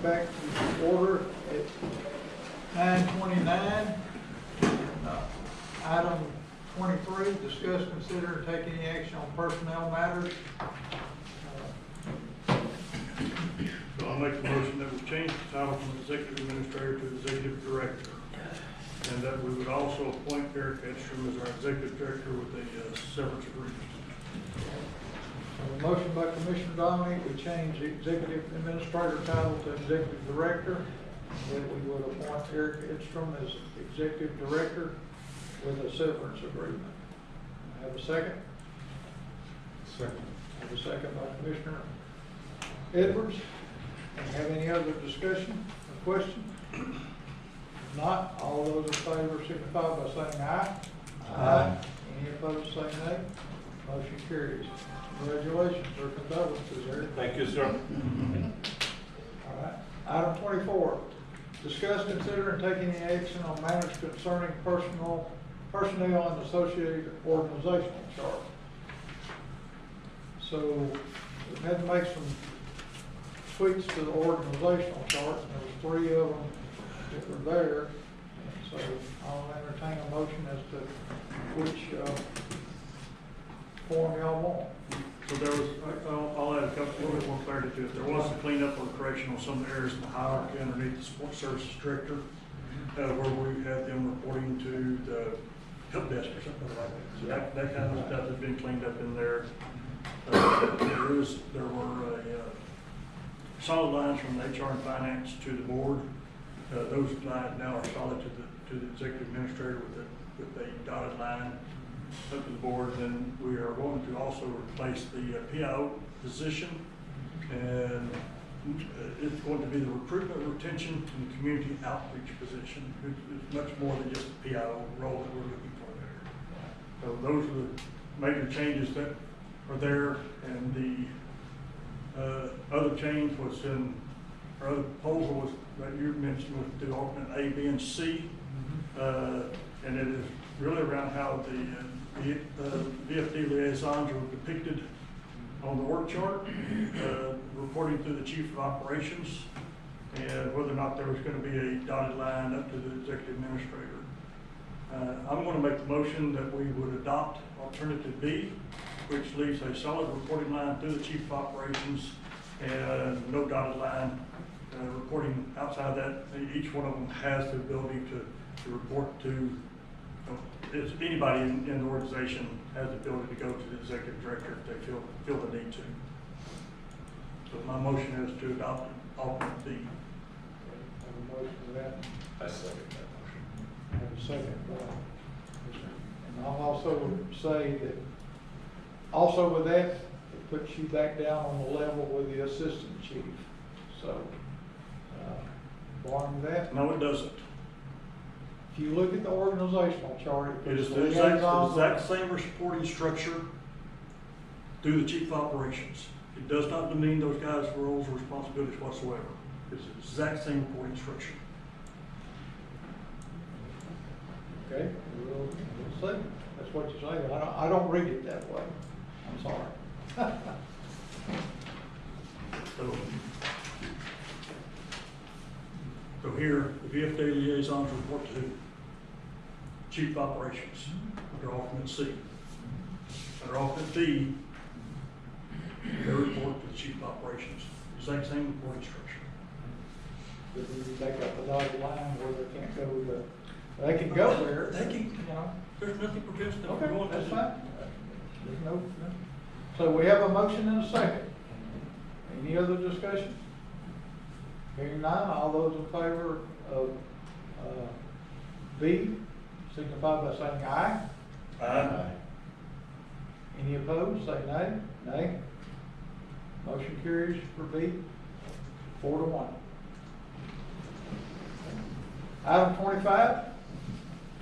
back to order at 9:29. Item 23, discuss, consider, and take any action on personnel matters. So I'll make the motion that we change the title from executive administrator to executive director. And that we would also appoint Eric Edstrom as our executive director with a severance agreement. A motion by Commissioner Dominic, we change the executive administrator title to executive director. That we would appoint Eric Edstrom as executive director with a severance agreement. Have a second? Second. Have a second by Commissioner Edwards. Have any other discussion or question? If not, all those in favor signify by saying aye. Aye. Any opposed, say nay. Motion carries. Congratulations or condolences, Eric. Thank you, sir. All right. Item 24, discuss, consider, and take any action on matters concerning personnel and associated organizational chart. So we had to make some tweaks to the organizational chart, and there was 3 of them that were there. And so I'll entertain a motion as to which form y'all want. So there was, I'll add a little bit more clarity to it. There was some cleanup or correction on some of the areas in the hierarchy underneath the sports services director, where we had them reporting to the help desk or something like that. So that kind of stuff has been cleaned up in there. There were solid lines from HR and finance to the board. Those lines now are solid to the executive administrator with a dotted line up to the board. Then we are going to also replace the PIO position, and it's going to be the recruitment, retention, and community outreach position. It's much more than just the PIO role that we're looking for there. So those are the major changes that are there, and the other change was in, our other proposal was that you mentioned with the alternate A, B, and C, and it is really around how the VFD liaisons are depicted on the org chart, reporting to the chief of operations, and whether or not there was going to be a dotted line up to the executive administrator. I'm going to make the motion that we would adopt alternative B, which leaves a solid reporting line through the chief of operations and no dotted line reporting outside that. Each one of them has the ability to report to, anybody in the organization has the ability to go to the executive director if they feel the need to. So my motion is to adopt alternate B. Have a motion for that. I second that motion. Have a second. And I'll also say that, also with that, it puts you back down on the level with the assistant chief. So, barring that. No, it doesn't. If you look at the organizational chart, It is the exact same reporting structure through the chief of operations. It does not demean those guys' roles or responsibilities whatsoever. It's the exact same reporting structure. Okay, we'll see. That's what you say. I don't read it that way. I'm sorry. So here, the VFD liaisons report to chief of operations under alternate C. Under alternate D, they report to the chief of operations. Exact same reporting structure. But you take up the dotted line where they can't go to, they can go there. They can, you know. There's nothing prevents them Okay, from going. that's fine. There's no. So we have a motion and a second. Any other discussion? Hearing none, all those in favor of B, signify by saying aye. Aye. Any opposed, say nay. Nay. Motion carries for B, 4-1. Item 25,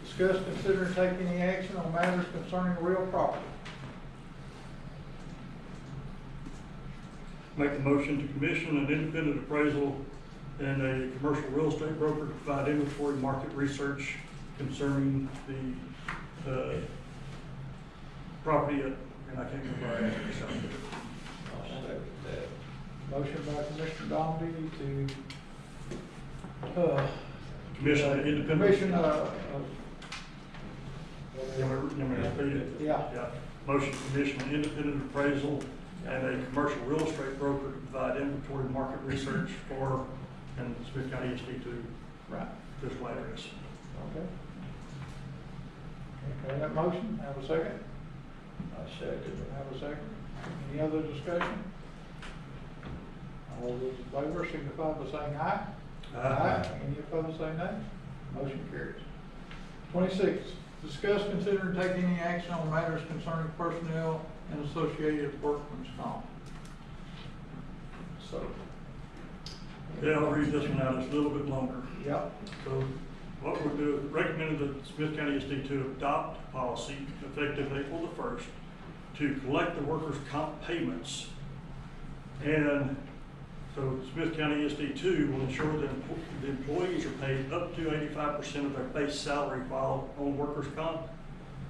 discuss, consider, and take any action on matters concerning real property. Make the motion to commission an independent appraisal and a commercial real estate broker to provide inventory market research concerning the property at, and I can't remember our address. Motion by Commissioner Domby to Commission of Independent. Commission, You want me to repeat it? Yeah. Motion to commission an independent appraisal and a commercial real estate broker to provide inventory market research for, and Smith County ESD2. Right. Fiscal areas. Okay. Okay, that motion, have a second? I second. Have a second. Any other discussion? All those in favor signify by saying aye. Aye. Any opposed, say nay. Motion carries. 26, discuss, consider, and take any action on matters concerning personnel and associated workman's comp. So. Yeah, I'll read this one out, it's a little bit longer. Yep. So what we're doing, recommended that Smith County ESD2 adopt a policy effective April the 1st to collect the workers' comp payments. And so Smith County ESD2 will ensure that the employees are paid up to 85% of their base salary while on workers' comp,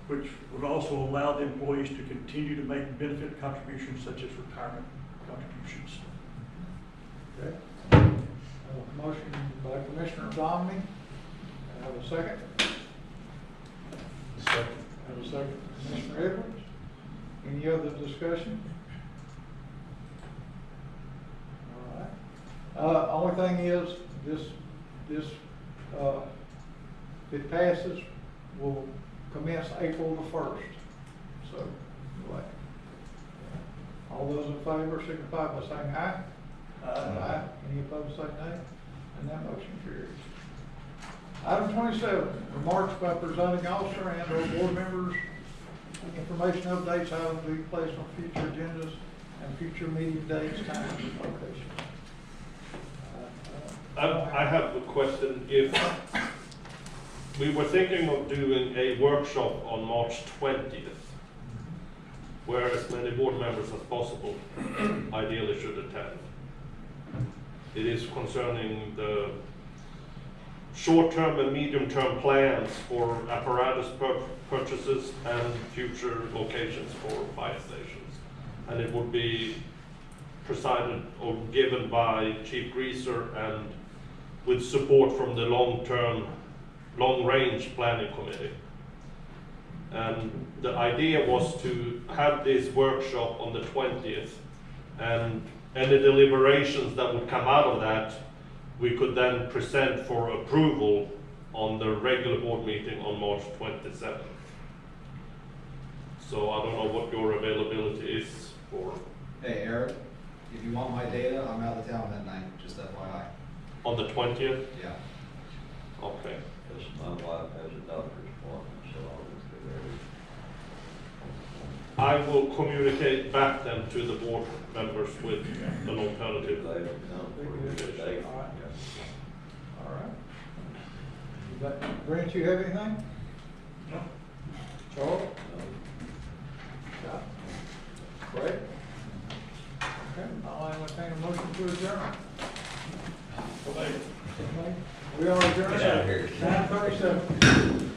which would also allow the employees to continue to make benefit contributions such as retirement contributions. Okay. Motion by Commissioner Domney. Have a second. Second. Have a second. Commissioner Edwards. Any other discussion? All right. Only thing is, this, if it passes, will commence April the 1st. So, anyway. All those in favor signify by saying aye. Aye. Any opposed, say nay. And that motion carries. Item 27, remarks by presiding officer and or board members. Information updates, items to be placed on future agendas and future meeting dates, times, and locations. I have a question. If we were thinking of doing a workshop on March 20th, where as many board members as possible ideally should attend. It is concerning the short-term and medium-term plans for apparatus purchases and future locations for fire stations. And it would be presided or given by Chief Greaser and with support from the long-range planning committee. And the idea was to have this workshop on the 20th, and any deliberations that would come out of that, we could then present for approval on the regular board meeting on March 27th. So I don't know what your availability is for. Hey, Eric, if you want my data, I'm out of town that night, just FYI. On the 20th? Yeah. Okay. Because my wife has a doctor's appointment, so I'll just get ready. I will communicate back then to the board members with an alternative. They don't come for a day. All right. Grant, you have anything? No. Charles? Scott? Craig? Okay, I'll entertain a motion to adjourn. We are adjourned Get out of here. at 9:37.